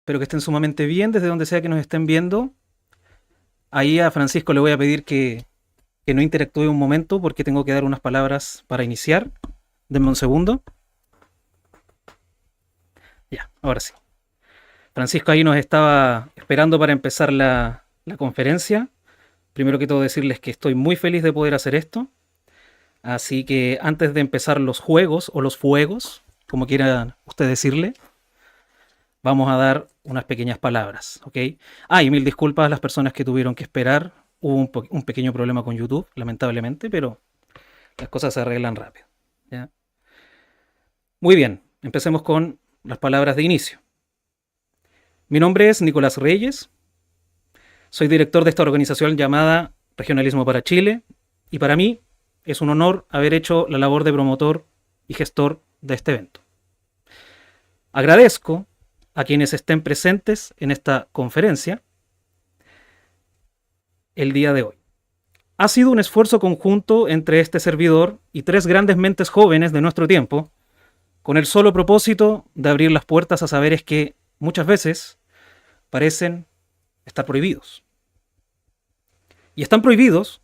Espero que estén sumamente bien desde donde sea que nos estén viendo. Ahí a Francisco le voy a pedir que no interactúe un momento porque tengo que dar unas palabras para iniciar. Denme un segundo. Ya, ahora sí. Francisco ahí nos estaba esperando para empezar la conferencia. Primero que todo decirles que estoy muy feliz de poder hacer esto. Así que antes de empezar los juegos o los fuegos, como quieran usted decirle, vamos a dar unas pequeñas palabras, ¿ok? Y mil disculpas a las personas que tuvieron que esperar. Hubo un pequeño problema con YouTube, lamentablemente, pero las cosas se arreglan rápido, ¿ya? Muy bien, empecemos con las palabras de inicio. Mi nombre es Nicolás Reyes, soy director de esta organización llamada Regionalismo para Chile, y para mí es un honor haber hecho la labor de promotor y gestor de este evento. Agradezco a quienes estén presentes en esta conferencia el día de hoy. Ha sido un esfuerzo conjunto entre este servidor y tres grandes mentes jóvenes de nuestro tiempo, con el solo propósito de abrir las puertas a saberes que muchas veces parecen estar prohibidos. Y están prohibidos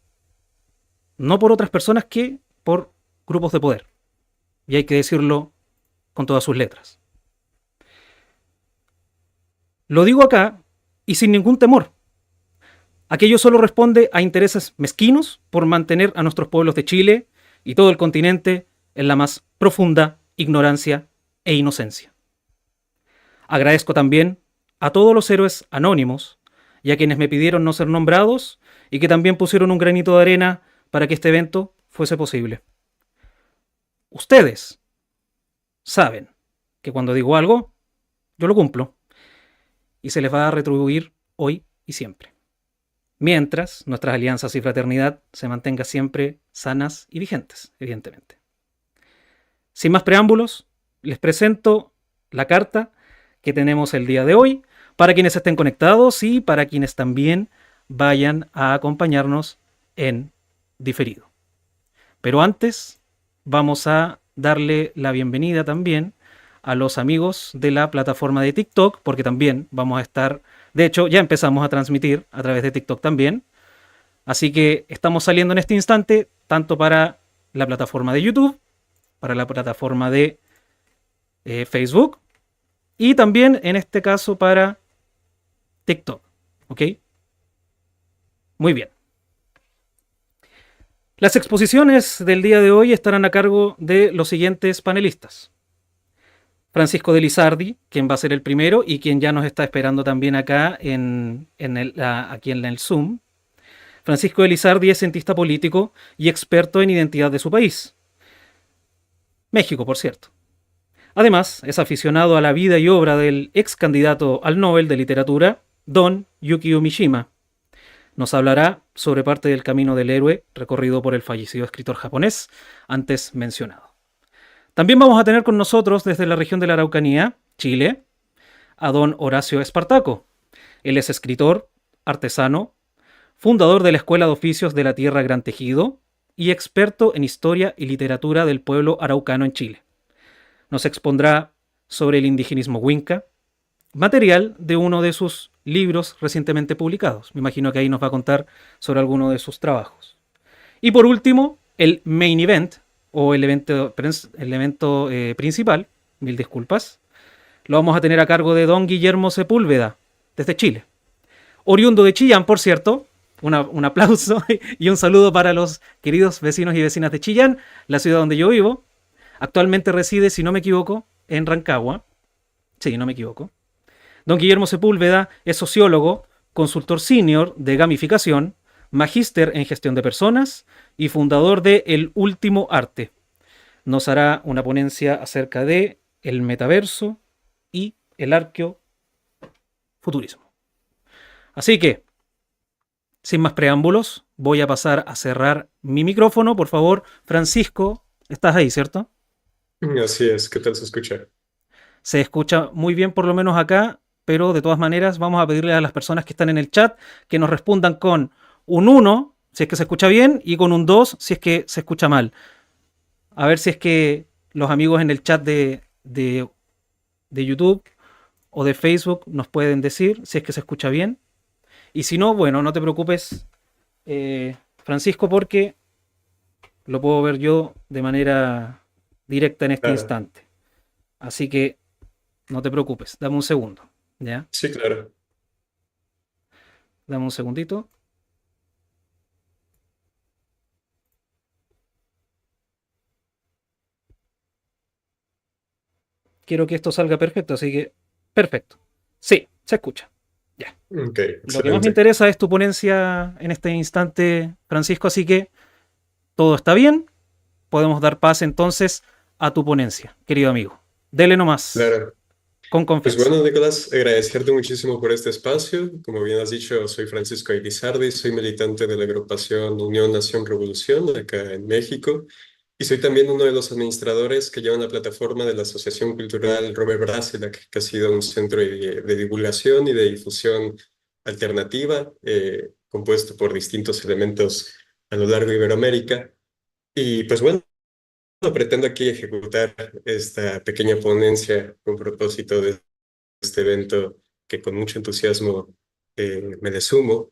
no por otras personas que por grupos de poder. Y hay que decirlo con todas sus letras. Lo digo acá y sin ningún temor. Aquello solo responde a intereses mezquinos por mantener a nuestros pueblos de Chile y todo el continente en la más profunda ignorancia e inocencia. Agradezco también a todos los héroes anónimos y a quienes me pidieron no ser nombrados y que también pusieron un granito de arena para que este evento fuese posible. Ustedes saben que cuando digo algo, yo lo cumplo y se les va a retribuir hoy y siempre. Mientras nuestras alianzas y fraternidad se mantengan siempre sanas y vigentes, evidentemente. Sin más preámbulos, les presento la carta que tenemos el día de hoy para quienes estén conectados y para quienes también vayan a acompañarnos en diferido. Pero antes vamos a darle la bienvenida también a los amigos de la plataforma de TikTok, porque también vamos a estar, de hecho ya empezamos a transmitir a través de TikTok también, así que estamos saliendo en este instante tanto para la plataforma de YouTube, para la plataforma de Facebook y también en este caso para TikTok, ¿ok? Muy bien. Las exposiciones del día de hoy estarán a cargo de los siguientes panelistas. Francisco de Lizardi, quien va a ser el primero y quien ya nos está esperando también acá aquí en el Zoom. Francisco de Lizardi es cientista político y experto en identidad de su país, México, por cierto. Además, es aficionado a la vida y obra del ex candidato al Nobel de Literatura, Don Yukio Mishima. Nos hablará sobre parte del camino del héroe recorrido por el fallecido escritor japonés antes mencionado. También vamos a tener con nosotros desde la región de la Araucanía, Chile, a don Horacio Espartaco. Él es escritor, artesano, fundador de la Escuela de Oficios de la Tierra Gran Tejido y experto en historia y literatura del pueblo araucano en Chile. Nos expondrá sobre el indigenismo Huinca, material de uno de sus libros recientemente publicados. Me imagino que ahí nos va a contar sobre alguno de sus trabajos. Y por último, el main event, o el evento principal, mil disculpas, lo vamos a tener a cargo de don Guillermo Sepúlveda, desde Chile. Oriundo de Chillán, por cierto, un aplauso y un saludo para los queridos vecinos y vecinas de Chillán, la ciudad donde yo vivo. Actualmente reside, si no me equivoco, en Rancagua. Sí, no me equivoco. Don Guillermo Sepúlveda es sociólogo, consultor senior de gamificación, magíster en gestión de personas y fundador de El Último Arte. Nos hará una ponencia acerca de el metaverso y el arqueofuturismo. Así que, sin más preámbulos, voy a pasar a cerrar mi micrófono. Por favor, Francisco, estás ahí, ¿cierto? Así es, ¿qué tal se escucha? Se escucha muy bien, por lo menos acá, pero de todas maneras vamos a pedirle a las personas que están en el chat que nos respondan con un 1 si es que se escucha bien y con un 2 si es que se escucha mal. A ver si es que los amigos en el chat de YouTube o de Facebook nos pueden decir si es que se escucha bien. Y si no, bueno, no te preocupes, Francisco, porque lo puedo ver yo de manera directa en este Claro, instante. Así que no te preocupes, dame un segundo, ¿ya? sí, claro. Dame un segundito. Quiero que esto salga perfecto, así que perfecto. Sí, se escucha. Ya. Ok, Lo que más me excelente. interesa es tu ponencia en este instante, Francisco, así que todo está bien. Podemos dar paz entonces a tu ponencia, querido amigo. Dele nomás, Claro. con Pues confianza. bueno, Nicolás, agradecerte muchísimo por este espacio. Como bien has dicho, soy Francisco Irizarry, soy militante de la agrupación Unión Nación Revolución acá en México y soy también uno de los administradores que llevan la plataforma de la Asociación Cultural Robert Brasilac, que ha sido un centro de divulgación y de difusión alternativa, compuesto por distintos elementos a lo largo de Iberoamérica. Y pues bueno, pretendo aquí ejecutar esta pequeña ponencia con propósito de este evento que con mucho entusiasmo me le sumo.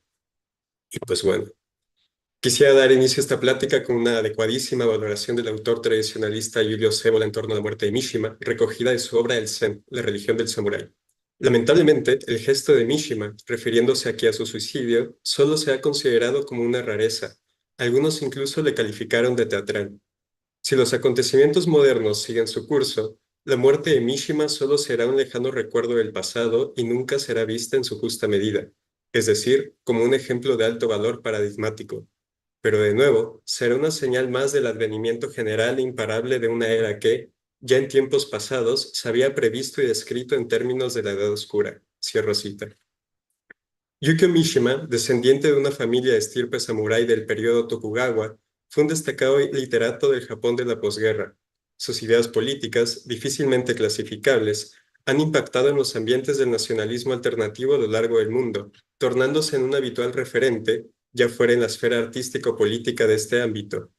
Y pues bueno, quisiera dar inicio a esta plática con una adecuadísima valoración del autor tradicionalista Julio Cébola en torno a la muerte de Mishima, recogida de su obra El Zen, la religión del samurái. Lamentablemente, el gesto de Mishima, refiriéndose aquí a su suicidio, solo se ha considerado como una rareza. Algunos incluso le calificaron de teatral. Si los acontecimientos modernos siguen su curso, la muerte de Mishima solo será un lejano recuerdo del pasado y nunca será vista en su justa medida, es decir, como un ejemplo de alto valor paradigmático. Pero de nuevo, será una señal más del advenimiento general e imparable de una era que, ya en tiempos pasados, se había previsto y descrito en términos de la Edad Oscura. Cierro cita. Yukio Mishima, descendiente de una familia de estirpe samurái del periodo Tokugawa, fue un destacado literato del Japón de la posguerra. Sus ideas políticas, difícilmente clasificables, han impactado en los ambientes del nacionalismo alternativo a lo largo del mundo, tornándose en un habitual referente, ya fuera en la esfera artístico-política de este ámbito.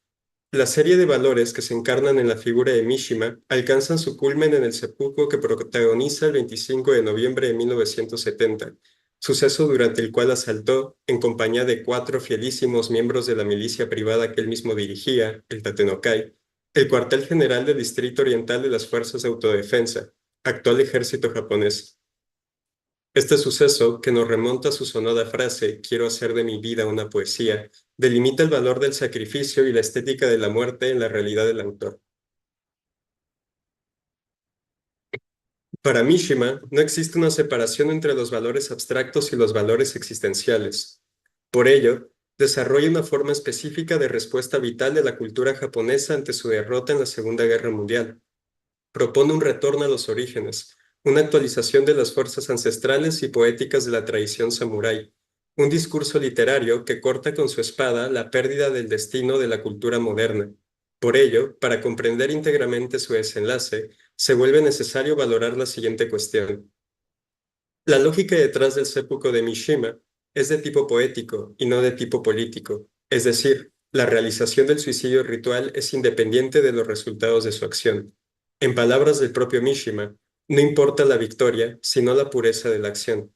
La serie de valores que se encarnan en la figura de Mishima alcanzan su culmen en el seppuku que protagoniza el 25 de noviembre de 1970, suceso durante el cual asaltó, en compañía de 4 fielísimos miembros de la milicia privada que él mismo dirigía, el Tatenokai, el cuartel general del Distrito Oriental de las Fuerzas de Autodefensa, actual ejército japonés. Este suceso, que nos remonta a su sonada frase "Quiero hacer de mi vida una poesía", delimita el valor del sacrificio y la estética de la muerte en la realidad del autor. Para Mishima, no existe una separación entre los valores abstractos y los valores existenciales. Por ello, desarrolla una forma específica de respuesta vital de la cultura japonesa ante su derrota en la Segunda Guerra Mundial. Propone un retorno a los orígenes, una actualización de las fuerzas ancestrales y poéticas de la tradición samurái, un discurso literario que corta con su espada la pérdida del destino de la cultura moderna. Por ello, para comprender íntegramente su desenlace, se vuelve necesario valorar la siguiente cuestión. La lógica detrás del seppuku de Mishima es de tipo poético y no de tipo político, es decir, la realización del suicidio ritual es independiente de los resultados de su acción. En palabras del propio Mishima, no importa la victoria, sino la pureza de la acción.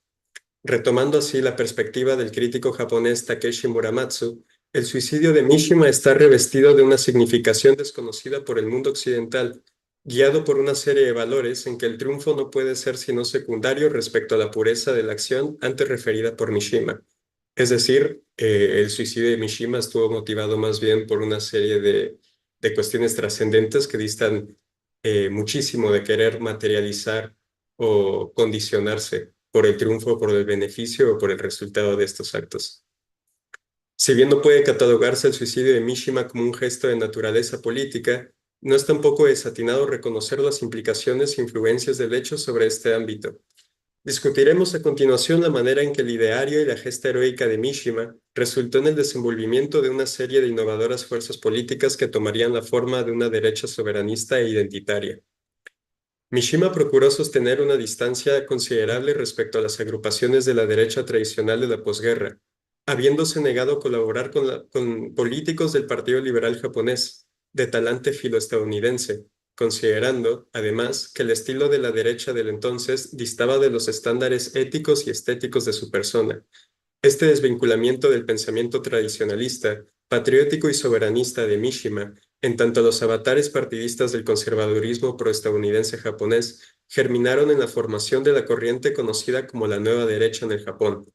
Retomando así la perspectiva del crítico japonés Takeshi Muramatsu, el suicidio de Mishima está revestido de una significación desconocida por el mundo occidental, guiado por una serie de valores en que el triunfo no puede ser sino secundario respecto a la pureza de la acción antes referida por Mishima. Es decir, el suicidio de Mishima estuvo motivado más bien por una serie de cuestiones trascendentes que distan muchísimo de querer materializar o condicionarse por el triunfo, por el beneficio o por el resultado de estos actos. Si bien no puede catalogarse el suicidio de Mishima como un gesto de naturaleza política, no es tampoco desatinado reconocer las implicaciones e influencias del hecho sobre este ámbito. Discutiremos a continuación la manera en que el ideario y la gesta heroica de Mishima resultó en el desenvolvimiento de una serie de innovadoras fuerzas políticas que tomarían la forma de una derecha soberanista e identitaria. Mishima procuró sostener una distancia considerable respecto a las agrupaciones de la derecha tradicional de la posguerra, habiéndose negado a colaborar con políticos del Partido Liberal japonés, de talante filoestadounidense, considerando, además, que el estilo de la derecha del entonces distaba de los estándares éticos y estéticos de su persona. Este desvinculamiento del pensamiento tradicionalista, patriótico y soberanista de Mishima, en tanto los avatares partidistas del conservadurismo proestadounidense japonés, germinaron en la formación de la corriente conocida como la Nueva Derecha en el Japón.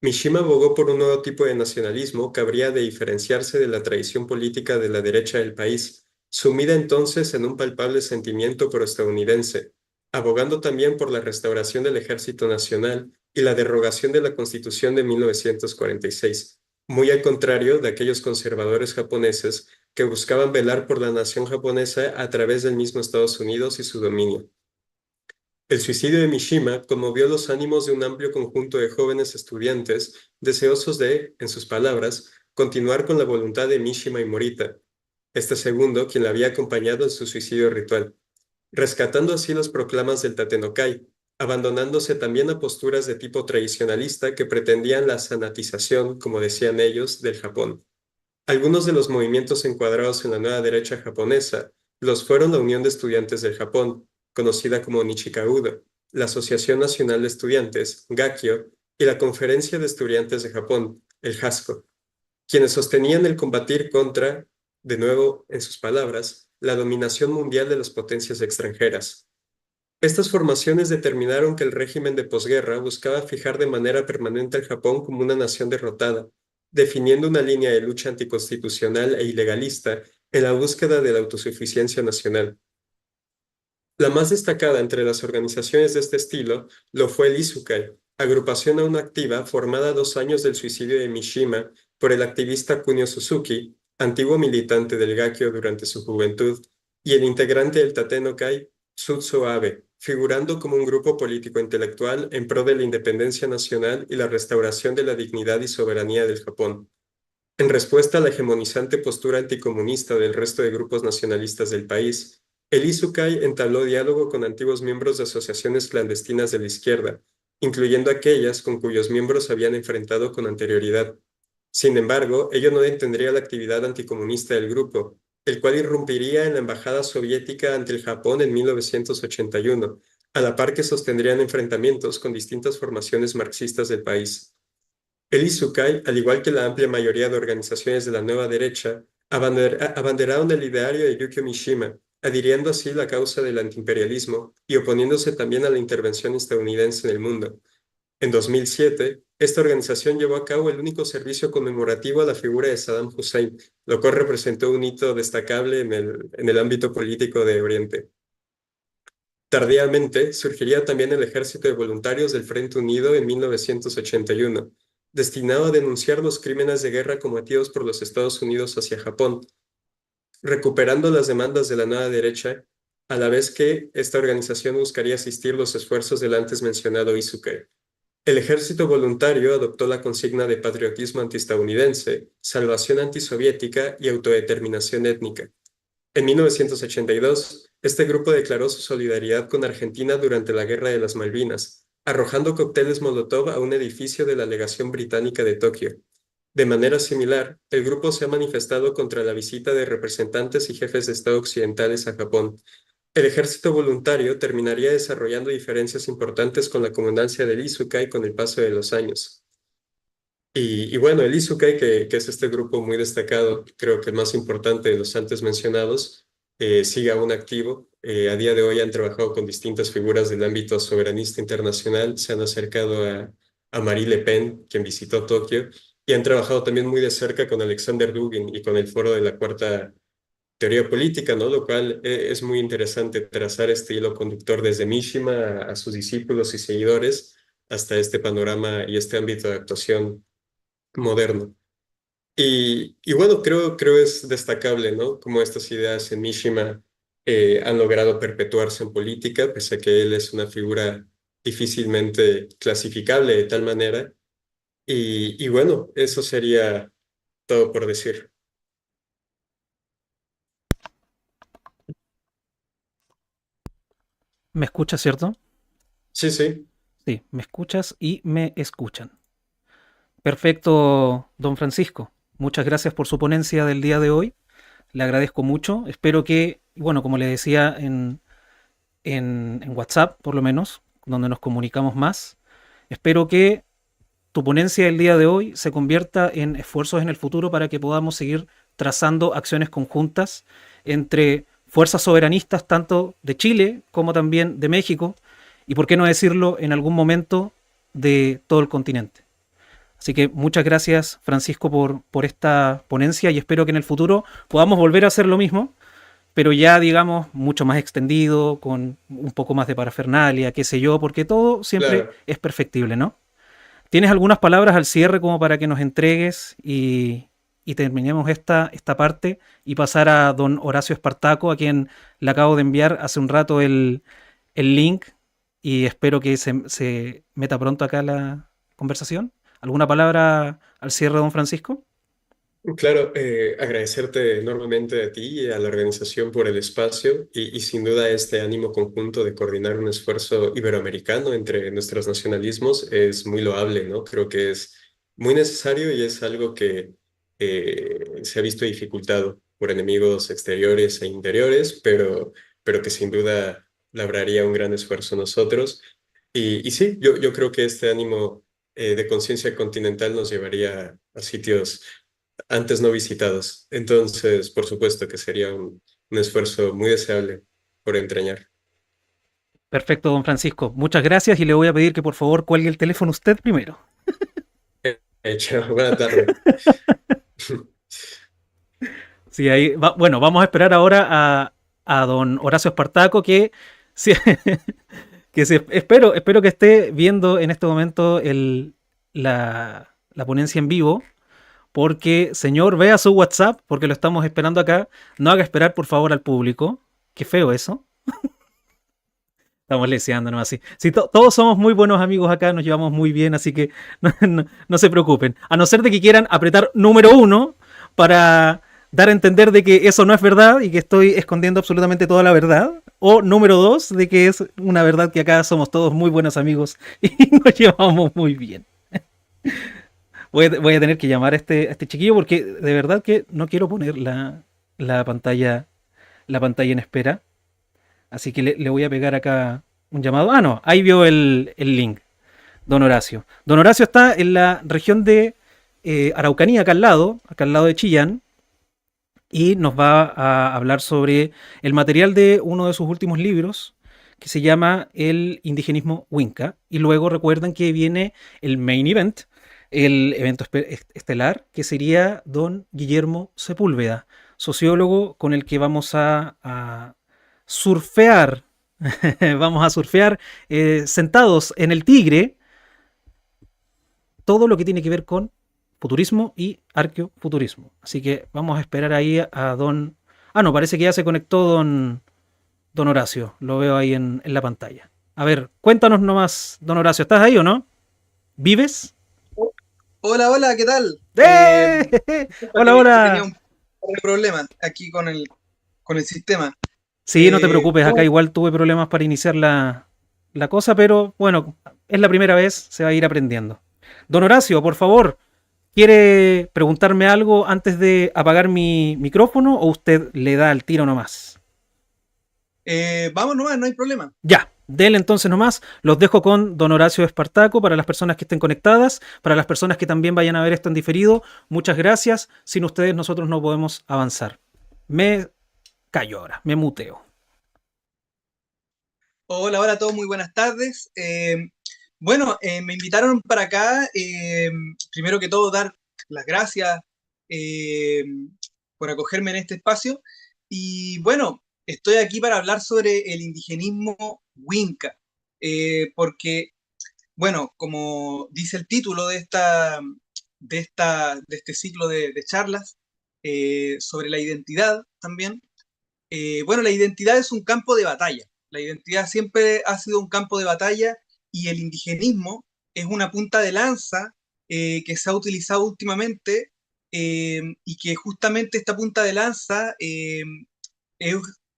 Mishima abogó por un nuevo tipo de nacionalismo que habría de diferenciarse de la tradición política de la derecha del país, sumida entonces en un palpable sentimiento proestadounidense, abogando también por la restauración del Ejército Nacional y la derogación de la Constitución de 1946, muy al contrario de aquellos conservadores japoneses que buscaban velar por la nación japonesa a través del mismo Estados Unidos y su dominio. El suicidio de Mishima conmovió los ánimos de un amplio conjunto de jóvenes estudiantes deseosos de, en sus palabras, continuar con la voluntad de Mishima y Morita, este segundo quien la había acompañado en su suicidio ritual, rescatando así las proclamas del Tatenokai, abandonándose también a posturas de tipo tradicionalista que pretendían la sanatización, como decían ellos, del Japón. Algunos de los movimientos encuadrados en la nueva derecha japonesa los fueron la Unión de Estudiantes del Japón, conocida como Nichikaudo, la Asociación Nacional de Estudiantes, Gakkyo, y la Conferencia de Estudiantes de Japón, el JASCO, quienes sostenían el combatir contra, de nuevo en sus palabras, la dominación mundial de las potencias extranjeras. Estas formaciones determinaron que el régimen de posguerra buscaba fijar de manera permanente al Japón como una nación derrotada, definiendo una línea de lucha anticonstitucional e ilegalista en la búsqueda de la autosuficiencia nacional. La más destacada entre las organizaciones de este estilo lo fue el Isukai, agrupación aún activa formada 2 años del suicidio de Mishima por el activista Kunio Suzuki, antiguo militante del Gakkyo durante su juventud, y el integrante del Tatenokai, Sutsu Abe, figurando como un grupo político-intelectual en pro de la independencia nacional y la restauración de la dignidad y soberanía del Japón. En respuesta a la hegemonizante postura anticomunista del resto de grupos nacionalistas del país, el Isukai entabló diálogo con antiguos miembros de asociaciones clandestinas de la izquierda, incluyendo aquellas con cuyos miembros habían enfrentado con anterioridad. Sin embargo, ello no detendría la actividad anticomunista del grupo, el cual irrumpiría en la embajada soviética ante el Japón en 1981, a la par que sostendrían enfrentamientos con distintas formaciones marxistas del país. El Isukai, al igual que la amplia mayoría de organizaciones de la nueva derecha, abanderaron el ideario de Yukio Mishima, adhiriendo así la causa del antiimperialismo y oponiéndose también a la intervención estadounidense en el mundo. En 2007, esta organización llevó a cabo el único servicio conmemorativo a la figura de Saddam Hussein, lo cual representó un hito destacable en el ámbito político de Oriente. Tardíamente, surgiría también el Ejército de Voluntarios del Frente Unido en 1981, destinado a denunciar los crímenes de guerra cometidos por los Estados Unidos hacia Japón, recuperando las demandas de la nueva derecha, a la vez que esta organización buscaría asistir los esfuerzos del antes mencionado Isukai. El ejército voluntario adoptó la consigna de patriotismo antiestadounidense, salvación antisoviética y autodeterminación étnica. En 1982, este grupo declaró su solidaridad con Argentina durante la Guerra de las Malvinas, arrojando cócteles Molotov a un edificio de la legación británica de Tokio. De manera similar, el grupo se ha manifestado contra la visita de representantes y jefes de Estado occidentales a Japón. El ejército voluntario terminaría desarrollando diferencias importantes con la comandancia del Isukai con el paso de los años. Y bueno, el Isukai, que es este grupo muy destacado, creo que el más importante de los antes mencionados, sigue aún activo. A día de hoy han trabajado con distintas figuras del ámbito soberanista internacional, se han acercado a Marie Le Pen, quien visitó Tokio, y han trabajado también muy de cerca con Alexander Dugin y con el Foro de la Cuarta Teoría Política, ¿no? Lo cual es muy interesante trazar este hilo conductor desde Mishima a sus discípulos y seguidores hasta este panorama y este ámbito de actuación moderno. Y bueno, creo es destacable, ¿no? Como estas ideas en Mishima han logrado perpetuarse en política, pese a que él es una figura difícilmente clasificable de tal manera. Y bueno, eso sería todo por decir. ¿Me escuchas, cierto? Sí, sí. Sí, me escuchas y me escuchan. Perfecto, don Francisco. Muchas gracias por su ponencia del día de hoy. Le agradezco mucho. Espero que, bueno, como le decía en WhatsApp, por lo menos, donde nos comunicamos más, espero que tu ponencia del día de hoy se convierta en esfuerzos en el futuro para que podamos seguir trazando acciones conjuntas entre fuerzas soberanistas tanto de Chile como también de México y, por qué no decirlo, en algún momento de todo el continente. Así que muchas gracias, Francisco, por esta ponencia y espero que en el futuro podamos volver a hacer lo mismo, pero ya, digamos, mucho más extendido, con un poco más de parafernalia, qué sé yo, porque todo siempre Claro. es perfectible, ¿no? ¿Tienes algunas palabras al cierre como para que nos entregues y terminemos esta parte y pasar a don Horacio Espartaco, a quien le acabo de enviar hace un rato el link y espero que se meta pronto acá la conversación? ¿Alguna palabra al cierre, don Francisco? Claro, agradecerte enormemente a ti y a la organización por el espacio y sin duda este ánimo conjunto de coordinar un esfuerzo iberoamericano entre nuestros nacionalismos es muy loable, ¿no? Creo que es muy necesario y es algo que se ha visto dificultado por enemigos exteriores e interiores, pero que sin duda labraría un gran esfuerzo nosotros. Y sí, yo creo que este ánimo de conciencia continental nos llevaría a sitios antes no visitados. Entonces, por supuesto que sería un esfuerzo muy deseable por entrañar. Perfecto, don Francisco. Muchas gracias y le voy a pedir que por favor cuelgue el teléfono usted primero. Hecho, buena tarde. Sí, bueno, vamos a esperar ahora a don Horacio Espartaco que, sí, espero que esté viendo en este momento la ponencia en vivo, porque señor, vea su WhatsApp, porque lo estamos esperando acá. No haga esperar por favor al público. Qué feo eso. Estamos leseándonos así. Sí, todos somos muy buenos amigos acá, nos llevamos muy bien, así que no se preocupen. A no ser de que quieran apretar número uno para dar a entender de que eso no es verdad y que estoy escondiendo absolutamente toda la verdad. O número dos, de que es una verdad que acá somos todos muy buenos amigos y nos llevamos muy bien. Voy a tener que llamar a este chiquillo porque de verdad que no quiero poner la pantalla, la pantalla en espera. Así que le voy a pegar acá un llamado. Ah, no, ahí vio el link, don Horacio. Don Horacio está en la región de Araucanía, acá al lado de Chillán, y nos va a hablar sobre el material de uno de sus últimos libros, que se llama El indigenismo Winca. Y luego recuerdan que viene el main event, el evento estelar, que sería don Guillermo Sepúlveda, sociólogo con el que vamos a surfear, vamos a surfear sentados en el Tigre todo lo que tiene que ver con futurismo y arqueofuturismo. Así que vamos a esperar ahí a don... Ah, no, parece que ya se conectó don Horacio. Lo veo ahí en la pantalla. A ver, cuéntanos nomás, don Horacio, ¿estás ahí o no? ¿Vives? Hola, hola, ¿qué tal? ¡Eh! Disculpa Hola, que tenía hola. un par de problemas aquí con el sistema. Sí, no te preocupes, acá ¿Cómo? igual tuve problemas para iniciar la cosa, pero bueno, es la primera vez, se va a ir aprendiendo. Don Horacio, por favor, ¿quiere preguntarme algo antes de apagar mi micrófono o usted le da al tiro nomás? Vamos nomás, no hay problema. Ya, dele entonces nomás. Los dejo con don Horacio Espartaco para las personas que estén conectadas, para las personas que también vayan a ver esto en diferido. Muchas gracias. Sin ustedes nosotros no podemos avanzar. Me callo ahora, me muteo. Hola, hola a todos, muy buenas tardes. Bueno, me invitaron para acá. Primero que todo, dar las gracias eh, por acogerme en este espacio. Y bueno, estoy aquí para hablar sobre el indigenismo Winca, porque bueno, como dice el título de este ciclo de charlas sobre la identidad también, bueno, la identidad es un campo de batalla. La identidad siempre ha sido un campo de batalla y el indigenismo es una punta de lanza que se ha utilizado últimamente y que justamente esta punta de lanza es,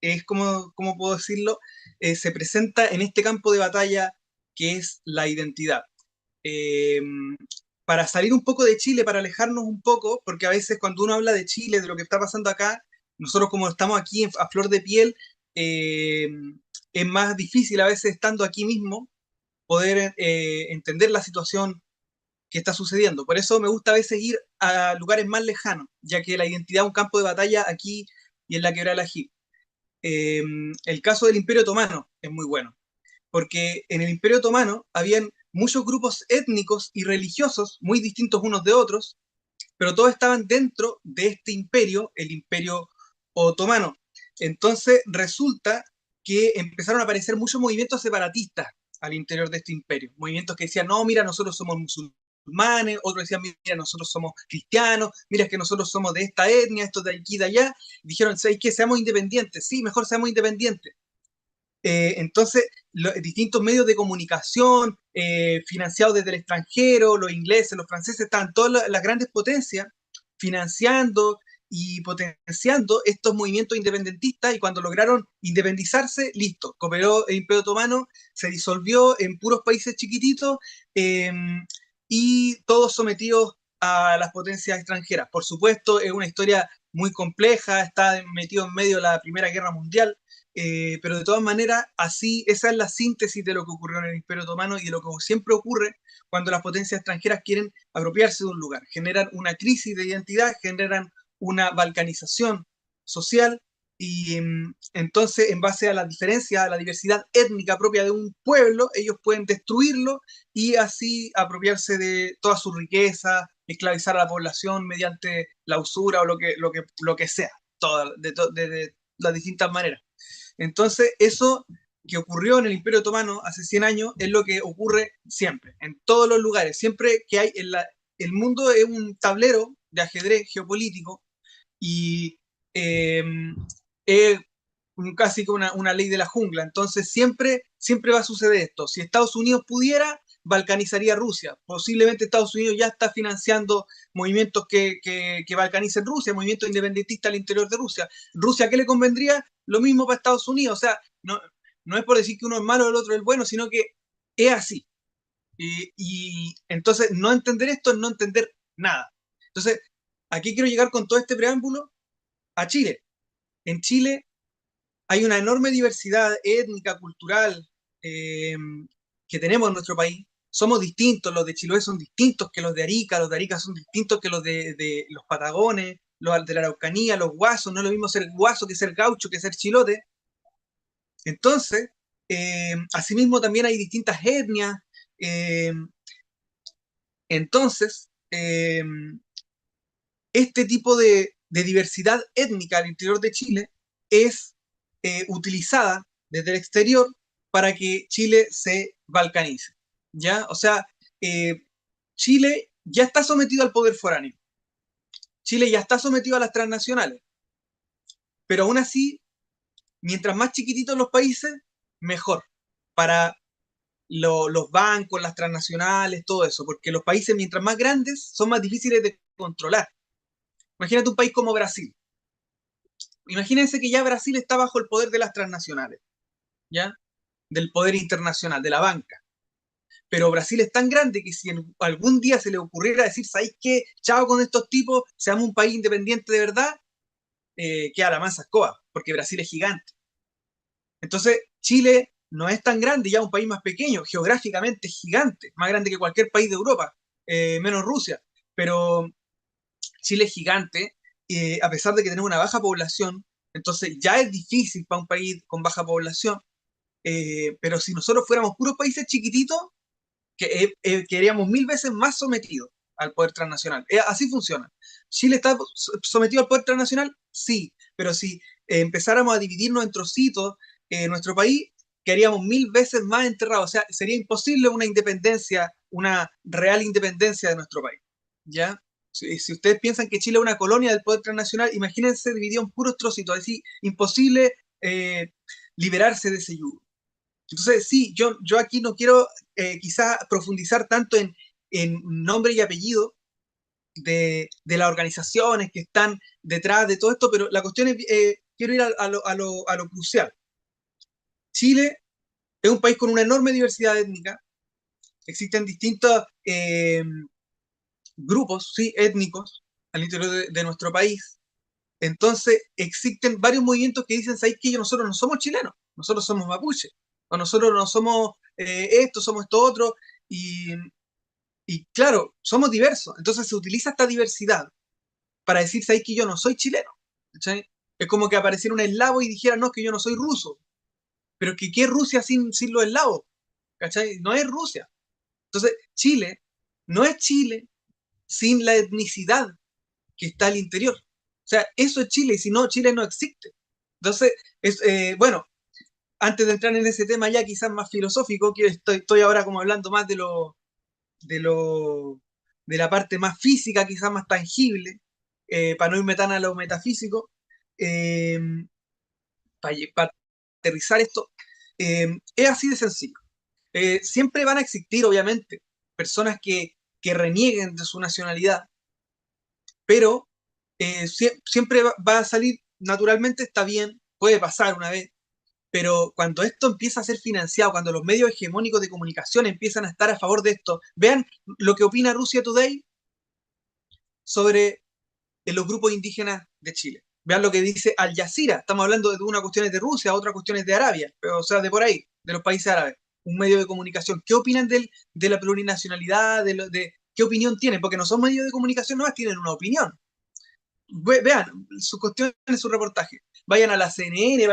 es como, ¿cómo puedo decirlo? Se presenta en este campo de batalla que es la identidad. Eh, para salir un poco de Chile, para alejarnos un poco, porque a veces cuando uno habla de Chile, de lo que está pasando acá, nosotros como estamos aquí a flor de piel, es más difícil a veces estando aquí mismo poder entender la situación que está sucediendo. Por eso me gusta a veces ir a lugares más lejanos, ya que la identidad es un campo de batalla aquí y en la Quebrada del Ají. El caso del Imperio Otomano es muy bueno, porque en el Imperio Otomano habían muchos grupos étnicos y religiosos muy distintos unos de otros, pero todos estaban dentro de este imperio, el Imperio Otomano. Entonces resulta que empezaron a aparecer muchos movimientos separatistas al interior de este imperio. Movimientos que decían, no, mira, nosotros somos musulmanes, otros decían, mira, nosotros somos cristianos, mira, es que nosotros somos de esta etnia, estos de aquí, de allá. Dijeron, ¿sabes qué? Seamos independientes. Sí, mejor seamos independientes. Entonces, distintos medios de comunicación financiados desde el extranjero, los ingleses, los franceses, están todas las grandes potencias financiando y potenciando estos movimientos independentistas, y cuando lograron independizarse, listo, cooperó el Imperio Otomano, se disolvió en puros países chiquititos eh, y todos sometidos a las potencias extranjeras. Por supuesto, es una historia muy compleja, está metido en medio de la Primera Guerra Mundial, pero de todas maneras, así, esa es la síntesis de lo que ocurrió en el Imperio Otomano y de lo que siempre ocurre cuando las potencias extranjeras quieren apropiarse de un lugar. Generan una crisis de identidad, generan una balcanización social y entonces, en base a la diferencia, a la diversidad étnica propia de un pueblo, ellos pueden destruirlo y así apropiarse de toda su riqueza, esclavizar a la población mediante la usura o lo que sea, de las distintas maneras. Entonces, eso que ocurrió en el Imperio Otomano hace 100 años es lo que ocurre siempre, en todos los lugares. Siempre que hay el mundo es un tablero de ajedrez geopolítico y eh, es casi que una ley de la jungla. Entonces, siempre va a suceder esto. Si Estados Unidos pudiera, balcanizaría Rusia. Posiblemente Estados Unidos ya está financiando movimientos que balcanicen Rusia, movimientos independentistas al interior de Rusia. ¿Rusia qué le convendría? Lo mismo para Estados Unidos. O sea, no es por decir que uno es malo y el otro es bueno, sino que es así. Y entonces, no entender esto es no entender nada. Entonces, aquí quiero llegar con todo este preámbulo a Chile. En Chile hay una enorme diversidad étnica, cultural, que tenemos en nuestro país. Somos distintos, los de Chiloé son distintos que los de Arica son distintos que los de los Patagones, los de la Araucanía, los guasos, no es lo mismo ser guaso que ser gaucho, que ser chilote. Entonces, asimismo también hay distintas etnias. eh, entonces, este tipo de diversidad étnica al interior de Chile es utilizada desde el exterior para que Chile se balcanice, ¿ya? O sea, Chile ya está sometido al poder foráneo, Chile ya está sometido a las transnacionales, pero aún así, mientras más chiquititos los países, mejor para los bancos, las transnacionales, todo eso, porque los países mientras más grandes son más difíciles de controlar. Imagínate un país como Brasil. Imagínense que ya Brasil está bajo el poder de las transnacionales, ¿ya? Del poder internacional, de la banca. Pero Brasil es tan grande que si algún día se le ocurriera decir, ¿sabéis qué? Chao con estos tipos, seamos un país independiente de verdad, queda la mansa escoba, porque Brasil es gigante. Entonces, Chile no es tan grande, ya un país más pequeño, geográficamente gigante, más grande que cualquier país de Europa, menos Rusia. Pero Chile es gigante, a pesar de que tenemos una baja población, entonces ya es difícil para un país con baja población, pero si nosotros fuéramos puros países chiquititos, quedaríamos 1000 veces más sometidos al poder transnacional. Así funciona. ¿Chile está sometido al poder transnacional? Sí, pero si empezáramos a dividirnos en trocitos nuestro país, quedaríamos 1000 veces más enterrados. O sea, sería imposible una independencia, una real independencia de nuestro país. ¿Ya? Si ustedes piensan que Chile es una colonia del poder transnacional, imagínense dividido en puros trocitos, es decir, imposible liberarse de ese yugo. Entonces, sí, yo aquí no quiero quizá profundizar tanto en nombre y apellido de las organizaciones que están detrás de todo esto, pero la cuestión es, quiero ir a lo crucial. Chile es un país con una enorme diversidad étnica, existen distintos grupos, ¿sí?, étnicos al interior de nuestro país. Entonces, existen varios movimientos que dicen, ¿sabéis que nosotros no somos chilenos? Nosotros somos mapuche. O nosotros no somos esto, somos esto otro. Y, y claro, somos diversos. Entonces se utiliza esta diversidad para decir, ¿sabéis que yo no soy chileno? ¿Cachai? Es como que apareciera un eslavo y dijera, no, que yo no soy ruso. Pero que ¿qué es Rusia sin los eslavos? ¿Cachai? No es Rusia. Entonces, Chile no es Chile sin la etnicidad que está al interior. O sea, eso es Chile, y si no, Chile no existe. Entonces, bueno, antes de entrar en ese tema ya quizás más filosófico, que estoy ahora como hablando más de lo, de la parte más física, quizás más tangible, para no irme tan a lo metafísico, eh, para aterrizar esto, es así de sencillo. Siempre van a existir, obviamente, personas que renieguen de su nacionalidad, pero siempre va a salir, naturalmente está bien, puede pasar una vez, pero cuando esto empieza a ser financiado, cuando los medios hegemónicos de comunicación empiezan a estar a favor de esto, vean lo que opina Russia Today sobre los grupos indígenas de Chile. Vean lo que dice Al Jazeera. Estamos hablando de una cuestión es de Rusia, otra cuestión es de Arabia, pero, o sea, de por ahí, de los países árabes. Un medio de comunicación. ¿Qué opinan de la plurinacionalidad? ¿Qué opinión tienen? Porque no son medios de comunicación, nomás tienen una opinión. Vean sus cuestiones, su reportaje. Vayan a la CNN,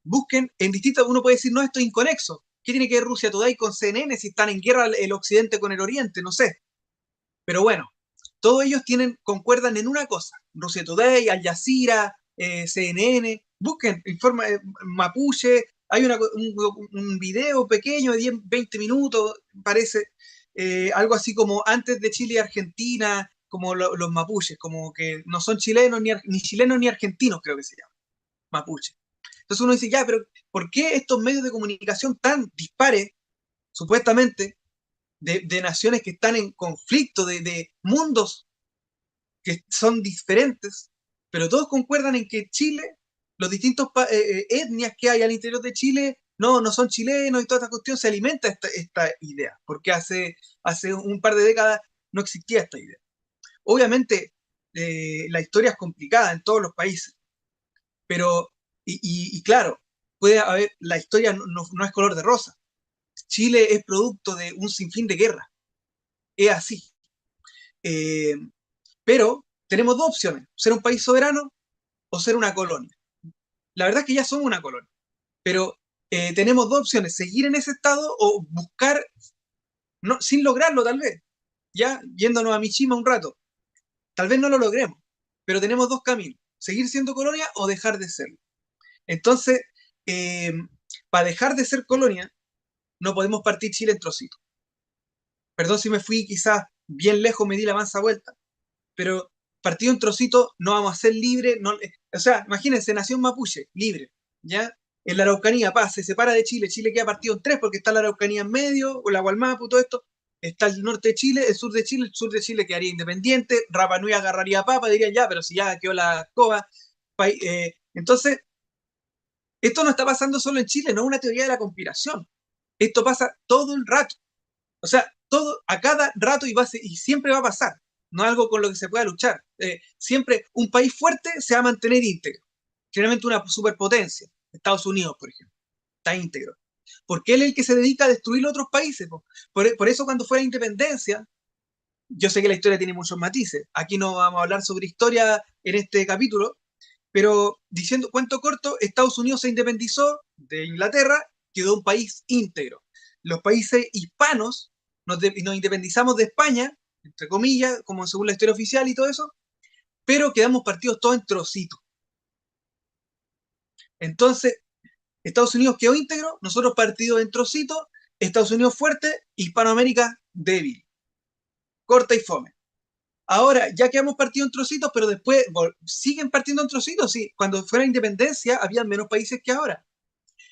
busquen en distintas. Uno puede decir, no, esto es inconexo. ¿Qué tiene que ver Rusia Today con CNN si están en guerra el occidente con el oriente? No sé. Pero bueno, todos ellos concuerdan en una cosa. Russia Today, Al Jazeera, CNN, busquen, informa, mapuche, hay un video pequeño de 10, 20 minutos, parece, algo así como antes de Chile y Argentina, como los mapuches, como que no son chilenos ni chilenos ni argentinos, creo que se llama, mapuche. Entonces uno dice, ya, pero ¿por qué estos medios de comunicación tan dispares, supuestamente, de naciones que están en conflicto, de mundos que son diferentes, pero todos concuerdan en que Chile, los distintos etnias que hay al interior de Chile, no son chilenos y toda esta cuestión, se alimenta esta idea, porque hace un par de décadas no existía esta idea. Obviamente, la historia es complicada en todos los países, pero, y claro, puede haber, la historia no es color de rosa. Chile es producto de un sinfín de guerras, es así. Eh, pero tenemos dos opciones, ser un país soberano o ser una colonia. La verdad es que ya somos una colonia, pero tenemos dos opciones, seguir en ese estado o buscar, no, sin lograrlo tal vez, ya yéndonos a Mishima un rato, tal vez no lo logremos, pero tenemos dos caminos, seguir siendo colonia o dejar de serlo. Entonces, eh, para dejar de ser colonia, no podemos partir Chile en trocitos. Perdón si me fui quizás bien lejos, me di la mansa vuelta, pero partido en trocito no vamos a ser libres, no, o sea, imagínense, nación mapuche, libre, ¿ya? En la Araucanía, se separa de Chile, Chile queda partido en tres porque está la Araucanía en medio, o la Gualmapu, todo esto, está el norte de Chile, el sur de Chile quedaría independiente, Rapa Nui agarraría papa, dirían ya, pero si ya quedó la escoba, entonces, esto no está pasando solo en Chile, no es una teoría de la conspiración, esto pasa todo el rato, o sea, todo, a cada rato y siempre va a pasar. No es algo con lo que se pueda luchar. Siempre un país fuerte se va a mantener íntegro. Generalmente una superpotencia. Estados Unidos, por ejemplo. Está íntegro. Porque él es el que se dedica a destruir otros países. Por eso cuando fue la independencia, yo sé que la historia tiene muchos matices. Aquí no vamos a hablar sobre historia en este capítulo, pero diciendo cuento corto, Estados Unidos se independizó de Inglaterra, quedó un país íntegro. Los países hispanos nos independizamos de España, entre comillas, como según la historia oficial y todo eso, pero quedamos partidos todos en trocitos. Entonces, Estados Unidos quedó íntegro, nosotros partidos en trocitos, Estados Unidos fuerte, Hispanoamérica débil, corta y fome. Ahora, ya quedamos partidos en trocitos, pero después siguen partiendo en trocitos, sí. Cuando fue la independencia, había menos países que ahora.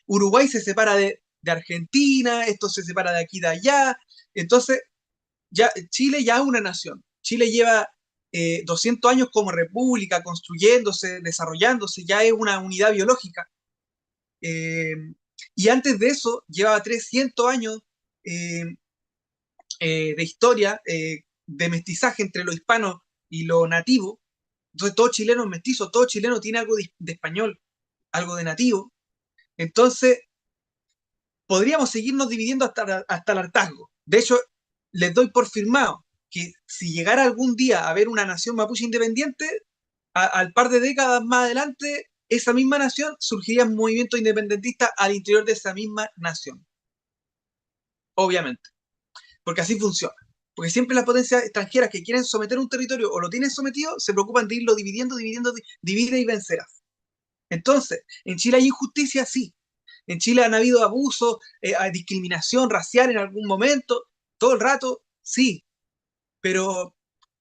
Uruguay se separa de Argentina, esto se separa de aquí de allá. Entonces, ya Chile ya es una nación. Chile lleva 200 años como república, construyéndose, desarrollándose, ya es una unidad biológica. Y antes de eso, llevaba 300 años eh, de historia, de mestizaje entre lo hispano y lo nativo. Entonces todo chileno es mestizo, todo chileno tiene algo de español, algo de nativo. Entonces podríamos seguirnos dividiendo hasta el hartazgo. De hecho, les doy por firmado que si llegara algún día a haber una nación mapuche independiente, al par de décadas más adelante, esa misma nación surgiría un movimiento independentista al interior de esa misma nación. Obviamente. Porque así funciona. Porque siempre las potencias extranjeras que quieren someter un territorio o lo tienen sometido, se preocupan de irlo dividiendo, divide y vencerás. Entonces, en Chile hay injusticia, sí. En Chile han habido abusos, discriminación racial en algún momento, todo el rato, sí. Pero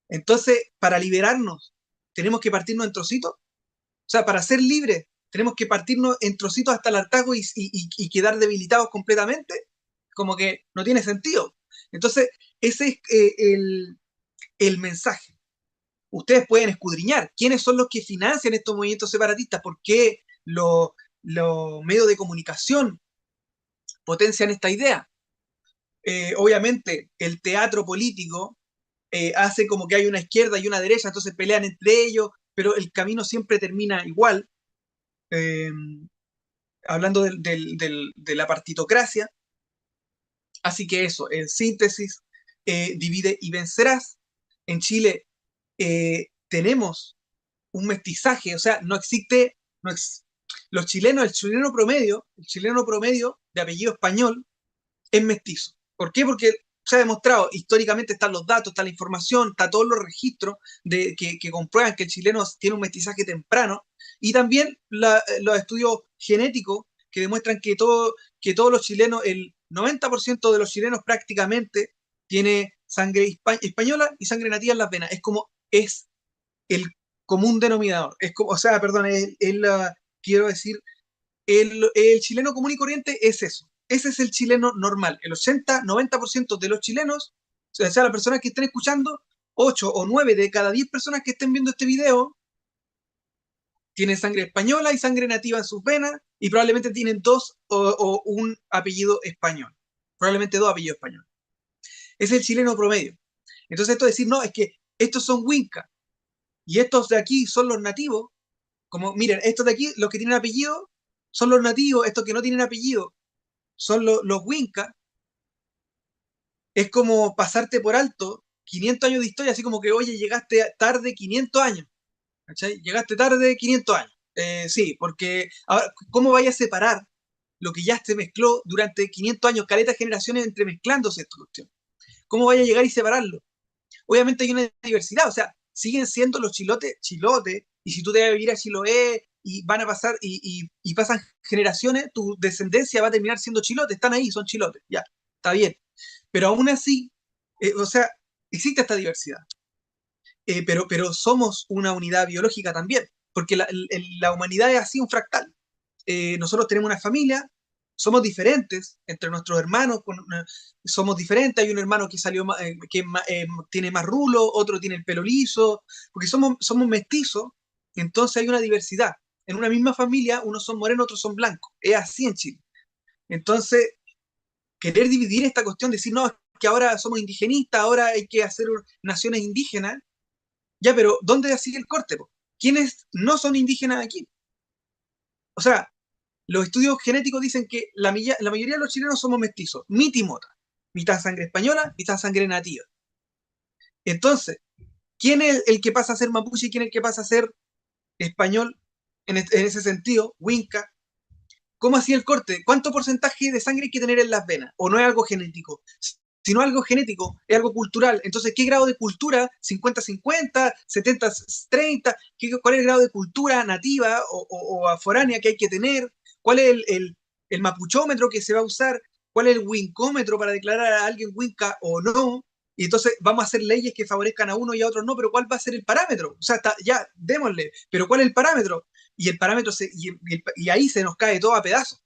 entonces, para liberarnos, tenemos que partirnos en trocitos. O sea, para ser libres, tenemos que partirnos en trocitos hasta el hartazgo y quedar debilitados completamente. Como que no tiene sentido. Entonces, ese es el mensaje. Ustedes pueden escudriñar quiénes son los que financian estos movimientos separatistas, por qué los medios de comunicación potencian esta idea. Obviamente, el teatro político hace como que hay una izquierda y una derecha, entonces pelean entre ellos, pero el camino siempre termina igual. Hablando de la partitocracia. Así que eso, en síntesis, divide y vencerás. En Chile tenemos un mestizaje, o sea, no existe, los chilenos, el chileno promedio de apellido español es mestizo. ¿Por qué? Porque se ha demostrado, históricamente están los datos, está la información, está todos los registros que comprueban que el chileno tiene un mestizaje temprano, y también los estudios genéticos que demuestran que todos los chilenos, el 90% de los chilenos prácticamente tiene sangre española y sangre nativa en las venas. Es el común denominador. Es como, o sea, perdón, quiero decir, el chileno común y corriente es eso. Ese es el chileno normal. El 80-90% de los chilenos, o sea, las personas que estén escuchando, 8 o 9 de cada 10 personas que estén viendo este video, tienen sangre española y sangre nativa en sus venas, y probablemente tienen dos o un apellido español. Probablemente dos apellidos españoles. Es el chileno promedio. Entonces esto de decir, no, es que estos son Winca y estos de aquí son los nativos, como miren, estos de aquí, los que tienen apellido, son los nativos, estos que no tienen apellido son los Winca. Es como pasarte por alto 500 años de historia, así como que, oye, llegaste tarde 500 años, ¿cachai? Llegaste tarde 500 años. Sí, porque ahora, ¿cómo vaya a separar lo que ya se mezcló durante 500 años, caleta generaciones entremezclándose esta cuestión? ¿Cómo vaya a llegar y separarlo? Obviamente hay una diversidad, o sea, siguen siendo los chilotes, y si tú te vas a vivir a Chiloé y van a pasar, y pasan generaciones, tu descendencia va a terminar siendo chilote, están ahí, son chilotes, ya, está bien. Pero aún así, o sea, existe esta diversidad. Pero somos una unidad biológica también, porque la humanidad es así un fractal. Nosotros tenemos una familia, somos diferentes entre nuestros hermanos, somos diferentes, hay un hermano que salió que tiene más rulo, otro tiene el pelo liso, porque somos mestizos, entonces hay una diversidad. En una misma familia, unos son morenos, otros son blancos. Es así en Chile. Entonces, querer dividir esta cuestión, decir, no, es que ahora somos indigenistas, ahora hay que hacer naciones indígenas, ya, pero ¿dónde sigue el corte? ¿Quiénes no son indígenas aquí? O sea, los estudios genéticos dicen que la mayoría de los chilenos somos mestizos, miti mota, mitad sangre española, mitad sangre nativa. Entonces, ¿quién es el que pasa a ser mapuche y quién es el que pasa a ser español en ese sentido? Winca. ¿Cómo hacía el corte? ¿Cuánto porcentaje de sangre hay que tener en las venas? ¿O no es algo genético? Si no es algo genético, es algo cultural. Entonces, ¿qué grado de cultura? ¿50-50? ¿70-30? ¿Cuál es el grado de cultura nativa o foránea que hay que tener? ¿Cuál es el mapuchómetro que se va a usar? ¿Cuál es el wincómetro para declarar a alguien winca o no? Y entonces vamos a hacer leyes que favorezcan a uno y a otros no, pero ¿cuál va a ser el parámetro? O sea, ya, démosle, pero ¿cuál es el parámetro? Y el parámetro, y ahí se nos cae todo a pedazos.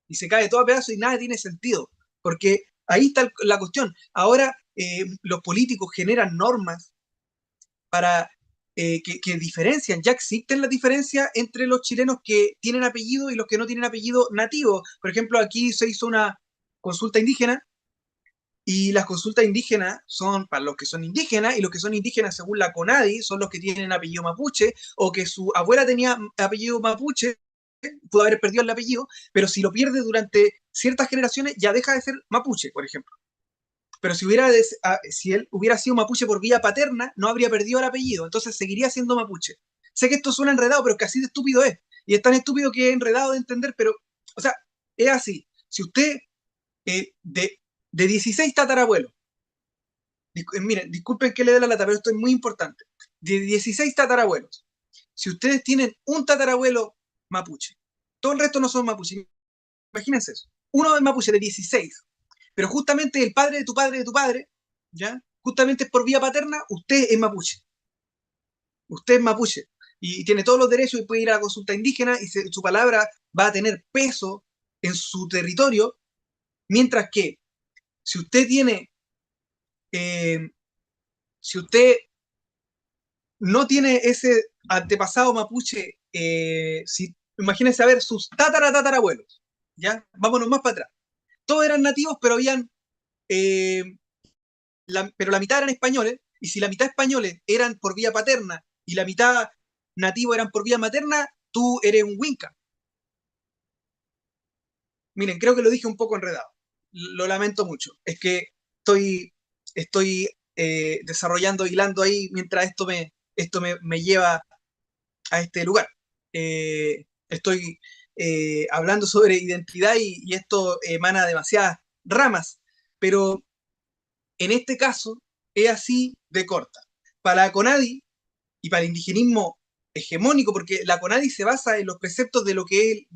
Y se cae todo a pedazos y nada tiene sentido. Porque ahí está la cuestión. Ahora los políticos generan normas para que diferencian. Ya existen las diferencias entre los chilenos que tienen apellido y los que no tienen apellido nativo. Por ejemplo, aquí se hizo una consulta indígena Y las consultas indígenas son para los que son indígenas, y los que son indígenas según la CONADI son los que tienen apellido mapuche, o que su abuela tenía apellido mapuche, pudo haber perdido el apellido, pero si lo pierde durante ciertas generaciones ya deja de ser mapuche, por ejemplo. Pero si él hubiera sido mapuche por vía paterna, no habría perdido el apellido, entonces seguiría siendo mapuche. Sé que esto suena enredado, pero es que así de estúpido es. Y es tan estúpido que es enredado de entender, pero, o sea, es así. Si usted, de 16 tatarabuelos, miren, disculpen que le dé la lata, pero esto es muy importante. De 16 tatarabuelos, si ustedes tienen un tatarabuelo mapuche, todo el resto no son mapuche, imagínense eso. Uno es mapuche de 16, pero justamente el padre de tu padre de tu padre, ¿ya? Justamente por vía paterna, usted es mapuche. Usted es mapuche y tiene todos los derechos y puede ir a la consulta indígena y su palabra va a tener peso en su territorio, mientras que si usted tiene, eh, si usted no tiene ese antepasado mapuche, imagínense a ver sus tatarabuelos, ¿ya? Vámonos más para atrás. Todos eran nativos, pero habían, eh, pero la mitad eran españoles, y si la mitad españoles eran por vía paterna y la mitad nativos eran por vía materna, tú eres un winca. Miren, creo que lo dije un poco enredado. Lo lamento mucho. Es que estoy desarrollando, hilando ahí mientras esto me lleva a este lugar. Estoy hablando sobre identidad y esto emana demasiadas ramas, pero en este caso es así de corta. Para la CONADI y para el indigenismo hegemónico, porque la CONADI se basa en los preceptos de lo que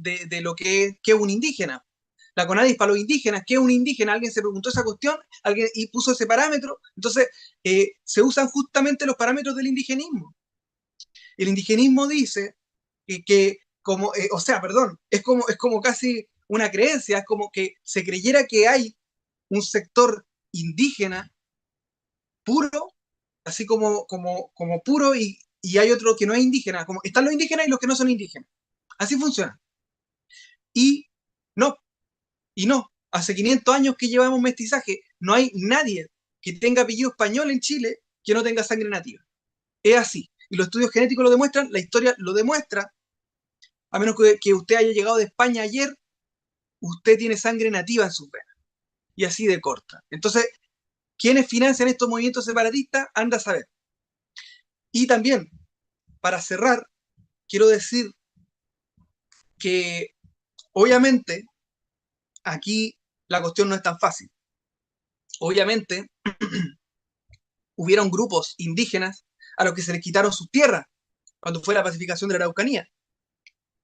es un indígena. La CONADI es para los indígenas. ¿Qué es un indígena? Alguien se preguntó esa cuestión, alguien y puso ese parámetro. Entonces, se usan justamente los parámetros del indigenismo. El indigenismo dice como, o sea, perdón, es como casi una creencia, es como que se creyera que hay un sector indígena puro, así como puro, y hay otro que no es indígena, como están los indígenas y los que no son indígenas. Así funciona. Y no, no, hace 500 años que llevamos mestizaje, no hay nadie que tenga apellido español en Chile que no tenga sangre nativa. Es así. Y los estudios genéticos lo demuestran, la historia lo demuestra. A menos que usted haya llegado de España ayer, usted tiene sangre nativa en sus venas. Y así de corta. Entonces, ¿quiénes financian estos movimientos separatistas? Anda a saber. Y también, para cerrar, quiero decir que obviamente aquí la cuestión no es tan fácil. Obviamente hubieron grupos indígenas a los que se les quitaron sus tierras cuando fue la pacificación de la Araucanía.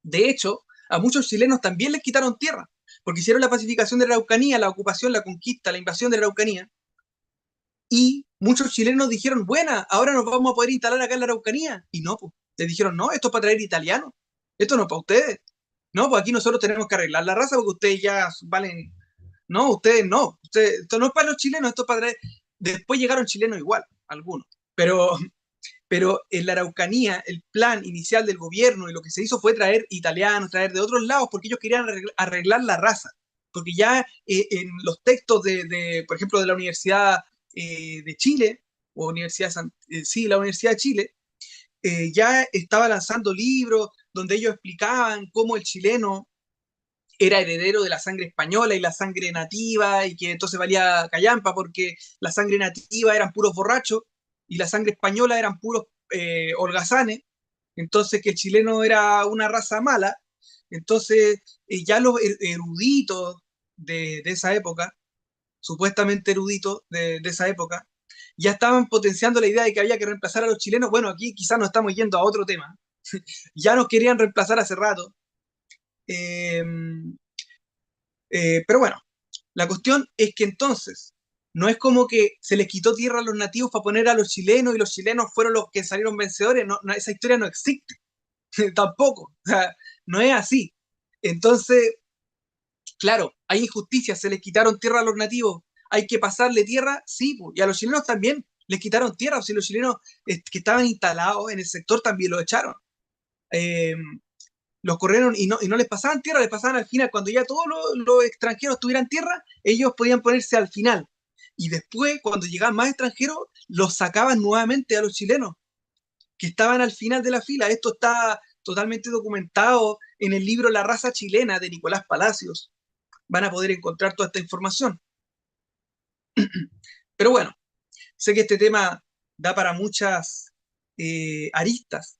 De hecho, a muchos chilenos también les quitaron tierra, porque hicieron la pacificación de la Araucanía, la ocupación, la conquista, la invasión de la Araucanía, y muchos chilenos dijeron, buena, ahora nos vamos a poder instalar acá en la Araucanía. Y no, pues, les dijeron, no, esto es para traer italianos, esto no es para ustedes. No, pues aquí nosotros tenemos que arreglar la raza porque ustedes ya valen. No, ustedes no. Esto no es para los chilenos, esto es para traer. Después llegaron chilenos igual, algunos. Pero en la Araucanía, el plan inicial del gobierno y lo que se hizo fue traer italianos, traer de otros lados, porque ellos querían arreglar la raza. Porque ya en los textos por ejemplo, de la Universidad de Chile, o la Universidad de Chile, ya estaba lanzando libros donde ellos explicaban cómo el chileno era heredero de la sangre española y la sangre nativa, y que entonces valía callampa porque la sangre nativa eran puros borrachos y la sangre española eran puros holgazanes, entonces que el chileno era una raza mala. Entonces ya los eruditos de esa época, supuestamente eruditos de esa época, ya estaban potenciando la idea de que había que reemplazar a los chilenos. Bueno, aquí quizás nos estamos yendo a otro tema. Ya nos querían reemplazar hace rato. Eh, pero bueno, la cuestión es que entonces no es como que se les quitó tierra a los nativos para poner a los chilenos y los chilenos fueron los que salieron vencedores. No, esa historia no existe. Tampoco. O sea, no es así. Entonces, claro, hay injusticias, se les quitaron tierra a los nativos. Hay que pasarle tierra, sí, y a los chilenos también les quitaron tierra. O sea, los chilenos que estaban instalados en el sector también los echaron. Los corrieron y no les pasaban tierra, les pasaban al final. Cuando ya todos los extranjeros tuvieran tierra, ellos podían ponerse al final. Y después, cuando llegaban más extranjeros, los sacaban nuevamente a los chilenos, que estaban al final de la fila. Esto está totalmente documentado en el libro La raza chilena de Nicolás Palacios. Van a poder encontrar toda esta información. Pero bueno, sé que este tema da para muchas aristas,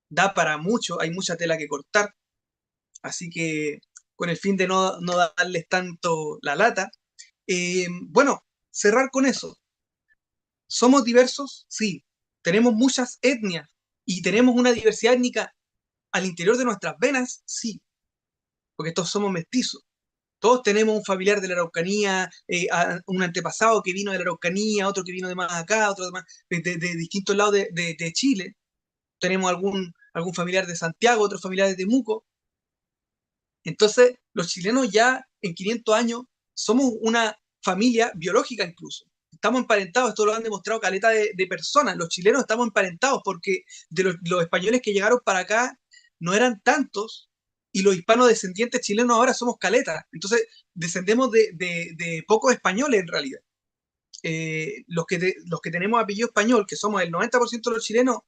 da para mucho, hay mucha tela que cortar, así que con el fin de no darles tanto la lata, bueno, cerrar con eso. ¿Somos diversos? Sí. ¿Tenemos muchas etnias y tenemos una diversidad étnica al interior de nuestras venas? Sí, porque todos somos mestizos. Todos tenemos un familiar de la Araucanía, un antepasado que vino de la Araucanía, otro que vino de más acá, otro de, más, de distintos lados de Chile. Tenemos algún familiar de Santiago, otro familiar de Temuco. Entonces, los chilenos ya en 500 años somos una familia biológica incluso. Estamos emparentados, esto lo han demostrado caleta de personas. Los chilenos estamos emparentados porque de los españoles que llegaron para acá no eran tantos y los hispanos descendientes chilenos ahora somos caletas. Entonces, descendemos de pocos españoles en realidad. Los que tenemos apellido español, que somos el 90% de los chilenos,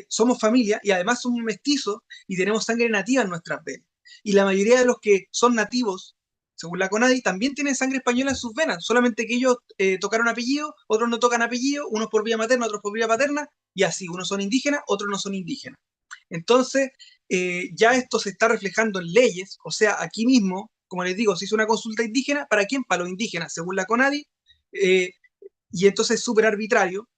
somos familia y además somos mestizos y tenemos sangre nativa en nuestras venas. Y la mayoría de los que son nativos, según la CONADI, también tienen sangre española en sus venas, solamente que ellos tocaron apellido, otros no tocan apellido, unos por vía materna, otros por vía paterna, y así, unos son indígenas, otros no son indígenas. Entonces, ya esto se está reflejando en leyes, o sea, aquí mismo, como les digo, se hizo una consulta indígena, ¿para quién? Para los indígenas, según la CONADI, y entonces es súper arbitrario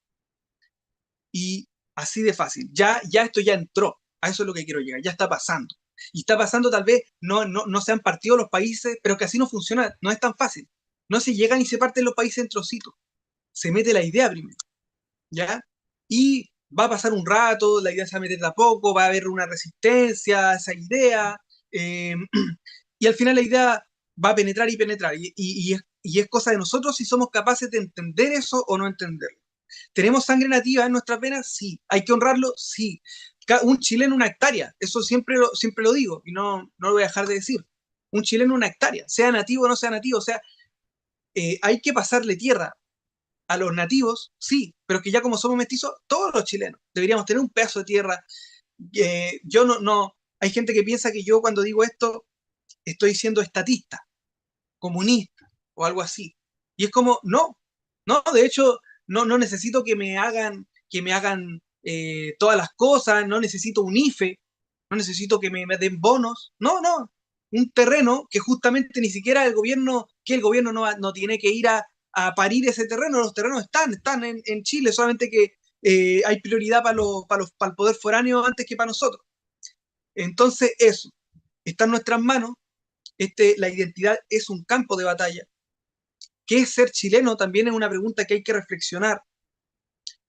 y así de fácil. Ya esto ya entró, a eso es lo que quiero llegar, ya está pasando. Y está pasando, tal vez no se han partido los países, pero que así no funciona, no es tan fácil. No se llegan y se parten los países en trocitos. Se mete la idea primero, ¿ya? Y va a pasar un rato, la idea se va a meter de a poco, va a haber una resistencia a esa idea, y al final la idea va a penetrar y penetrar, y es cosa de nosotros si somos capaces de entender eso o no entenderlo. ¿Tenemos sangre nativa en nuestras venas? Sí. ¿Hay que honrarlo? Sí. Un chileno una hectárea, eso siempre lo digo y no lo voy a dejar de decir. Un chileno una hectárea, sea nativo o no sea nativo, o sea, hay que pasarle tierra a los nativos, sí, pero que ya como somos mestizos, todos los chilenos deberíamos tener un pedazo de tierra. Yo hay gente que piensa que yo cuando digo esto estoy siendo estatista, comunista o algo así. Y es como, no, de hecho, no necesito que me hagan todas las cosas, no necesito un IFE, no necesito que me den bonos, no, un terreno que justamente ni siquiera el gobierno no tiene que ir a parir ese terreno, los terrenos están en Chile, solamente que hay prioridad para el poder foráneo antes que para nosotros. Entonces, eso, está en nuestras manos. La identidad es un campo de batalla. ¿Qué es ser chileno? También es una pregunta que hay que reflexionar.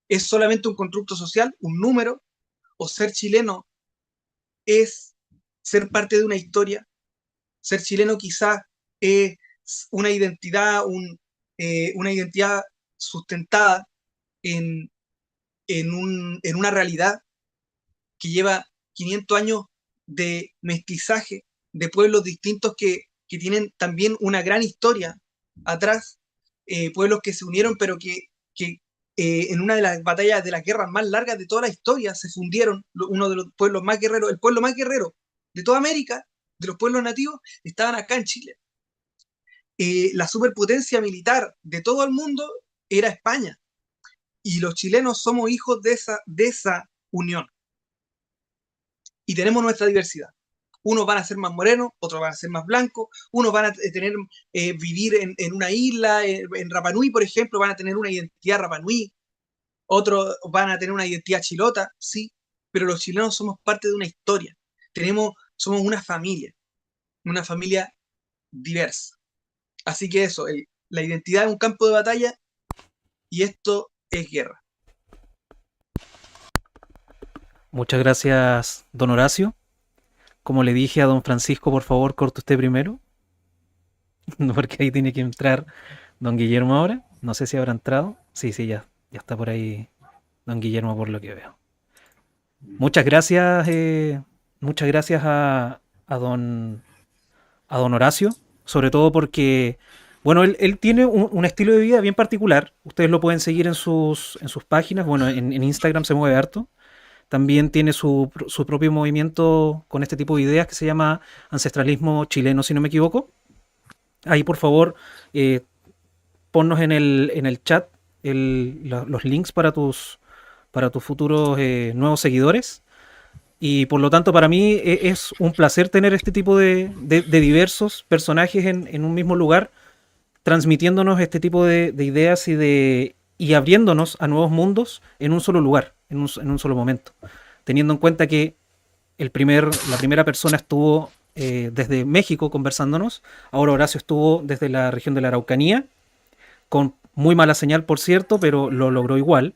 ¿Es solamente un constructo social, un número? ¿O ser chileno es ser parte de una historia? Ser chileno quizás es una identidad sustentada en, en una realidad que lleva 500 años de mestizaje, de pueblos distintos que tienen también una gran historia atrás, pueblos que se unieron, pero que en una de las batallas de las guerras más largas de toda la historia se fundieron. Uno de los pueblos más guerreros, el pueblo más guerrero de toda América, de los pueblos nativos, estaban acá en Chile. La superpotencia militar de todo el mundo era España, y los chilenos somos hijos de esa unión. Y tenemos nuestra diversidad. Unos van a ser más morenos, otros van a ser más blancos, unos van a vivir en una isla, en Rapa Nui, por ejemplo, van a tener una identidad Rapa Nui, otros van a tener una identidad chilota, sí, pero los chilenos somos parte de una historia. Somos una familia diversa. Así que eso, la identidad es un campo de batalla y esto es guerra. Muchas gracias, don Horacio. Como le dije a don Francisco, por favor, corte usted primero. Porque ahí tiene que entrar don Guillermo ahora. No sé si habrá entrado. Sí, ya está por ahí don Guillermo por lo que veo. Muchas gracias a don Horacio, sobre todo porque, Bueno, él tiene un estilo de vida bien particular. Ustedes lo pueden seguir en sus páginas. Bueno, en Instagram se mueve harto. También tiene su propio movimiento con este tipo de ideas que se llama ancestralismo chileno, si no me equivoco. Ahí, por favor, eh, ponnos en el chat los links para tus futuros nuevos seguidores. Y por lo tanto, para mí es un placer tener este tipo de diversos personajes en un mismo lugar, transmitiéndonos este tipo de ideas y abriéndonos a nuevos mundos en un solo lugar, en un solo momento. Teniendo en cuenta que la primera persona estuvo desde México conversándonos, ahora Horacio estuvo desde la región de la Araucanía, con muy mala señal, por cierto, pero lo logró igual.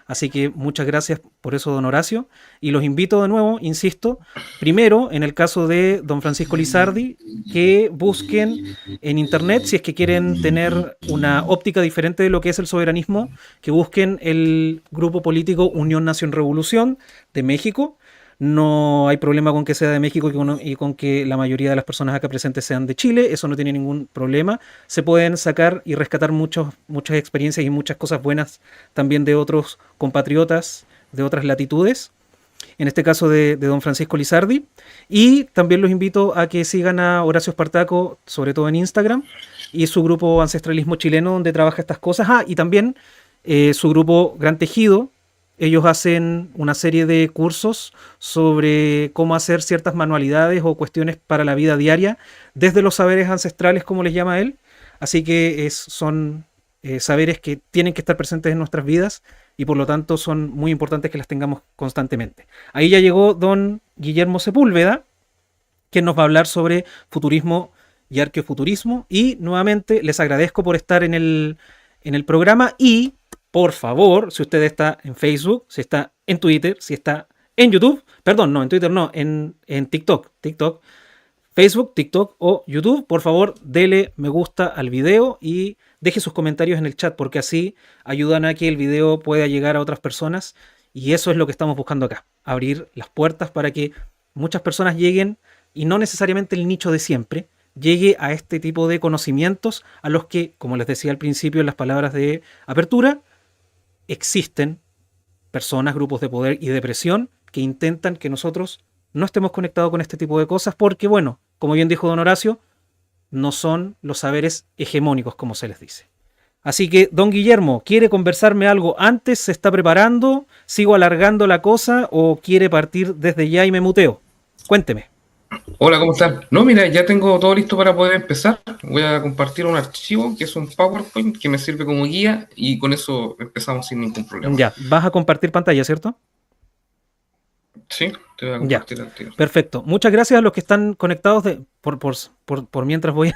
Así que muchas gracias por eso, don Horacio. Y los invito de nuevo, insisto, primero, en el caso de don Francisco Lizardi, que busquen en internet, si es que quieren tener una óptica diferente de lo que es el soberanismo, que busquen el grupo político Unión Nación Revolución de México. No hay problema con que sea de México y con que la mayoría de las personas acá presentes sean de Chile, eso no tiene ningún problema. Se pueden sacar y rescatar muchas experiencias y muchas cosas buenas también de otros compatriotas de otras latitudes, en este caso de don Francisco Lizardi. Y también los invito a que sigan a Horacio Espartaco, sobre todo en Instagram, y su grupo Ancestralismo Chileno, donde trabaja estas cosas. Y también su grupo Gran Tejido. Ellos hacen una serie de cursos sobre cómo hacer ciertas manualidades o cuestiones para la vida diaria desde los saberes ancestrales, como les llama él. Así que son saberes que tienen que estar presentes en nuestras vidas y por lo tanto son muy importantes que las tengamos constantemente. Ahí ya llegó don Guillermo Sepúlveda, quien nos va a hablar sobre futurismo y arqueofuturismo. Y nuevamente les agradezco por estar en el programa y por favor, si usted está en Facebook, si está en Twitter, si está en YouTube, perdón, no, en Twitter no, en TikTok, Facebook, TikTok o YouTube, por favor, dele me gusta al video y deje sus comentarios en el chat, porque así ayudan a que el video pueda llegar a otras personas y eso es lo que estamos buscando acá, abrir las puertas para que muchas personas lleguen y no necesariamente el nicho de siempre, llegue a este tipo de conocimientos a los que, como les decía al principio en las palabras de apertura, existen personas, grupos de poder y de presión que intentan que nosotros no estemos conectados con este tipo de cosas porque, bueno, como bien dijo don Horacio, no son los saberes hegemónicos, como se les dice. Así que, don Guillermo, ¿quiere conversarme algo antes? ¿Se está preparando? ¿Sigo alargando la cosa o quiere partir desde ya y me muteo? Cuénteme. Hola, ¿cómo están? No, mira, ya tengo todo listo para poder empezar. Voy a compartir un archivo que es un PowerPoint que me sirve como guía y con eso empezamos sin ningún problema. Ya, vas a compartir pantalla, ¿cierto? Sí, te voy a Ya, compartir el tiro. perfecto. Muchas gracias a los que están conectados. Por mientras voy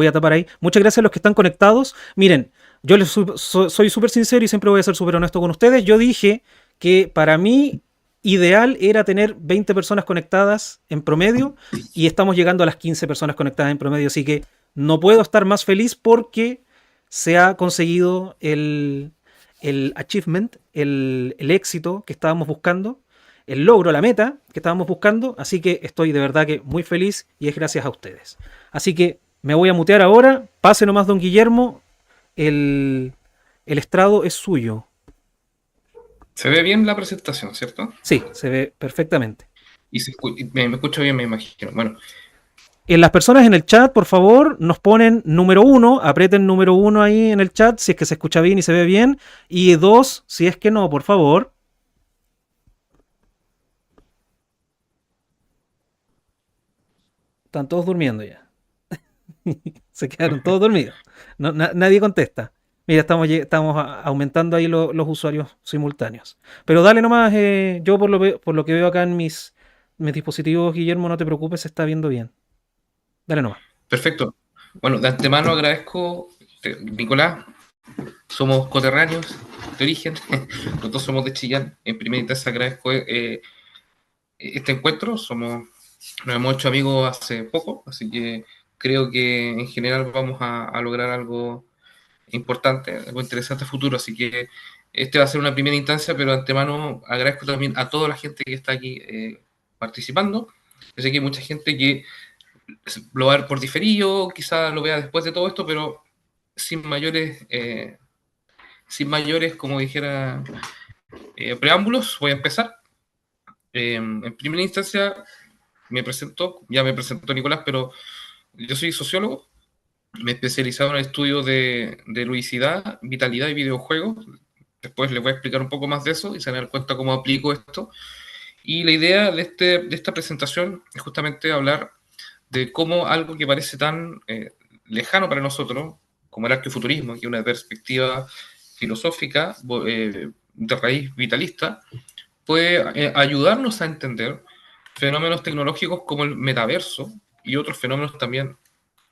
a tapar ahí. Muchas gracias a los que están conectados. Miren, yo soy súper sincero y siempre voy a ser súper honesto con ustedes. Yo dije que para mí ideal era tener 20 personas conectadas en promedio y estamos llegando a las 15 personas conectadas en promedio. Así que no puedo estar más feliz porque se ha conseguido el achievement, el éxito que estábamos buscando, el logro, la meta que estábamos buscando, así que estoy de verdad que muy feliz y es gracias a ustedes. Así que me voy a mutear ahora, pase nomás don Guillermo, el estrado es suyo. Se ve bien la presentación, ¿cierto? Sí, se ve perfectamente. Y me escucho bien, me imagino. Bueno, En las personas en el chat, por favor, nos ponen número 1, aprieten número 1 ahí en el chat si es que se escucha bien y se ve bien, y 2, si es que no, por favor. Están todos durmiendo ya. Se quedaron todos dormidos. Nadie contesta. Mira, estamos aumentando ahí los usuarios simultáneos. Pero dale nomás, yo por lo que veo acá en mis dispositivos, Guillermo, no te preocupes, se está viendo bien. Dale nomás. perfecto. Bueno, de antemano agradezco, Nicolás, somos coterráneos de origen, los dos somos de Chillán. En primera instancia agradezco este encuentro, nos hemos hecho amigos hace poco, así que creo que en general vamos a lograr algo importante, algo interesante a futuro, así que este va a ser una primera instancia, pero de antemano agradezco también a toda la gente que está aquí participando. Yo sé que hay mucha gente que lo va a ver por diferido, quizás lo vea después de todo esto, pero sin mayores, como dijera, preámbulos, voy a empezar. En primera instancia, ya me presentó Nicolás, pero yo soy sociólogo, me he especializado en el estudio de ludicidad, vitalidad y videojuegos. Después les voy a explicar un poco más de eso y se van a dar cuenta cómo aplico esto. Y la idea de esta presentación es justamente hablar de cómo algo que parece tan lejano para nosotros, como el arqueofuturismo, que es una perspectiva filosófica de raíz vitalista, puede ayudarnos a entender fenómenos tecnológicos como el metaverso y otros fenómenos también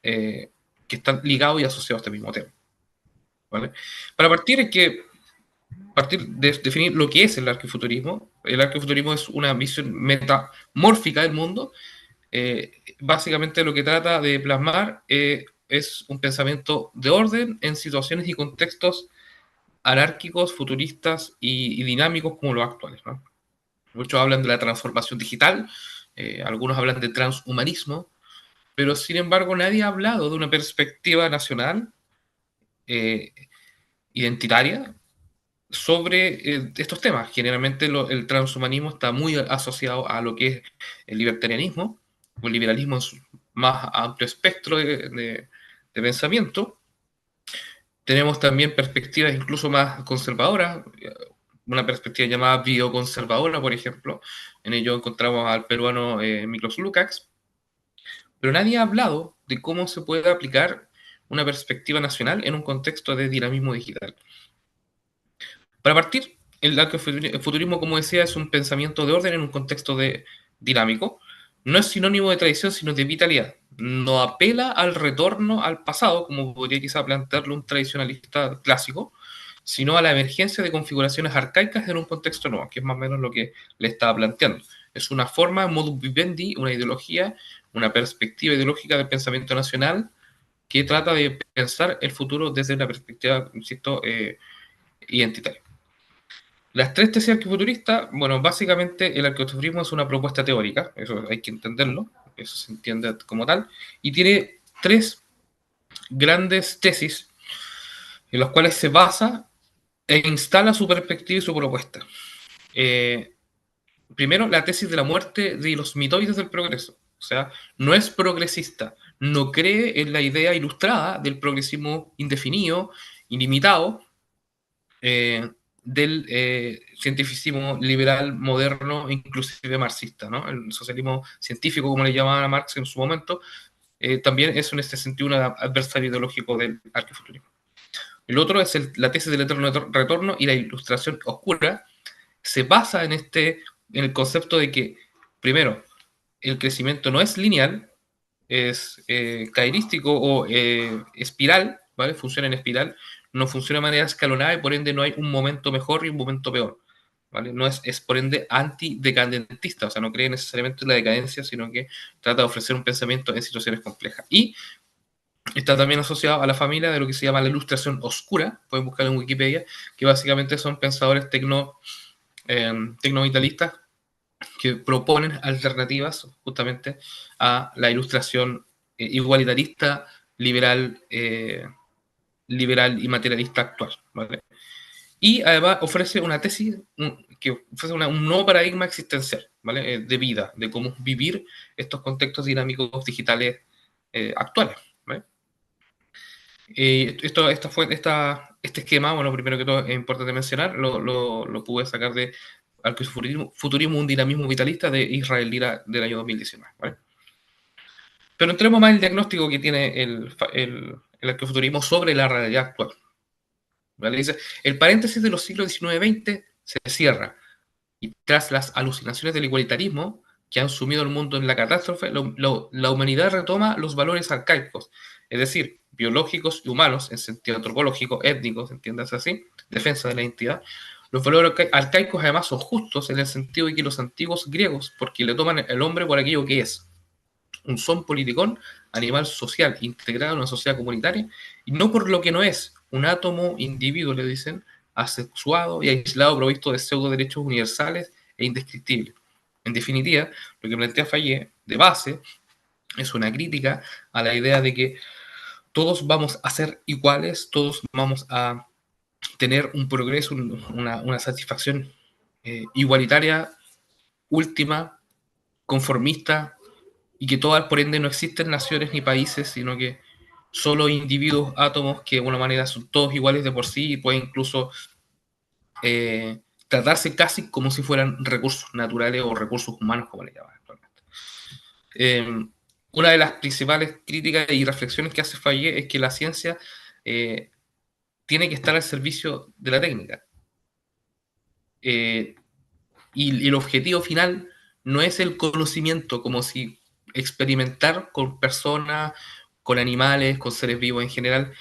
que están ligados y asociados a este mismo tema. ¿Vale? Para partir hay que definir lo que es el arqueofuturismo. El arqueofuturismo es una visión metamórfica del mundo. Básicamente lo que trata de plasmar es un pensamiento de orden en situaciones y contextos anárquicos, futuristas y dinámicos como los actuales, ¿no? Muchos hablan de la transformación digital, algunos hablan de transhumanismo, pero sin embargo nadie ha hablado de una perspectiva nacional, eh, identitaria, sobre estos temas. Generalmente el transhumanismo está muy asociado a lo que es el libertarianismo, o el liberalismo en su más amplio espectro de pensamiento. Tenemos también perspectivas incluso más conservadoras, una perspectiva llamada bioconservadora, por ejemplo. En ello encontramos al peruano Miklos Lukács, pero nadie ha hablado de cómo se puede aplicar una perspectiva nacional en un contexto de dinamismo digital. Para partir, el futurismo, como decía, es un pensamiento de orden en un contexto dinámico. No es sinónimo de tradición, sino de vitalidad. No apela al retorno al pasado, como podría quizá plantearlo un tradicionalista clásico, sino a la emergencia de configuraciones arcaicas en un contexto nuevo, que es más o menos lo que le estaba planteando. Es una forma, modus vivendi, una ideología, una perspectiva ideológica del pensamiento nacional que trata de pensar el futuro desde una perspectiva, insisto, identitaria. Las tres tesis arqueofuturistas, bueno, básicamente el arqueofuturismo es una propuesta teórica, eso hay que entenderlo, eso se entiende como tal, y tiene tres grandes tesis en las cuales se basa e instala su perspectiva y su propuesta. Primero, la tesis de la muerte de los mitoides del progreso, o sea, no es progresista, no cree en la idea ilustrada del progresismo indefinido, ilimitado, del cientificismo liberal moderno, inclusive marxista, ¿no? El socialismo científico, como le llamaban a Marx en su momento, también es en este sentido un adversario ideológico del arqueofuturismo. El otro es la tesis del eterno retorno y la ilustración oscura. Se basa en el concepto de que, primero, el crecimiento no es lineal, es caerístico o espiral, ¿vale? Funciona en espiral, no funciona de manera escalonada y por ende no hay un momento mejor y un momento peor, ¿vale? No es por ende antidecadentista, o sea, no cree necesariamente en la decadencia, sino que trata de ofrecer un pensamiento en situaciones complejas. Y está también asociado a la familia de lo que se llama la ilustración oscura, pueden buscar en Wikipedia, que básicamente son pensadores tecnovitalistas que proponen alternativas justamente a la ilustración igualitarista, liberal y materialista actual, ¿vale? Y además ofrece una tesis que ofrece un nuevo paradigma existencial, ¿vale? De vida, de cómo vivir estos contextos dinámicos digitales actuales, ¿vale? Este esquema, bueno, primero que todo es importante mencionar, lo pude sacar de Futurismo, un dinamismo vitalista de Israel Lira del año 2019, ¿vale? Pero entremos más en el diagnóstico que tiene el arqueofuturismo sobre la realidad actual, ¿vale? Dice, el paréntesis de los siglos XIX-XX se cierra y tras las alucinaciones del igualitarismo que han sumido al mundo en la catástrofe, la humanidad retoma los valores arcaicos, es decir, biológicos y humanos, en sentido antropológico, étnicos, entiendas así, defensa de la identidad. Los valores arcaicos además son justos en el sentido de que los antiguos griegos, porque le toman el hombre por aquello que es, un son politicón, animal social, integrado en una sociedad comunitaria, y no por lo que no es, un átomo individuo, le dicen, asexuado y aislado, provisto de pseudo derechos universales e indescriptibles. En definitiva, lo que plantea Fayet, de base, es una crítica a la idea de que todos vamos a ser iguales, todos vamos a tener un progreso, una satisfacción igualitaria, última, conformista, y que todas, por ende, no existen naciones ni países, sino que solo individuos, átomos, que de alguna manera son todos iguales de por sí y pueden incluso tratarse casi como si fueran recursos naturales o recursos humanos, como le llaman actualmente. Una de las principales críticas y reflexiones que hace Fayet es que la ciencia tiene que estar al servicio de la técnica. Y el objetivo final no es el conocimiento, como si experimentar con personas, con animales, con seres vivos en general,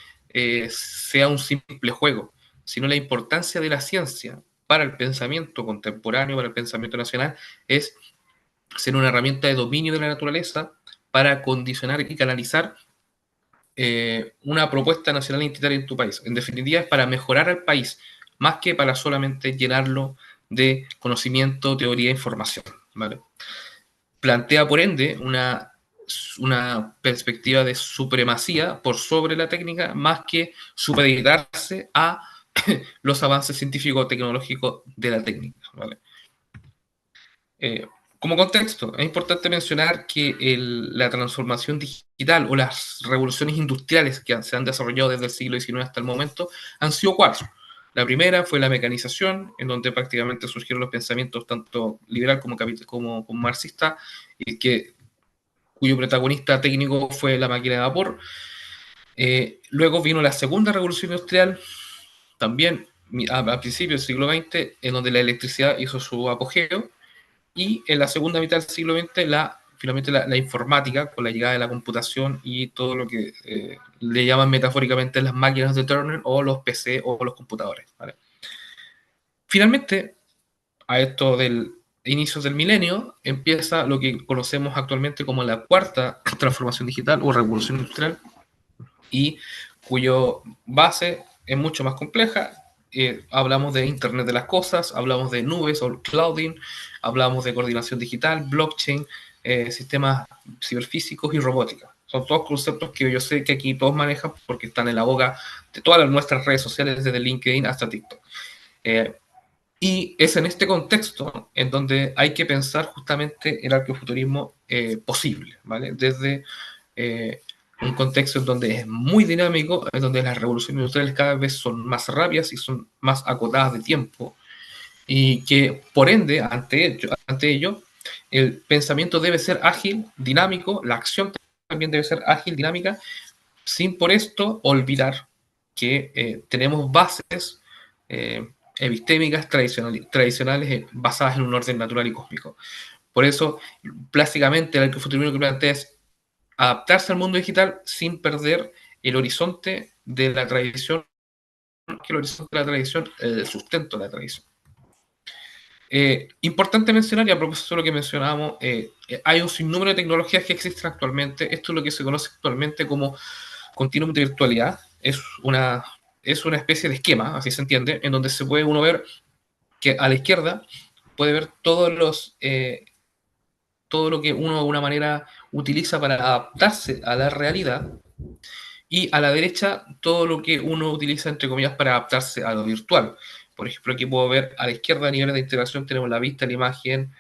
sea un simple juego, sino la importancia de la ciencia para el pensamiento contemporáneo, para el pensamiento nacional, es ser una herramienta de dominio de la naturaleza para condicionar y canalizar una propuesta nacional identitaria en tu país. En definitiva, es para mejorar al país, más que para solamente llenarlo de conocimiento, teoría e información, ¿vale? Plantea, por ende, una perspectiva de supremacía por sobre la técnica, más que supeditarse a los avances científico-tecnológicos de la técnica, ¿vale? Como contexto, es importante mencionar que la transformación digital o las revoluciones industriales que se han desarrollado desde el siglo XIX hasta el momento han sido 4. La primera fue la mecanización, en donde prácticamente surgieron los pensamientos tanto liberal como marxista, y cuyo protagonista técnico fue la máquina de vapor. Luego vino la segunda revolución industrial, también a principios del siglo XX, en donde la electricidad hizo su apogeo. Y en la segunda mitad del siglo XX, finalmente la informática, con la llegada de la computación y todo lo que le llaman metafóricamente las máquinas de Turing o los PC o los computadores, ¿vale? Finalmente, a esto del inicios del milenio, empieza lo que conocemos actualmente como la cuarta transformación digital o revolución industrial, y cuyo base es mucho más compleja. Hablamos de Internet de las Cosas, hablamos de nubes o clouding, hablamos de coordinación digital, blockchain, sistemas ciberfísicos y robótica. Son todos conceptos que yo sé que aquí todos manejan porque están en la boca de todas nuestras redes sociales, desde LinkedIn hasta TikTok. Y es en este contexto en donde hay que pensar justamente el arqueofuturismo posible, ¿vale? Desde un contexto en donde es muy dinámico, en donde las revoluciones industriales cada vez son más rápidas y son más acotadas de tiempo, y que por ende, ante ello, el pensamiento debe ser ágil, dinámico, la acción también debe ser ágil, dinámica, sin por esto olvidar que tenemos bases epistémicas tradicionales basadas en un orden natural y cósmico. Por eso, plásticamente, el arqueofuturismo que plantea es adaptarse al mundo digital sin perder el horizonte de la tradición, que el horizonte de la tradición, el sustento de la tradición. Importante mencionar, y a propósito de lo que mencionábamos, hay un sinnúmero de tecnologías que existen actualmente. Esto es lo que se conoce actualmente como continuum de virtualidad. Es una especie de esquema, así se entiende, en donde se puede uno ver que a la izquierda puede ver todo lo que uno de alguna manera utiliza para adaptarse a la realidad, y a la derecha todo lo que uno utiliza, entre comillas, para adaptarse a lo virtual. Por ejemplo, aquí puedo ver a la izquierda, a nivel de integración, tenemos la vista, la imagen,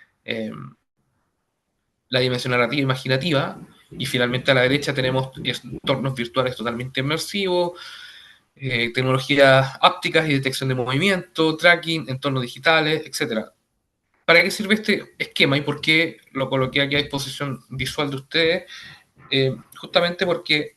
la dimensión narrativa imaginativa, y finalmente a la derecha tenemos entornos virtuales totalmente inmersivos, tecnologías ápticas y detección de movimiento, tracking, entornos digitales, etc. ¿Para qué sirve este esquema y por qué lo coloqué aquí a disposición visual de ustedes? Justamente porque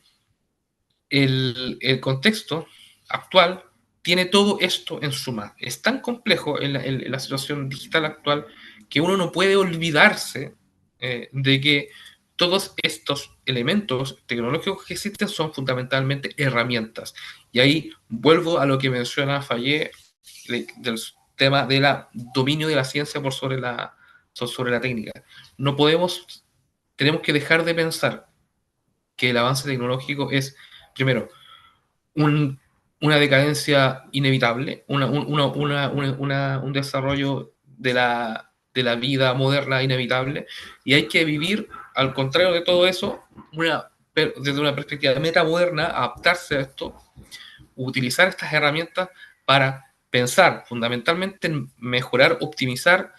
el contexto actual tiene todo esto en suma. Es tan complejo en la situación digital actual que uno no puede olvidarse de que todos estos elementos tecnológicos que existen son fundamentalmente herramientas. Y ahí vuelvo a lo que menciona Fayet del tema del dominio de la ciencia por sobre la técnica. Tenemos que dejar de pensar que el avance tecnológico es, primero, una decadencia inevitable, un desarrollo de la vida moderna inevitable, y hay que vivir, al contrario de todo eso, una pero desde una perspectiva metamoderna, adaptarse a esto, utilizar estas herramientas para pensar fundamentalmente en mejorar, optimizar,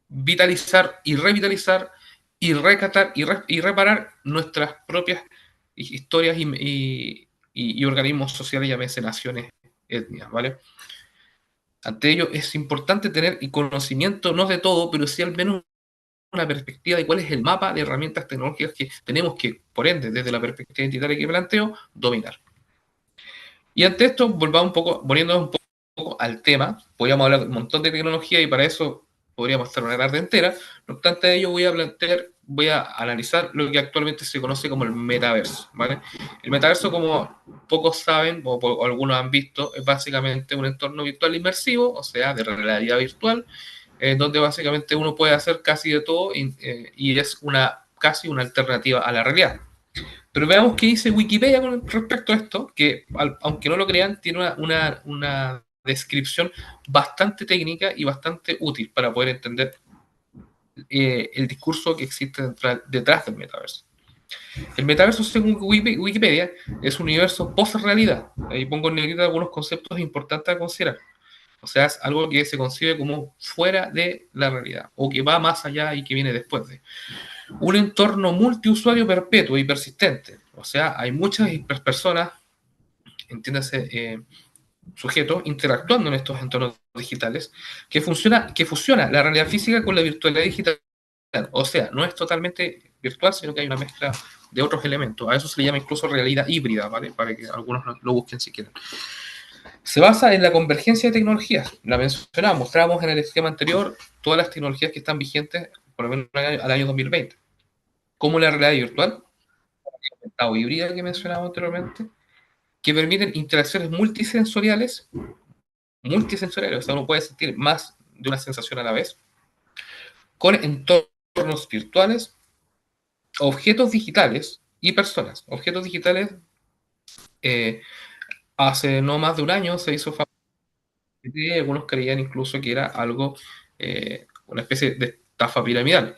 vitalizar y revitalizar y recatar y reparar nuestras propias historias y organismos sociales, llámese naciones, etnias, ¿vale? Ante ello es importante tener conocimiento, no de todo, pero sí al menos una perspectiva de cuál es el mapa de herramientas tecnológicas que tenemos que, por ende, desde la perspectiva identitaria que planteo, dominar. Y ante esto, volviendo un poco al tema, podríamos hablar de un montón de tecnología y para eso podríamos hacer una tarde entera. No obstante ello, voy a analizar lo que actualmente se conoce como el metaverso, ¿vale? El metaverso, como pocos saben o algunos han visto, es básicamente un entorno virtual inmersivo, o sea, de realidad virtual, donde básicamente uno puede hacer casi de todo y es casi una alternativa a la realidad. Pero veamos qué dice Wikipedia con respecto a esto, que aunque no lo crean, tiene una descripción bastante técnica y bastante útil para poder entender el discurso que existe detrás del metaverso. El metaverso, según Wikipedia, es un universo post-realidad. Ahí pongo en negrita algunos conceptos importantes a considerar. O sea, es algo que se concibe como fuera de la realidad, o que va más allá y que viene después de. Un entorno multiusuario perpetuo y persistente. O sea, hay muchas personas, entiéndase, sujetos, interactuando en estos entornos digitales, que fusiona la realidad física con la virtualidad digital. O sea, no es totalmente virtual, sino que hay una mezcla de otros elementos. A eso se le llama incluso realidad híbrida, ¿vale? Para que algunos lo busquen si quieren. Se basa en la convergencia de tecnologías. La mencionamos, mostrábamos en el esquema anterior todas las tecnologías que están vigentes por lo menos al año 2020. Como la realidad virtual, o híbrida que mencionaba anteriormente, que permiten interacciones multisensoriales, o sea, uno puede sentir más de una sensación a la vez, con entornos virtuales, objetos digitales y personas. Objetos digitales, hace no más de un año se hizo famoso, algunos creían incluso que era algo, una especie de estafa piramidal.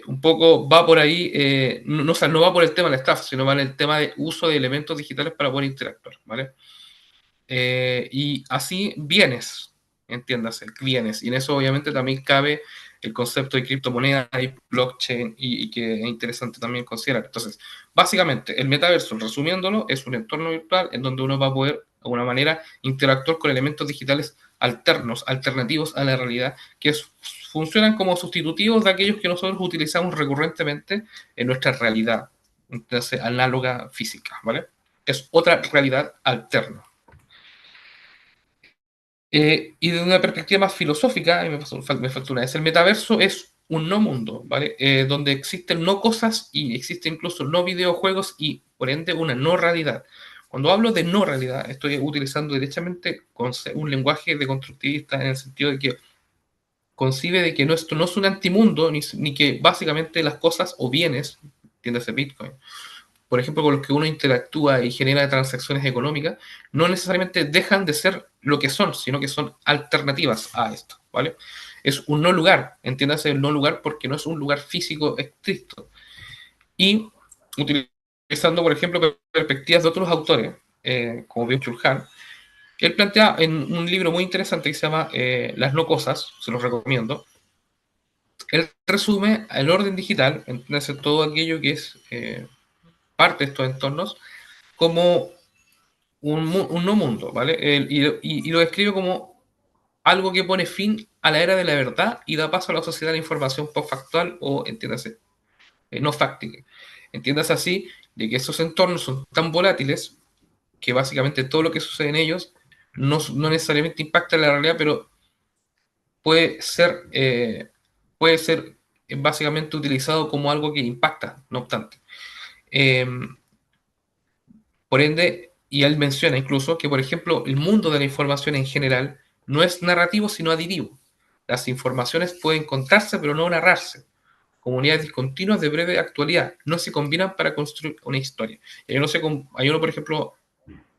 Un poco va por ahí, o sea, no va por el tema de la estafa, sino va en el tema de uso de elementos digitales para poder interactuar, ¿vale? Y así bienes, entiéndase, bienes, y en eso obviamente también cabe el concepto de criptomoneda y blockchain, y que es interesante también considerar. Entonces, básicamente, el metaverso, resumiéndolo, es un entorno virtual en donde uno va a poder, de alguna manera, interactuar con elementos digitales alternativos a la realidad, que funcionan como sustitutivos de aquellos que nosotros utilizamos recurrentemente en nuestra realidad, entonces, análoga física, ¿vale? Es otra realidad alterna. Y desde una perspectiva más filosófica, me faltó una vez, el metaverso es un no mundo, ¿vale? Donde existen no cosas y existen incluso no videojuegos y por ende una no realidad. Cuando hablo de no realidad, estoy utilizando derechamente un lenguaje deconstructivista en el sentido de que concibe de que esto no es un antimundo, ni que básicamente las cosas o bienes, entiéndase Bitcoin, por ejemplo, con los que uno interactúa y genera transacciones económicas, no necesariamente dejan de ser lo que son, sino que son alternativas a esto, ¿vale? Es un no lugar, entiéndase el no lugar porque no es un lugar físico estricto. Y utilizando, por ejemplo, perspectivas de otros autores, como Byung-Chul Han, él plantea en un libro muy interesante que se llama Las no cosas, se los recomiendo. Él resume el orden digital, entiéndase todo aquello que es parte de estos entornos, como un no mundo, ¿vale? Y lo describe como algo que pone fin a la era de la verdad y da paso a la sociedad de la información postfactual o, entiéndase, no fáctica. Entiéndase así de que esos entornos son tan volátiles que básicamente todo lo que sucede en ellos no necesariamente impacta en la realidad, pero puede ser básicamente utilizado como algo que impacta, no obstante. Por ende, y él menciona incluso que, por ejemplo, el mundo de la información en general no es narrativo, sino aditivo. Las informaciones pueden contarse, pero no narrarse. Comunidades discontinuas de breve actualidad no se combinan para construir una historia. Y ahí uno, por ejemplo,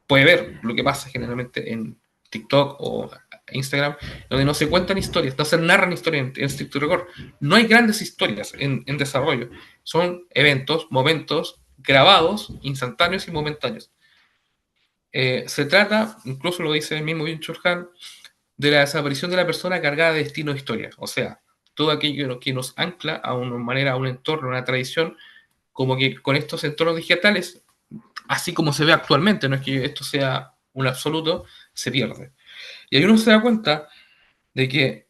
puede ver lo que pasa generalmente en TikTok o Instagram, donde no se cuentan historias, no se narran historias en estricto rigor. No hay grandes historias en desarrollo. Son eventos, momentos grabados, instantáneos y momentáneos. Se trata, incluso lo dice el mismo Byung-Chul Han, de la desaparición de la persona cargada de destino de historia. O sea, todo aquello que nos ancla a una manera, a un entorno, a una tradición, como que con estos entornos digitales, así como se ve actualmente, no es que esto sea un absoluto, se pierde. Y ahí uno se da cuenta de que,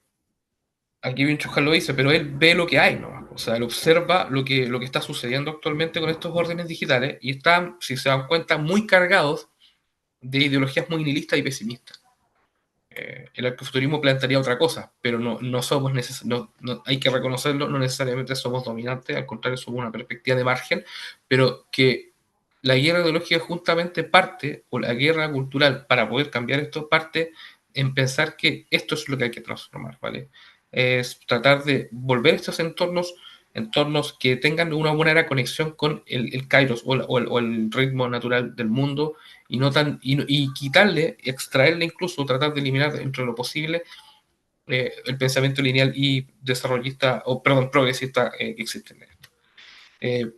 aquí bien Chujal lo dice, pero él ve lo que hay, ¿no? O sea, él observa lo que está sucediendo actualmente con estos órdenes digitales y están, si se dan cuenta, muy cargados de ideologías muy nihilistas y pesimistas. El arcofuturismo plantearía otra cosa, pero no somos hay que reconocerlo, no necesariamente somos dominantes, al contrario, somos una perspectiva de margen, pero que la guerra ideológica justamente parte, o la guerra cultural para poder cambiar esto, parte en pensar que esto es lo que hay que transformar, ¿vale? Es tratar de volver estos entornos que tengan de una buena conexión con el kairos o el ritmo natural del mundo y no tan y quitarle, extraerle incluso, tratar de eliminar dentro de lo posible el pensamiento lineal y desarrollista, o perdón, progresista que existe en esto.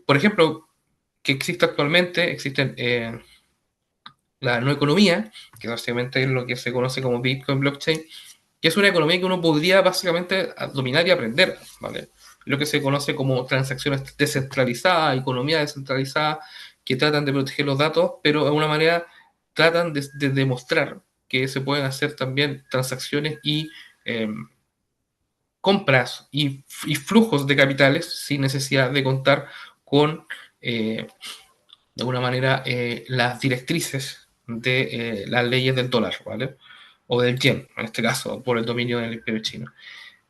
Por ejemplo, que existe actualmente, existen la no economía, que básicamente es lo que se conoce como Bitcoin blockchain, que es una economía que uno podría básicamente dominar y aprender, ¿vale? Lo que se conoce como transacciones descentralizadas, economía descentralizada, que tratan de proteger los datos, pero de alguna manera tratan de demostrar que se pueden hacer también transacciones y compras y flujos de capitales sin necesidad de contar con, de alguna manera, las directrices de las leyes del dólar, ¿vale? O del yen, en este caso, por el dominio del imperio chino.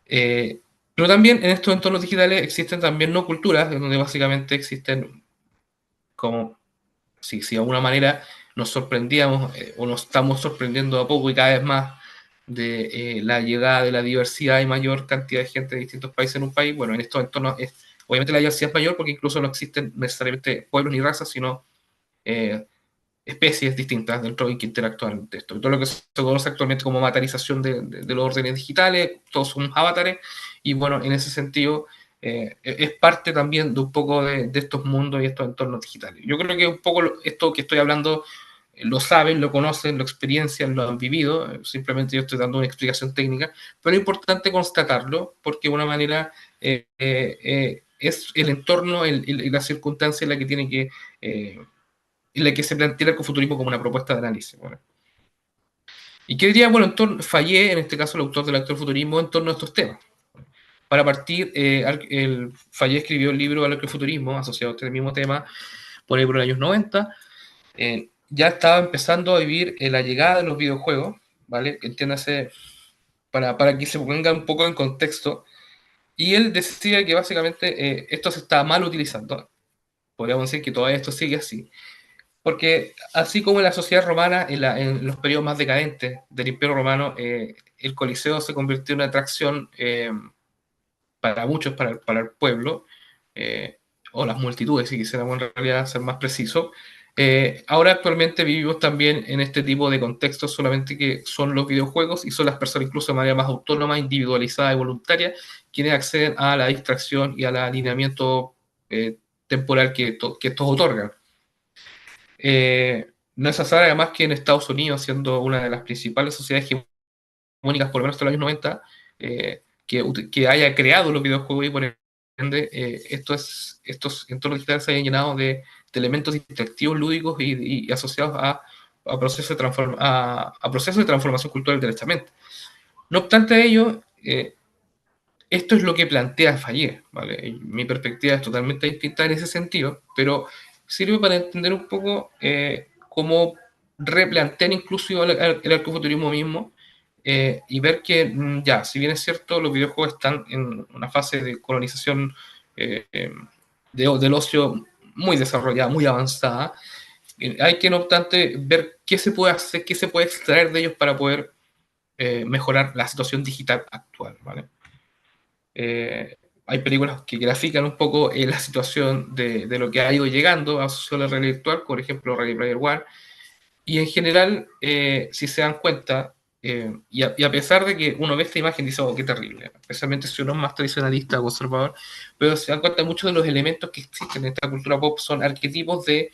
Eh, pero también en estos entornos digitales existen también no culturas, en donde básicamente existen como, si de alguna manera nos sorprendíamos o nos estamos sorprendiendo a poco y cada vez más de la llegada de la diversidad y mayor cantidad de gente de distintos países en un país, bueno, en estos entornos obviamente la diversidad es mayor porque incluso no existen necesariamente pueblos ni razas, sino especies distintas dentro y que interactúan de esto. Todo lo que se conoce actualmente como materialización de los órdenes digitales, todos son avatares, y bueno, en ese sentido es parte también de un poco de estos mundos y estos entornos digitales. Yo creo que un poco esto que estoy hablando lo saben, lo conocen, lo experiencian, lo han vivido, simplemente yo estoy dando una explicación técnica, pero es importante constatarlo porque de una manera es el entorno y la circunstancia en la que tiene que en la que se plantea el ecofuturismo como una propuesta de análisis. Bueno. ¿Y qué diría? Bueno, Fallé, en este caso el autor del Arcofuturismo, en torno a estos temas. Para partir, Fallé escribió el libro del Arcofuturismo, asociado a este mismo tema, por ahí por los años 90. Ya estaba empezando a vivir la llegada de los videojuegos, ¿vale? Entiéndase, para que se ponga un poco en contexto. Y él decía que básicamente esto se estaba mal utilizando. Podríamos decir que todavía esto sigue así. Porque así como en la sociedad romana, en los periodos más decadentes del Imperio Romano, el Coliseo se convirtió en una atracción para muchos, para el pueblo, o las multitudes, si quisiéramos en realidad ser más precisos. Ahora actualmente vivimos también en este tipo de contextos, solamente que son los videojuegos y son las personas incluso de manera más autónoma, individualizada y voluntaria, quienes acceden a la distracción y al alineamiento temporal que estos otorgan. No es azar, además, que en Estados Unidos, siendo una de las principales sociedades hegemónicas, por lo menos hasta los años 90, que haya creado los videojuegos y por ende estos entornos digitales se hayan llenado de elementos interactivos, lúdicos y asociados a procesos de transformación cultural derechamente. No obstante ello, esto es lo que plantea Fallé, ¿vale? Mi perspectiva es totalmente distinta en ese sentido, pero sirve para entender un poco cómo replantear incluso el arcofuturismo mismo y ver que, ya, si bien es cierto, los videojuegos están en una fase de colonización del ocio muy desarrollada, muy avanzada, hay que, no obstante, ver qué se puede hacer, qué se puede extraer de ellos para poder mejorar la situación digital actual, ¿vale? Hay películas que grafican un poco la situación de lo que ha ido llegando a la realidad virtual, por ejemplo, Ready Player One, y en general, si se dan cuenta, y a pesar de que uno ve esta imagen y dice, oh, qué terrible, especialmente si uno es más tradicionalista o conservador, pero se dan cuenta muchos de los elementos que existen en esta cultura pop son arquetipos de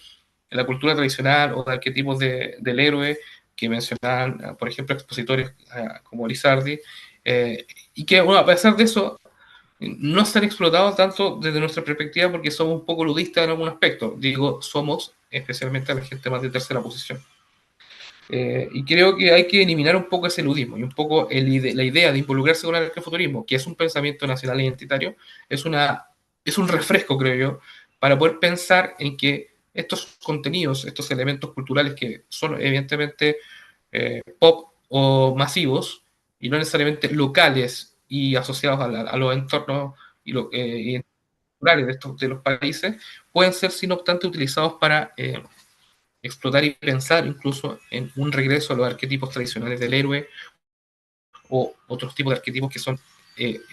la cultura tradicional o de arquetipos del héroe que mencionaban, por ejemplo, expositores como Lizardi, y que, bueno, a pesar de eso, no están explotados tanto desde nuestra perspectiva porque somos un poco ludistas en algún aspecto. Digo, somos especialmente a la gente más de tercera posición. Y creo que hay que eliminar un poco ese ludismo y un poco la idea de involucrarse con el arqueofuturismo, que es un pensamiento nacional e identitario, es un refresco, creo yo, para poder pensar en que estos contenidos, estos elementos culturales que son evidentemente pop o masivos y no necesariamente locales y asociados a los entornos y culturales de los países, pueden ser, sin obstante, utilizados para explotar y pensar incluso en un regreso a los arquetipos tradicionales del héroe o otros tipos de arquetipos que son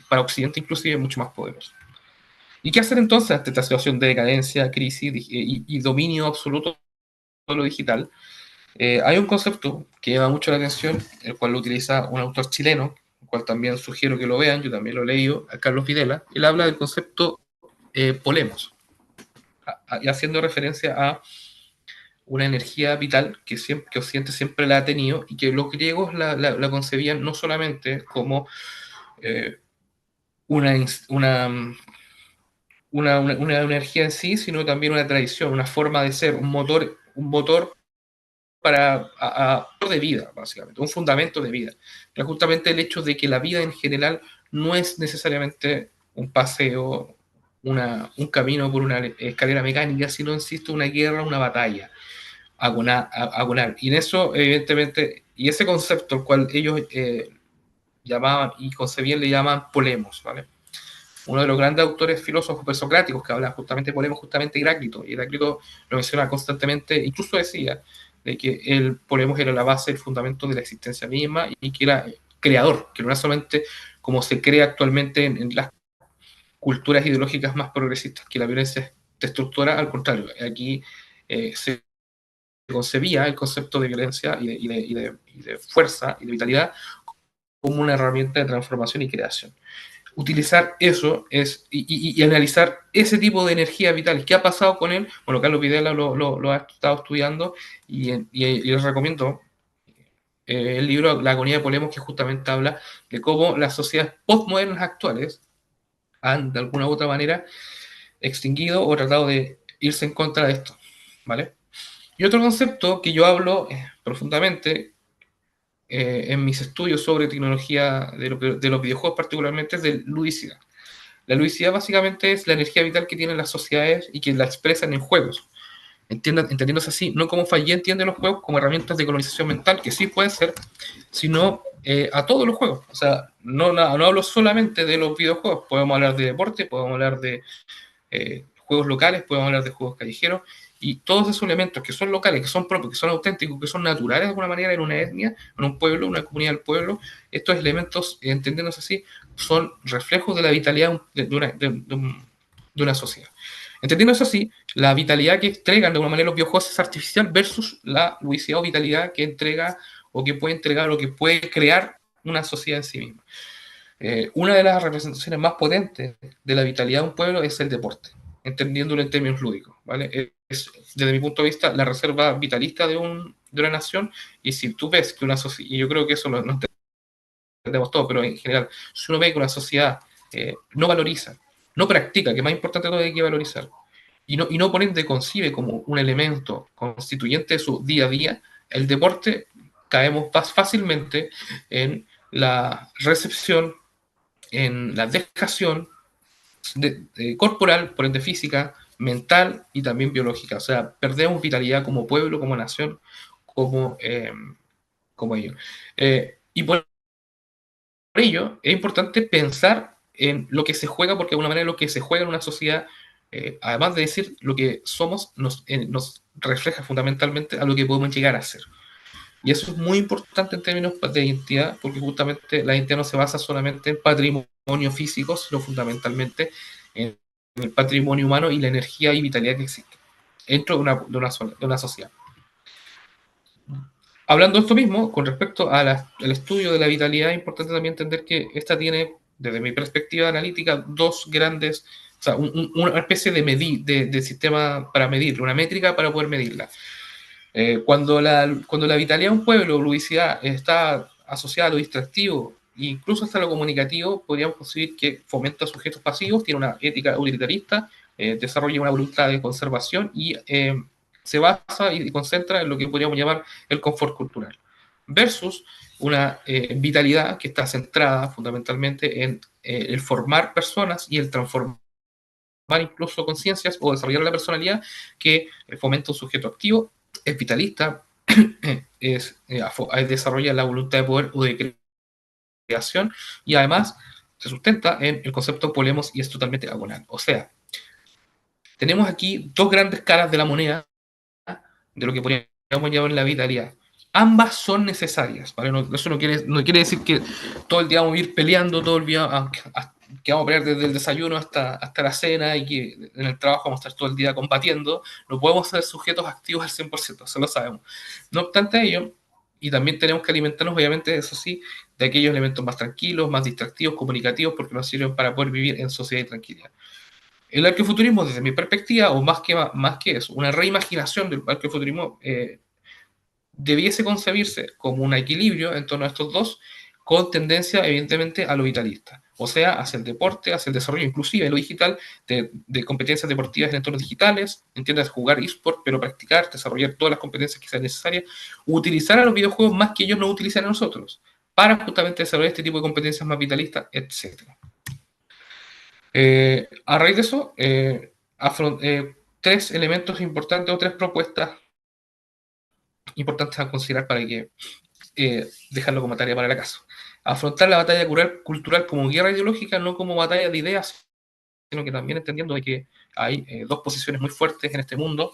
para Occidente inclusive mucho más poderosos. ¿Y qué hacer entonces ante esta situación de decadencia, crisis y dominio absoluto de lo digital? Hay un concepto que llama mucho la atención, el cual lo utiliza un autor chileno, el cual también sugiero que lo vean, yo también lo he leído, a Carlos Videla. Él habla del concepto polemos, y haciendo referencia a una energía vital que Occidente siempre la ha tenido y que los griegos la concebían no solamente como eh, una, una energía en sí, sino también una tradición, una forma de ser, un motor para de vida, básicamente, un fundamento de vida. Pero justamente el hecho de que la vida en general no es necesariamente un paseo, un camino por una escalera mecánica, sino, insisto, una guerra, una batalla agonar. Y en eso, evidentemente, y ese concepto, el cual ellos llamaban y concebían, le llaman polemos, ¿vale? Uno de los grandes autores filósofos presocráticos que habla justamente de polemos, justamente Heráclito, y Heráclito lo menciona constantemente, incluso decía de que el polemos era la base, el fundamento de la existencia misma y que era creador, que no era solamente como se cree actualmente en las culturas ideológicas más progresistas, que la violencia es destructora, al contrario, aquí se concebía el concepto de violencia y de fuerza y de vitalidad como una herramienta de transformación y creación. Utilizar eso y analizar ese tipo de energía vital. ¿Qué ha pasado con él? Bueno, Carlos Videla lo ha estado estudiando y les recomiendo el libro La agonía de Polemos, que justamente habla de cómo las sociedades postmodernas actuales han, de alguna u otra manera, extinguido o tratado de irse en contra de esto, ¿vale? Y otro concepto que yo hablo profundamente en mis estudios sobre tecnología de los videojuegos particularmente es de ludicidad. La ludicidad básicamente es la energía vital que tienen las sociedades y que la expresan en juegos. Entendiéndose así, no como Fallé entiende los juegos como herramientas de colonización mental, que sí puede ser, sino a todos los juegos. O sea, no hablo solamente de los videojuegos, podemos hablar de deporte, podemos hablar de juegos locales, podemos hablar de juegos callejeros, y todos esos elementos que son locales, que son propios, que son auténticos, que son naturales de alguna manera en una etnia, en un pueblo, una comunidad del pueblo, estos elementos, entendiéndose así, son reflejos de la vitalidad de una sociedad. Entendiéndose así, la vitalidad que entregan de alguna manera los videojuegos es artificial versus la ludicidad o vitalidad que entrega o que puede entregar o que puede crear una sociedad en sí misma. Una de las representaciones más potentes de la vitalidad de un pueblo es el deporte, entendiéndolo en términos lúdicos, ¿vale? Es, desde mi punto de vista, la reserva vitalista de una nación, y si tú ves que una sociedad, y yo creo que eso no entendemos todo, pero en general, si uno ve que una sociedad no valoriza, no practica, que más importante todo hay que valorizar, y no por ende concibe como un elemento constituyente de su día a día, el deporte caemos más fácilmente en la recepción, en la dejación corporal, por ende física, mental y también biológica. O sea, perdemos vitalidad como pueblo, como nación, como ello. Y por ello es importante pensar en lo que se juega, porque de alguna manera lo que se juega en una sociedad, además de decir lo que somos, nos refleja fundamentalmente a lo que podemos llegar a ser. Y eso es muy importante en términos de identidad, porque justamente la identidad no se basa solamente en patrimonio físico, sino fundamentalmente en el patrimonio humano y la energía y vitalidad que existe dentro de una sociedad. Hablando de esto mismo, con respecto al estudio de la vitalidad, es importante también entender que esta tiene, desde mi perspectiva analítica, dos grandes, o sea, una especie de sistema para medirla, una métrica para poder medirla. Cuando la vitalidad de un pueblo o ludicidad está asociada a lo distractivo, incluso hasta lo comunicativo, podríamos concebir que fomenta sujetos pasivos, tiene una ética utilitarista, desarrolla una voluntad de conservación y se basa y concentra en lo que podríamos llamar el confort cultural. Versus una vitalidad que está centrada fundamentalmente en el formar personas y el transformar incluso conciencias o desarrollar la personalidad, que fomenta un sujeto activo, es vitalista, desarrolla la voluntad de poder o de creación, y además se sustenta en el concepto polemos y es totalmente agonal. O sea, tenemos aquí dos grandes caras de la moneda de lo que podríamos llamar la vitalidad. Ambas son necesarias, ¿vale? Eso no quiere decir que todo el día vamos a ir peleando, todo el día, que vamos a pelear desde el desayuno hasta la cena y que en el trabajo vamos a estar todo el día combatiendo. No podemos ser sujetos activos al 100%, eso lo sabemos. No obstante ello, y también tenemos que alimentarnos, obviamente, eso sí, de aquellos elementos más tranquilos, más distractivos, comunicativos, porque nos sirven para poder vivir en sociedad y tranquilidad. El arqueofuturismo, desde mi perspectiva, o más que eso, una reimaginación del arqueofuturismo, debiese concebirse como un equilibrio en torno a estos dos, con tendencia, evidentemente, a lo vitalista. O sea, hacia el deporte, hacia el desarrollo, inclusive en lo digital, de competencias deportivas en entornos digitales, entiendas jugar eSport, pero practicar, desarrollar todas las competencias que sean necesarias, utilizar a los videojuegos más que ellos nos utilizan a nosotros, para justamente desarrollar este tipo de competencias más vitalistas, etc. A raíz de eso, tres elementos importantes o tres propuestas importantes a considerar para que dejarlo como tarea para el acaso. Afrontar la batalla cultural como guerra ideológica, no como batalla de ideas, sino que también entendiendo de que hay dos posiciones muy fuertes en este mundo,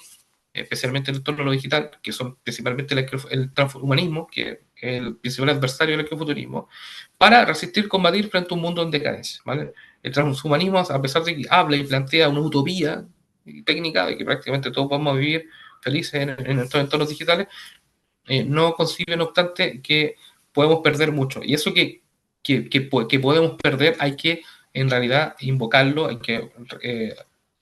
especialmente en el entorno de lo digital, que son principalmente el transhumanismo, que es el principal adversario del ecofuturimismo, para resistir, combatir frente a un mundo en decadencia, ¿vale? El transhumanismo, a pesar de que habla y plantea una utopía técnica de que prácticamente todos vamos a vivir felices en estos entornos digitales, no concibe, no obstante, que podemos perder mucho. Y eso que podemos perder, hay que en realidad invocarlo, hay que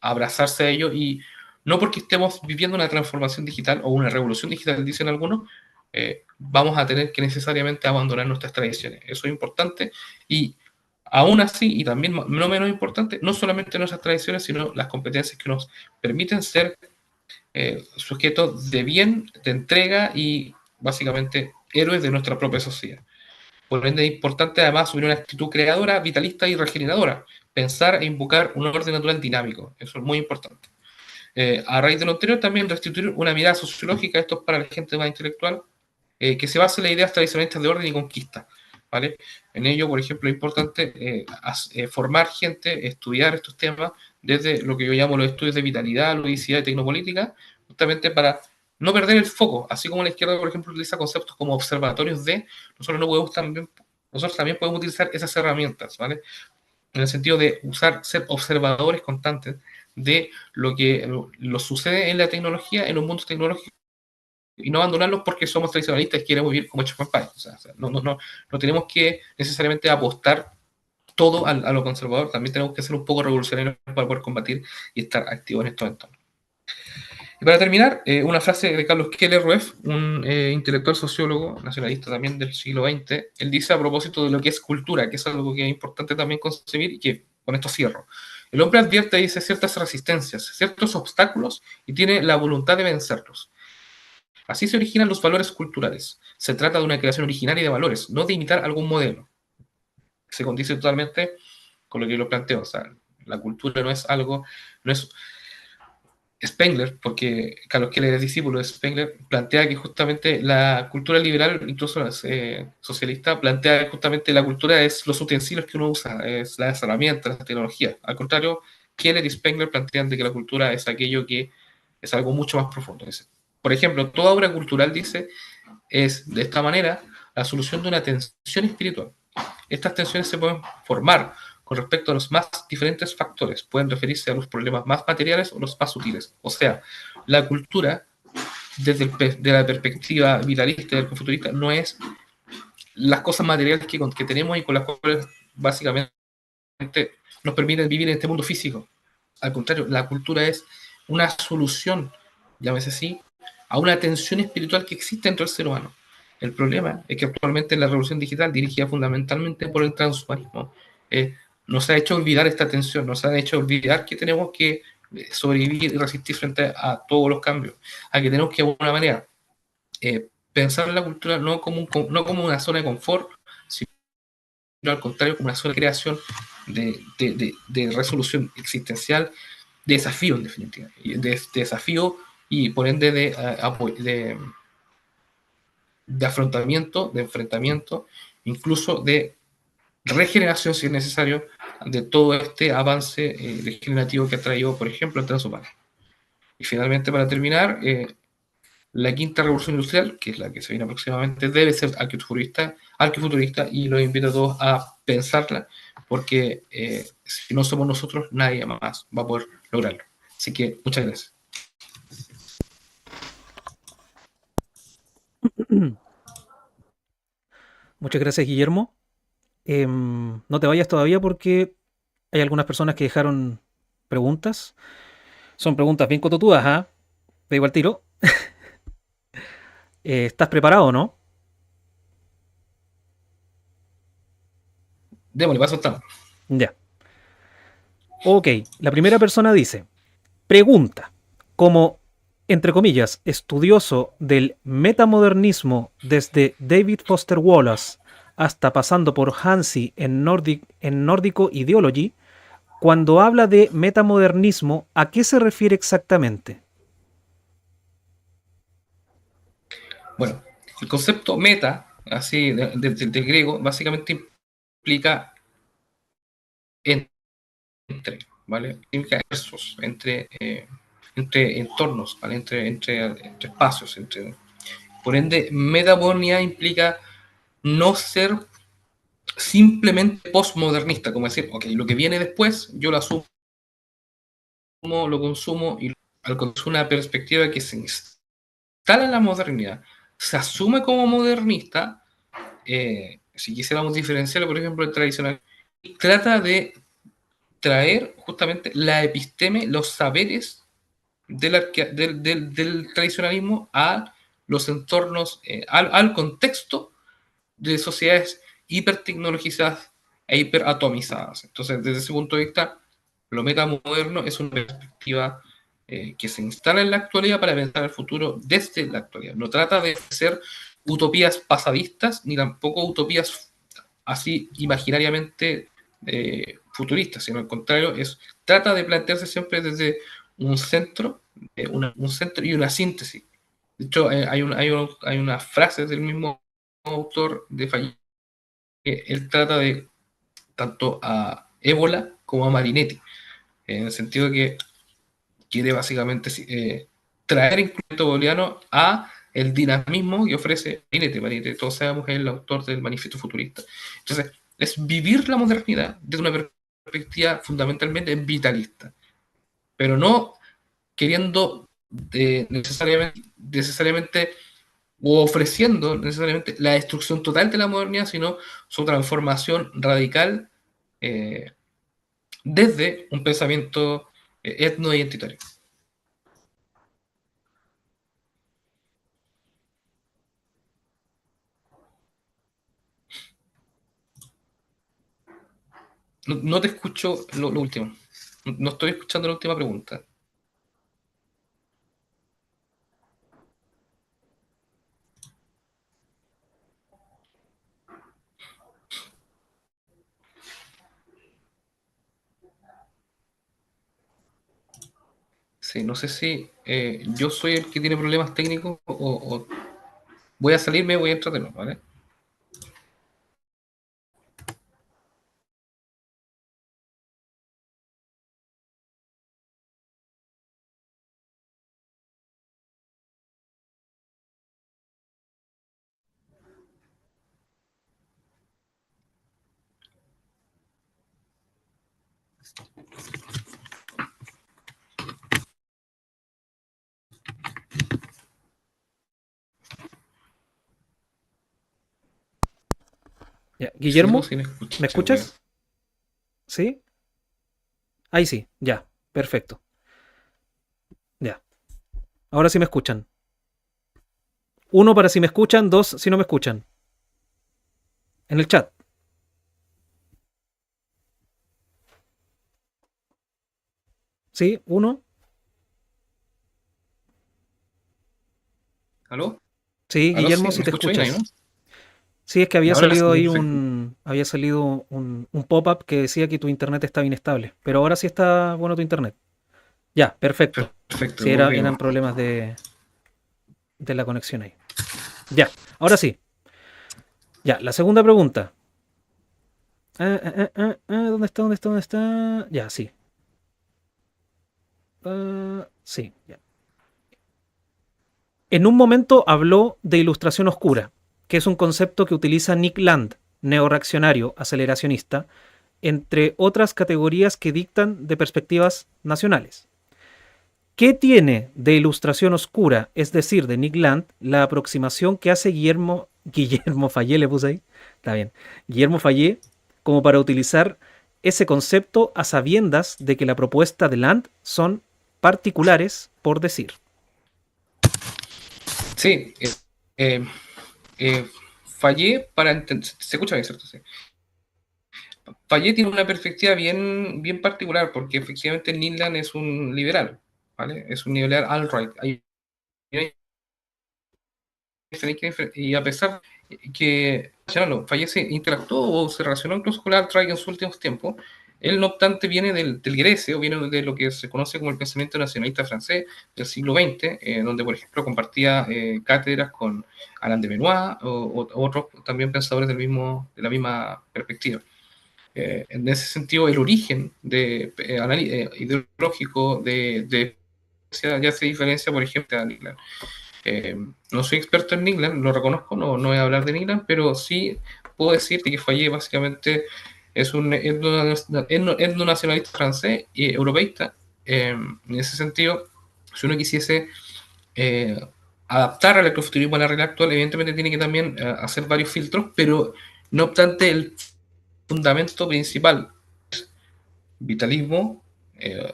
abrazarse a ello, y no porque estemos viviendo una transformación digital o una revolución digital, dicen algunos, vamos a tener que necesariamente abandonar nuestras tradiciones. Eso es importante, y aún así, y también no menos importante, no solamente nuestras tradiciones, sino las competencias que nos permiten ser sujetos de bien, de entrega y básicamente héroes de nuestra propia sociedad. Por ende, es importante además asumir una actitud creadora, vitalista y regeneradora. Pensar e invocar un orden natural dinámico. Eso es muy importante. A raíz de lo anterior, también restituir una mirada sociológica, esto es para la gente más intelectual, que se base en las ideas tradicionalistas de orden y conquista. ¿Vale? En ello, por ejemplo, es importante formar gente, estudiar estos temas desde lo que yo llamo los estudios de vitalidad, ludicidad y tecnopolítica, justamente para no perder el foco. Así como la izquierda, por ejemplo, utiliza conceptos como observatorios de, nosotros también podemos utilizar esas herramientas, ¿vale? En el sentido de ser observadores constantes de lo que sucede en la tecnología, en los mundos tecnológicos, y no abandonarlos porque somos tradicionalistas y queremos vivir como hechos por país. O sea, no tenemos que necesariamente apostar todo a lo conservador, también tenemos que ser un poco revolucionarios para poder combatir y estar activos en estos entornos. Y para terminar, una frase de Carlos Keller-Rueff, un intelectual sociólogo nacionalista también del siglo XX. Él dice a propósito de lo que es cultura, que es algo que es importante también concebir, y que con esto cierro. El hombre advierte, dice, ciertas resistencias, ciertos obstáculos, y tiene la voluntad de vencerlos. Así se originan los valores culturales. Se trata de una creación originaria de valores, no de imitar algún modelo. Se condice totalmente con lo que lo planteo. O sea, la cultura no es algo, no es Spengler, porque Carlos Keller es discípulo de Spengler, plantea que justamente la cultura liberal, incluso socialista, plantea que justamente la cultura es los utensilios que uno usa, es las herramientas, las tecnologías. Al contrario, Keller y Spengler plantean de que la cultura es aquello que es algo mucho más profundo. Por ejemplo, toda obra cultural, dice, es de esta manera la solución de una tensión espiritual. Estas tensiones se pueden formar con respecto a los más diferentes factores. Pueden referirse a los problemas más materiales o los más sutiles. O sea, la cultura de la perspectiva vitalista del futurista, no es las cosas materiales que tenemos y con las cuales básicamente nos permiten vivir en este mundo físico. Al contrario, la cultura es una solución, llámese así, a una tensión espiritual que existe dentro del ser humano. El problema es que actualmente la revolución digital, dirigida fundamentalmente por el transhumanismo, nos ha hecho olvidar esta tensión, nos ha hecho olvidar que tenemos que sobrevivir y resistir frente a todos los cambios, a que tenemos que de alguna manera pensar en la cultura no como una zona de confort, sino al contrario como una zona de creación, de resolución existencial, de desafío en definitiva, de desafío y por ende de afrontamiento, de enfrentamiento, incluso de regeneración, si es necesario, de todo este avance regenerativo que ha traído, por ejemplo, el transhumanismo. Y finalmente, para terminar, la quinta revolución industrial, que es la que se viene aproximadamente, debe ser arquifuturista, y los invito a todos a pensarla, porque si no somos nosotros, nadie más va a poder lograrlo. Así que muchas gracias. Muchas gracias, Guillermo. No te vayas todavía porque hay algunas personas que dejaron preguntas. Son preguntas bien cototudas, ¿ah? Te digo al tiro. ¿Estás preparado o no? Démosle, paso estamos. Ya. Ok, la primera persona dice, pregunta, como, entre comillas, estudioso del metamodernismo desde David Foster Wallace hasta pasando por Hansi en Nórdico Ideology, cuando habla de metamodernismo, ¿a qué se refiere exactamente? Bueno, el concepto meta, así del griego, básicamente implica entre, ¿vale? Implica versos, entre entornos, ¿vale? Entre espacios. Por ende, metamodernidad implica no ser simplemente postmodernista, como decir, ok, lo que viene después, yo lo asumo, lo consumo, y al consumir una perspectiva que se instala en la modernidad, se asume como modernista, si quisiéramos diferenciarlo, por ejemplo, el tradicional, trata de traer justamente la episteme, los saberes del tradicionalismo a los entornos, al contexto de sociedades hipertecnologizadas e hiperatomizadas. Entonces, desde ese punto de vista, lo metamoderno es una perspectiva que se instala en la actualidad para pensar el futuro desde la actualidad. No trata de ser utopías pasadistas, ni tampoco utopías así imaginariamente futuristas, sino al contrario, trata de plantearse siempre desde un centro, un centro y una síntesis. De hecho, hay una frase del mismo autor de Fallon que él trata de tanto a Ébola como a Marinetti, en el sentido de que quiere básicamente traer incluso booleano a el dinamismo que ofrece Marinetti. Marinetti, todos sabemos, es el autor del Manifiesto Futurista. Entonces, es vivir la modernidad desde una perspectiva fundamentalmente vitalista, pero no queriendo necesariamente o ofreciendo necesariamente la destrucción total de la modernidad, sino su transformación radical eh, desde un pensamiento etno-identitario. No te escucho lo último. No estoy escuchando la última pregunta. Sí, no sé si yo soy el que tiene problemas técnicos o voy a salirme, voy a entrar de nuevo, ¿vale? Ya. Guillermo, Sí, me escucha, ¿me escuchas? ¿Sí? Ahí sí, ya, perfecto. Ya. Ahora sí me escuchan. 1 para si me escuchan, 2 si no me escuchan. En el chat. ¿Sí? 1. ¿Aló? Sí, ¿Aló? Guillermo, Sí, si me te escucho bien ahí, ¿no? escuchas. Sí, es que Y había ahora salido sí, ahí perfecto. un pop-up que decía que tu internet estaba inestable. Pero ahora sí está bueno tu internet. Ya, perfecto. Perfecto, Sí, volvimos. eran problemas de la conexión ahí. Ya, ahora sí. Ya, la segunda pregunta. ¿Dónde está? ¿Dónde está? ¿Dónde está? Ya, sí. Sí, ya. En un momento habló de ilustración oscura, que es un concepto que utiliza Nick Land, neoreaccionario aceleracionista, entre otras categorías que dictan de perspectivas nacionales. ¿Qué tiene de ilustración oscura, es decir, de Nick Land, la aproximación que hace Guillermo Fallé, le puse ahí, está bien, Guillermo Fallé, como para utilizar ese concepto a sabiendas de que la propuesta de Land son particulares, por decir? Sí, eh, eh, fallé para entender. Se escucha bien, ¿cierto? Sí. Fallé tiene una perspectiva bien particular, porque efectivamente Nilland es un liberal, ¿vale? Es un liberal alt-right. Y a pesar que Fallé se interactuó o se relacionó incluso con el alt-right en sus últimos tiempos, él no obstante viene del Grecia, o viene de lo que se conoce como el pensamiento nacionalista francés del siglo XX, donde por ejemplo compartía cátedras con Alain de Benoit o otros también pensadores de la misma perspectiva. En ese sentido, el origen ideológico ya se diferencia, por ejemplo, de Nigland. No soy experto en Nigland, lo reconozco, no voy a hablar de Nigland, pero sí puedo decirte que Fallé básicamente es un etnonacionalista francés y europeísta. En ese sentido, si uno quisiese eh, adaptar al ecrofuturismo a la realidad actual, evidentemente tiene que también hacer varios filtros, pero no obstante el fundamento principal, vitalismo, eh,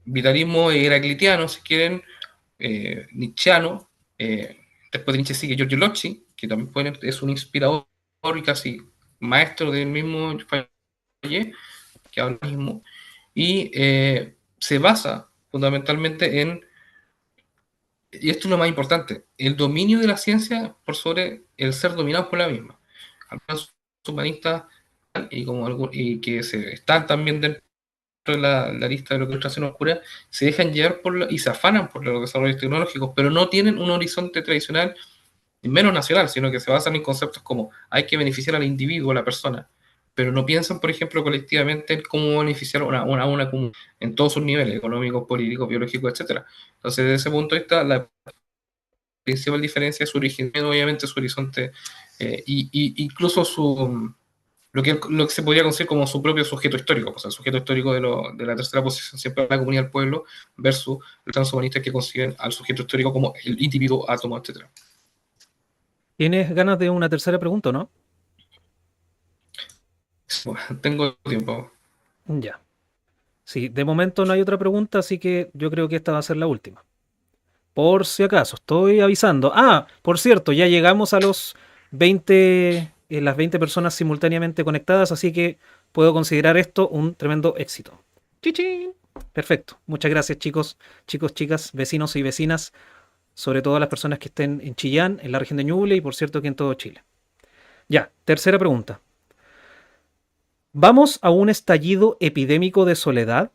vitalismo heraclitiano, si quieren, nietzscheano. Después de Nietzsche sigue Giorgio Locci, que también es un inspirador y casi maestro del mismo Fayet, que ahora mismo, y se basa fundamentalmente y esto es lo más importante, el dominio de la ciencia por sobre el ser dominado por la misma. Algunos humanistas y que están también dentro de la lista de lo que es ilustración oscura, se dejan llevar y se afanan por los desarrollos tecnológicos, pero no tienen un horizonte tradicional, menos nacional, sino que se basan en conceptos como hay que beneficiar al individuo, a la persona, pero no piensan, por ejemplo, colectivamente en cómo beneficiar a una comunidad en todos sus niveles, económicos, políticos, biológicos, etcétera. Entonces, desde ese punto de vista, la principal diferencia es su origen, obviamente su horizonte, incluso lo que se podría considerar como su propio sujeto histórico, o sea, el sujeto histórico de la tercera posición siempre la comunidad del pueblo versus los transhumanistas que consiguen al sujeto histórico como el individuo, átomo, etc. ¿Tienes ganas de una tercera pregunta, no? Bueno, tengo tiempo. Ya. Sí, de momento no hay otra pregunta, así que yo creo que esta va a ser la última. Por si acaso, estoy avisando. Ah, por cierto, ya llegamos a los 20, las 20 personas simultáneamente conectadas, así que puedo considerar esto un tremendo éxito. ¡Chichín! Perfecto. Muchas gracias, chicos, chicas, vecinos y vecinas, sobre todo las personas que estén en Chillán, en la región de Ñuble y por cierto que en todo Chile. Ya, tercera pregunta. ¿Vamos a un estallido epidémico de soledad?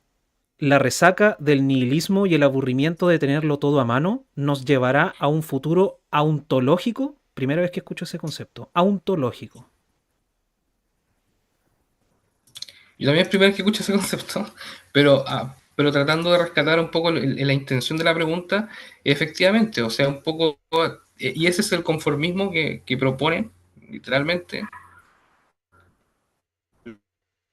¿La resaca del nihilismo y el aburrimiento de tenerlo todo a mano nos llevará a un futuro ontológico? Primera vez que escucho ese concepto, ontológico. Yo también es primera vez que escucho ese concepto, pero tratando de rescatar un poco la intención de la pregunta, efectivamente, o sea, un poco, y ese es el conformismo que proponen, literalmente,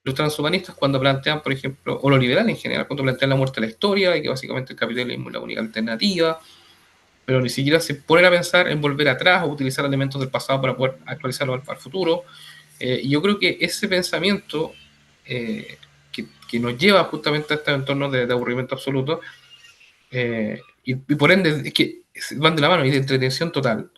los transhumanistas cuando plantean, por ejemplo, o los liberales en general, cuando plantean la muerte de la historia y que básicamente el capitalismo es la única alternativa, pero ni siquiera se ponen a pensar en volver atrás o utilizar elementos del pasado para poder actualizarlo al futuro. Y yo creo que ese pensamiento que nos lleva justamente a este entorno de aburrimiento absoluto, y por ende es que van de la mano y de entretención total,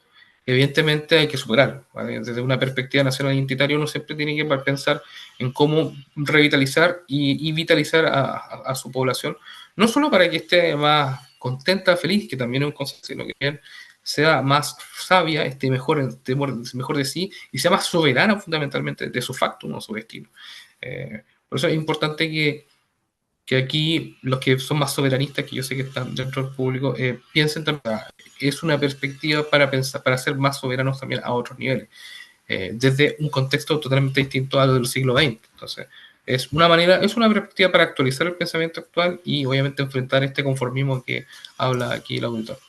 evidentemente hay que superar, ¿vale? Desde una perspectiva nacional identitaria uno siempre tiene que pensar en cómo revitalizar y vitalizar a su población, no solo para que esté más contenta, feliz, que también es un concepto, sino que sea más sabia, esté mejor de sí y sea más soberana fundamentalmente de su facto, no su destino. Por eso es importante que aquí los que son más soberanistas, que yo sé que están dentro del público, piensen también, es una perspectiva para pensar, para ser más soberanos también a otros niveles, desde un contexto totalmente distinto a lo del siglo XX. Entonces, es una perspectiva para actualizar el pensamiento actual y obviamente enfrentar este conformismo que habla aquí el auditor.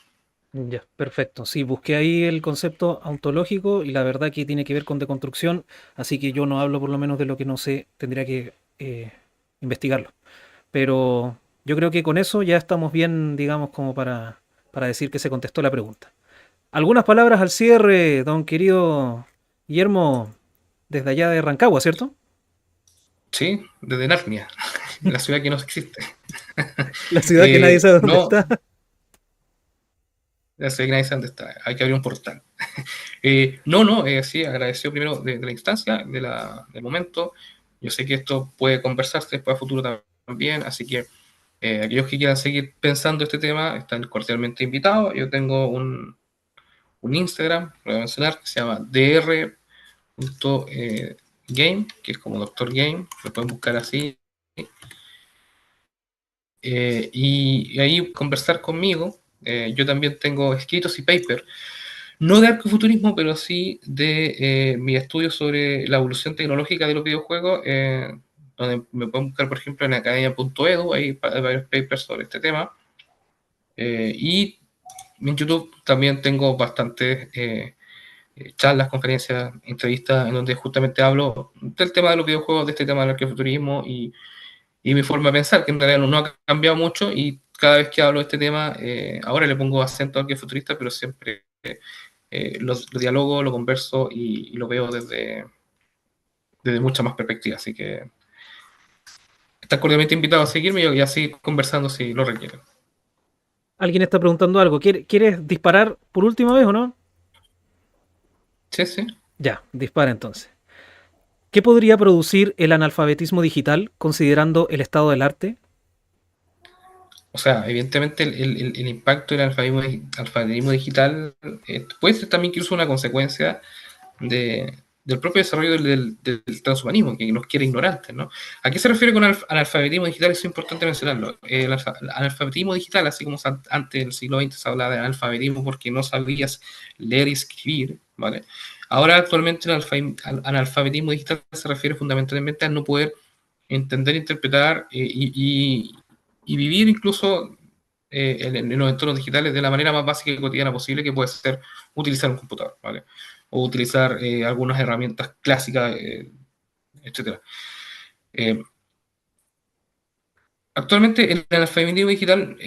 Ya, perfecto. Sí, busqué ahí el concepto ontológico y la verdad que tiene que ver con deconstrucción, así que yo no hablo por lo menos de lo que no sé, tendría que investigarlo. Pero yo creo que con eso ya estamos bien, digamos, como para decir que se contestó la pregunta. Algunas palabras al cierre, don querido Guillermo, desde allá de Rancagua, ¿cierto? Sí, desde Narnia, la ciudad que no existe. La ciudad que nadie sabe dónde No, está. la ciudad que nadie sabe dónde está, hay que abrir un portal. Sí, agradeció primero de la instancia, del momento. Yo sé que esto puede conversarse después a futuro también, así que aquellos que quieran seguir pensando este tema están cordialmente invitados. Yo tengo un Instagram, lo voy a mencionar, que se llama dr.game, que es como Doctor Game, lo pueden buscar así. Y ahí conversar conmigo. Yo también tengo escritos y papers no de arcofuturismo, pero sí de mi estudio sobre la evolución tecnológica de los videojuegos, donde me pueden buscar, por ejemplo, en academia.edu, hay varios papers sobre este tema. Y en YouTube también tengo bastantes charlas, conferencias, entrevistas, en donde justamente hablo del tema de los videojuegos, de este tema del arqueofuturismo y mi forma de pensar, que en realidad no ha cambiado mucho y cada vez que hablo de este tema, ahora le pongo acento arqueofuturista, pero siempre lo dialogo, lo converso y lo veo desde mucha más perspectiva. Así que estás cordialmente invitado a seguirme y a seguir conversando si lo requieren. Alguien está preguntando algo. ¿Quieres disparar por última vez o no? Sí, sí. Ya, dispara entonces. ¿Qué podría producir el analfabetismo digital considerando el estado del arte? O sea, evidentemente el impacto del alfabetismo digital puede ser también incluso una consecuencia del propio desarrollo del transhumanismo, que nos quiere ignorantes, ¿no? ¿A qué se refiere con analfabetismo digital? Es importante mencionarlo. El analfabetismo digital, así como antes del siglo XX se hablaba de analfabetismo porque no sabías leer y escribir, ¿vale? Ahora actualmente el analfabetismo digital se refiere fundamentalmente a no poder entender, interpretar y vivir incluso en los entornos digitales de la manera más básica y cotidiana posible, que puede ser utilizar un computador, ¿vale? O utilizar algunas herramientas clásicas, etcétera. Eh, Actualmente el analfabetismo digital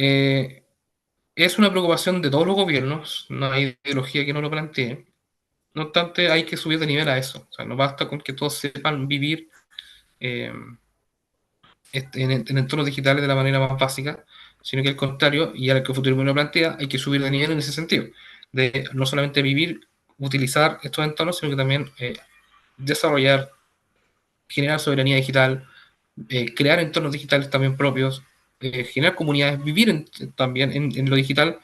es una preocupación de todos los gobiernos, no hay ideología que no lo plantee. No obstante, hay que subir de nivel a eso. O sea, no basta con que todos sepan vivir eh, en entornos digitales de la manera más básica, sino que al contrario, y al que el futuro me lo plantea, hay que subir de nivel en ese sentido, de no solamente vivir, utilizar estos entornos, sino que también desarrollar, generar soberanía digital, crear entornos digitales también propios, generar comunidades, vivir también en lo digital,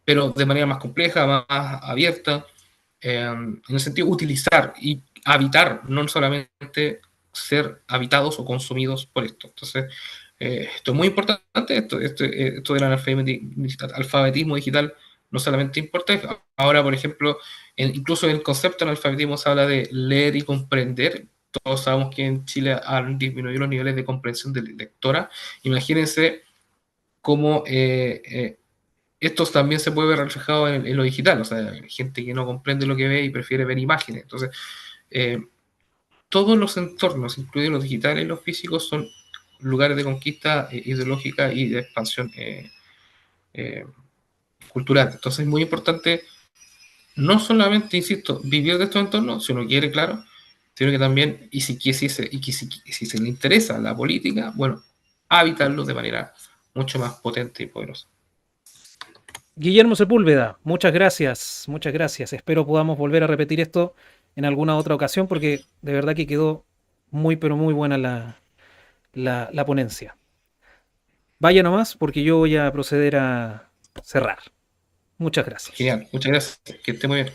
pero de manera más compleja, más abierta, en el sentido de utilizar y habitar, no solamente ser habitados o consumidos por esto. Entonces, esto es muy importante, esto del alfabetismo digital no solamente importa, ahora, por ejemplo, incluso en el concepto del alfabetismo se habla de leer y comprender. Todos sabemos que en Chile han disminuido los niveles de comprensión de lectora. Imagínense cómo esto también se puede ver reflejado en lo digital, o sea, gente que no comprende lo que ve y prefiere ver imágenes. Entonces, eh, todos los entornos, incluidos los digitales y los físicos, son lugares de conquista ideológica y de expansión eh, cultural. Entonces, es muy importante no solamente, insisto, vivir de estos entornos, si uno quiere, claro, sino que también, si se le interesa la política, bueno, habitarlo de manera mucho más potente y poderosa. Guillermo Sepúlveda, muchas gracias, muchas gracias. Espero podamos volver a repetir esto en alguna otra ocasión porque de verdad que quedó muy, pero muy buena la ponencia. Vaya nomás porque yo voy a proceder a cerrar. Muchas gracias. Genial, muchas gracias, que esté muy bien.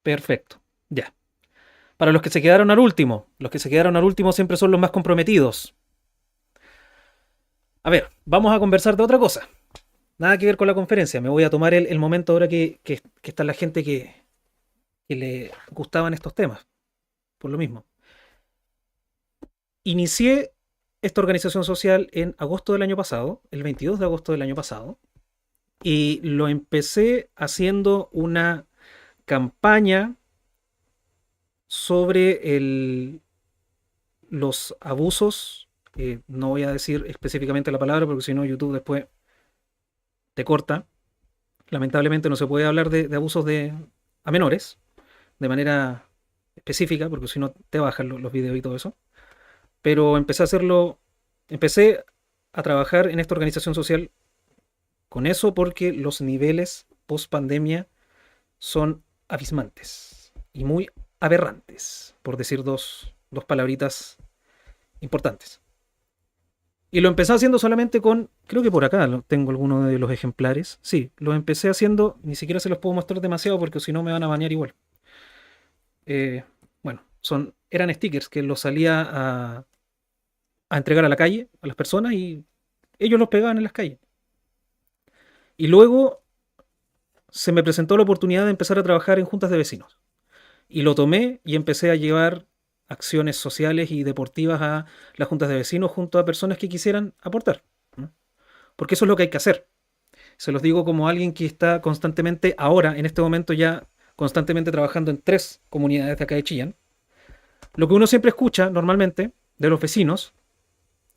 Perfecto, ya. Para los que se quedaron al último, los que se quedaron al último siempre son los más comprometidos. A ver, vamos a conversar de otra cosa. Nada que ver con la conferencia. Me voy a tomar el momento ahora que está la gente que le gustaban estos temas. Por lo mismo. Inicié esta organización social en agosto del año pasado, el 22 de agosto del año pasado, y lo empecé haciendo una campaña sobre los abusos. No voy a decir específicamente la palabra porque si no YouTube después te corta. Lamentablemente no se puede hablar de abusos a menores de manera específica porque si no te bajan los videos y todo eso. Pero empecé a trabajar en esta organización social con eso porque los niveles post pandemia son abismantes y muy aberrantes, por decir dos palabritas importantes. Y lo empecé haciendo solamente con, creo que por acá tengo alguno de los ejemplares. Sí, lo empecé haciendo, ni siquiera se los puedo mostrar demasiado porque si no me van a banear igual. Bueno, eran stickers que los salía a entregar a la calle, a las personas, y ellos los pegaban en las calles. Y luego se me presentó la oportunidad de empezar a trabajar en juntas de vecinos. Y lo tomé y empecé a llevar acciones sociales y deportivas a las juntas de vecinos junto a personas que quisieran aportar, ¿no? Porque eso es lo que hay que hacer. Se los digo como alguien que está constantemente, ahora, en este momento ya, constantemente trabajando en 3 comunidades de acá de Chillán. Lo que uno siempre escucha, normalmente, de los vecinos,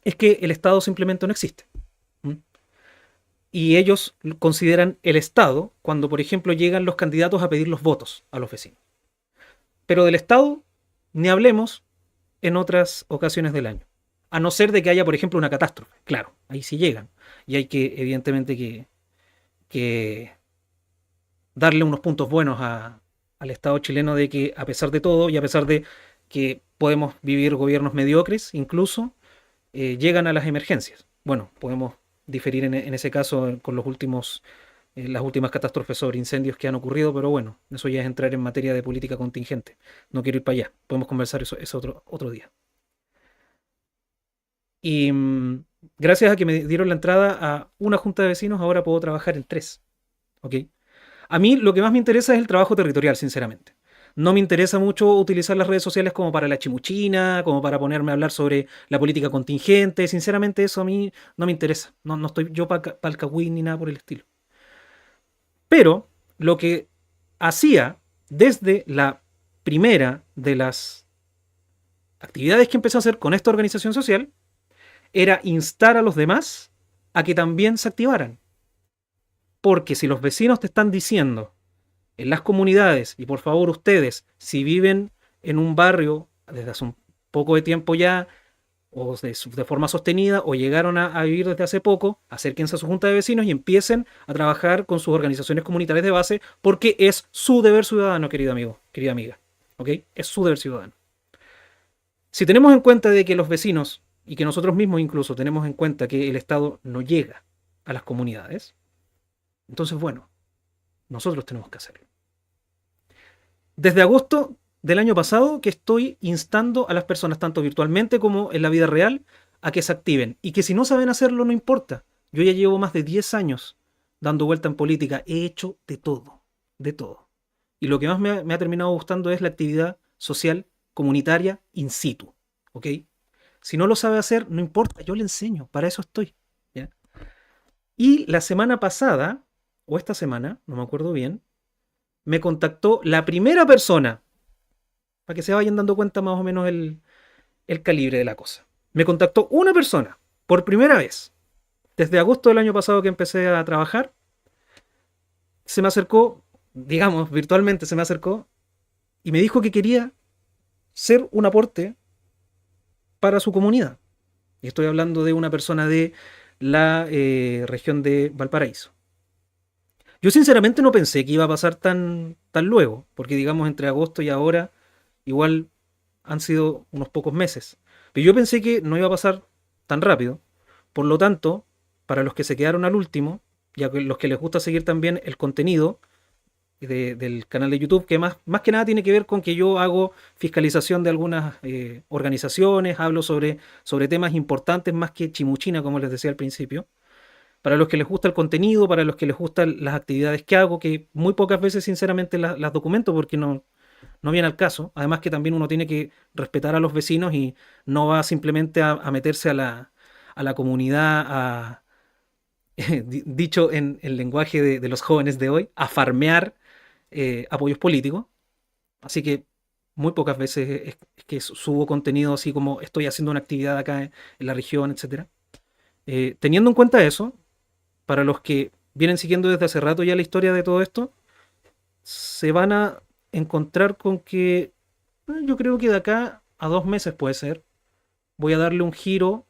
es que el Estado simplemente no existe. Y ellos consideran el Estado cuando, por ejemplo, llegan los candidatos a pedir los votos a los vecinos. Pero del Estado ni hablemos en otras ocasiones del año. A no ser de que haya, por ejemplo, una catástrofe. Claro, ahí sí llegan. Y hay que, evidentemente, que darle unos puntos buenos al Estado chileno de que, a pesar de todo, y a pesar de que podemos vivir gobiernos mediocres, incluso, llegan a las emergencias. Bueno, podemos diferir en ese caso con las últimas catástrofes sobre incendios que han ocurrido, pero bueno, eso ya es entrar en materia de política contingente. No quiero ir para allá. Podemos conversar eso otro día. Y gracias a que me dieron la entrada a una junta de vecinos, ahora puedo trabajar en 3. ¿Ok? A mí lo que más me interesa es el trabajo territorial, sinceramente. No me interesa mucho utilizar las redes sociales como para la chimuchina, como para ponerme a hablar sobre la política contingente. Sinceramente eso a mí no me interesa. No estoy yo para el cagüín ni nada por el estilo. Pero lo que hacía desde la primera de las actividades que empecé a hacer con esta organización social era instar a los demás a que también se activaran. Porque si los vecinos te están diciendo en las comunidades, y por favor ustedes, si viven en un barrio desde hace un poco de tiempo ya, o de forma sostenida, o llegaron a vivir desde hace poco, acérquense a su junta de vecinos y empiecen a trabajar con sus organizaciones comunitarias de base, porque es su deber ciudadano, querido amigo, querida amiga. ¿Ok? Es su deber ciudadano. Si tenemos en cuenta de que los vecinos, y que nosotros mismos incluso tenemos en cuenta que el Estado no llega a las comunidades, entonces bueno, nosotros tenemos que hacerlo. Desde agosto del año pasado que estoy instando a las personas, tanto virtualmente como en la vida real, a que se activen. Y que si no saben hacerlo, no importa. Yo ya llevo más de 10 años dando vuelta en política. He hecho de todo, de todo. Y lo que más me ha terminado gustando es la actividad social, comunitaria, in situ. ¿Ok? Si no lo sabe hacer, no importa, yo le enseño, para eso estoy. ¿Ya? Y la semana pasada, o esta semana, no me acuerdo bien, me contactó la primera persona, para que se vayan dando cuenta más o menos el calibre de la cosa. Me contactó una persona, por primera vez, desde agosto del año pasado que empecé a trabajar, se me acercó digamos, virtualmente se me acercó y me dijo que quería ser un aporte para su comunidad. Y estoy hablando de una persona de la región de Valparaíso. Yo sinceramente no pensé que iba a pasar tan luego, porque digamos entre agosto y ahora igual han sido unos pocos meses. Pero yo pensé que no iba a pasar tan rápido. Por lo tanto, para los que se quedaron al último, y a los que les gusta seguir también el contenido del canal de YouTube, que más que nada tiene que ver con que yo hago fiscalización de algunas organizaciones, hablo sobre temas importantes más que chimuchina, como les decía al principio. Para los que les gusta el contenido, para los que les gustan las actividades que hago, que muy pocas veces sinceramente las documento porque no viene al caso. Además que también uno tiene que respetar a los vecinos y no va simplemente a meterse a la comunidad, dicho en el lenguaje de los jóvenes de hoy, a farmear apoyos políticos. Así que muy pocas veces es que subo contenido así como estoy haciendo una actividad acá en la región, etcétera. Teniendo en cuenta eso, para los que vienen siguiendo desde hace rato ya la historia de todo esto, se van a encontrar con que yo creo que de acá a 2 meses puede ser, voy a darle un giro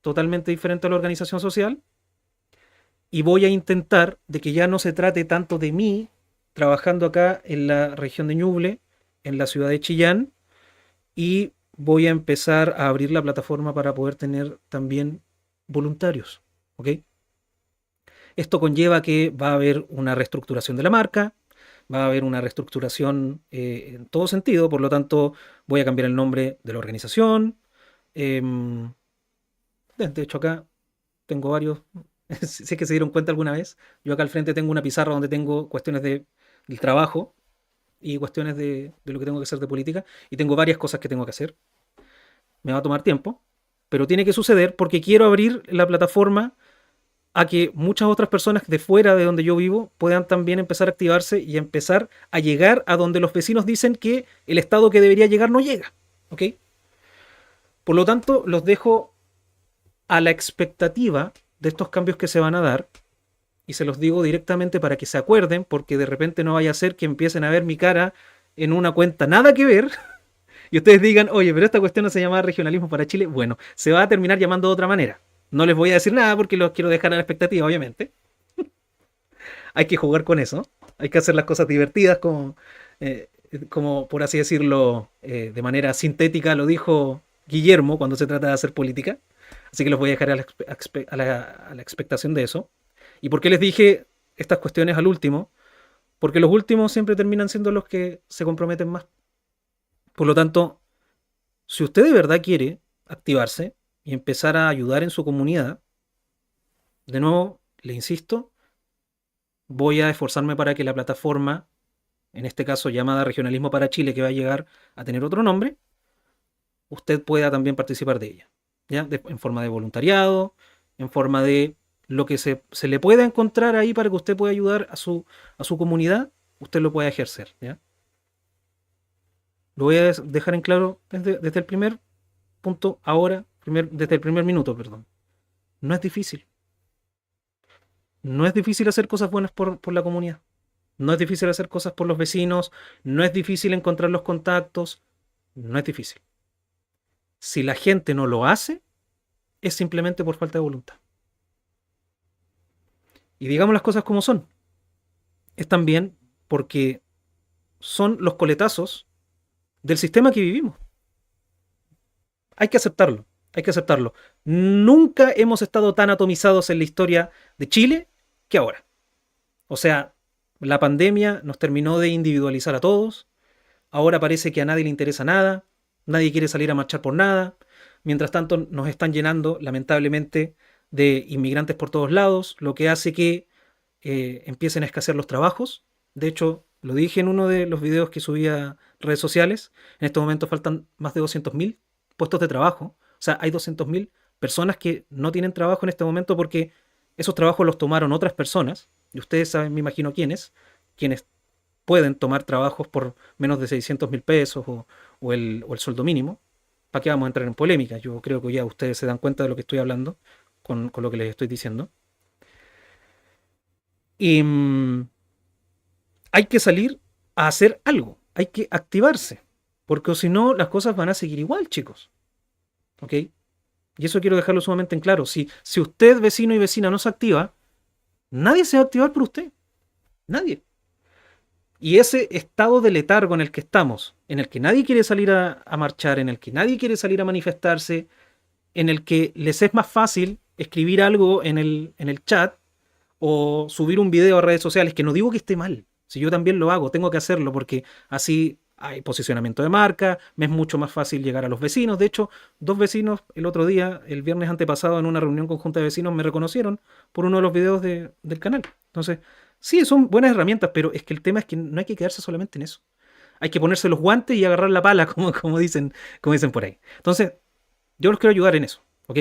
totalmente diferente a la organización social y voy a intentar de que ya no se trate tanto de mí trabajando acá en la región de Ñuble, en la ciudad de Chillán, y voy a empezar a abrir la plataforma para poder tener también voluntarios. ¿Ok? Esto conlleva que va a haber una reestructuración de la marca, va a haber una reestructuración en todo sentido, por lo tanto voy a cambiar el nombre de la organización. em, de hecho acá tengo varios, sé que se dieron cuenta alguna vez, yo acá al frente tengo una pizarra donde tengo cuestiones del trabajo y cuestiones de lo que tengo que hacer de política, y tengo varias cosas que tengo que hacer. Me va a tomar tiempo, pero tiene que suceder porque quiero abrir la plataforma a que muchas otras personas de fuera de donde yo vivo puedan también empezar a activarse y empezar a llegar a donde los vecinos dicen que el estado que debería llegar no llega. ¿Ok? Por lo tanto, los dejo a la expectativa de estos cambios que se van a dar, y se los digo directamente para que se acuerden, porque de repente no vaya a ser que empiecen a ver mi cara en una cuenta nada que ver y ustedes digan, oye, pero esta cuestión no se llama regionalismo para Chile. Bueno, se va a terminar llamando de otra manera. No les voy a decir nada porque los quiero dejar a la expectativa, obviamente. Hay que jugar con eso. Hay que hacer las cosas divertidas, eh, como por así decirlo, de manera sintética lo dijo Guillermo cuando se trata de hacer política. Así que los voy a dejar a la expectación de eso. ¿Y por qué les dije estas cuestiones al último? Porque los últimos siempre terminan siendo los que se comprometen más. Por lo tanto, si usted de verdad quiere activarse y empezar a ayudar en su comunidad, de nuevo, le insisto, voy a esforzarme para que la plataforma, en este caso llamada Regionalismo para Chile, que va a llegar a tener otro nombre, usted pueda también participar de ella, ¿ya? En forma de voluntariado, en forma de lo que se le pueda encontrar ahí para que usted pueda ayudar a su comunidad, usted lo puede ejercer, ¿ya? Lo voy a dejar en claro desde el primer punto ahora, desde el primer minuto, perdón. No es difícil. No es difícil hacer cosas buenas por la comunidad. No es difícil hacer cosas por los vecinos. No es difícil encontrar los contactos. No es difícil. Si la gente no lo hace, es simplemente por falta de voluntad. Y digamos las cosas como son. Es también porque son los coletazos del sistema que vivimos. Hay que aceptarlo. Hay que aceptarlo. Nunca hemos estado tan atomizados en la historia de Chile que ahora. O sea, la pandemia nos terminó de individualizar a todos. Ahora parece que a nadie le interesa nada. Nadie quiere salir a marchar por nada. Mientras tanto, nos están llenando, lamentablemente, de inmigrantes por todos lados, lo que hace que empiecen a escasear los trabajos. De hecho, lo dije en uno de los videos que subí a redes sociales. En estos momentos faltan más de 200.000 puestos de trabajo. O sea, hay 200.000 personas que no tienen trabajo en este momento porque esos trabajos los tomaron otras personas. Y ustedes saben, me imagino quienes pueden tomar trabajos por menos de 600.000 pesos o el sueldo mínimo. ¿Para qué vamos a entrar en polémica? Yo creo que ya ustedes se dan cuenta de lo que estoy hablando con lo que les estoy diciendo. Y hay que salir a hacer algo, hay que activarse, porque si no las cosas van a seguir igual, chicos. ¿Ok? Y eso quiero dejarlo sumamente en claro. Si usted, vecino y vecina, no se activa, nadie se va a activar por usted. Nadie. Y ese estado de letargo en el que estamos, en el que nadie quiere salir a marchar, en el que nadie quiere salir a manifestarse, en el que les es más fácil escribir algo en el chat o subir un video a redes sociales, que no digo que esté mal, si yo también lo hago, tengo que hacerlo porque así hay posicionamiento de marca, me es mucho más fácil llegar a los vecinos. De hecho, 2 vecinos el otro día, el viernes antepasado, en una reunión conjunta de vecinos, me reconocieron por uno de los videos del canal. Entonces, sí, son buenas herramientas, pero es que el tema es que no hay que quedarse solamente en eso. Hay que ponerse los guantes y agarrar la pala, como dicen por ahí. Entonces, yo los quiero ayudar en eso, ¿ok?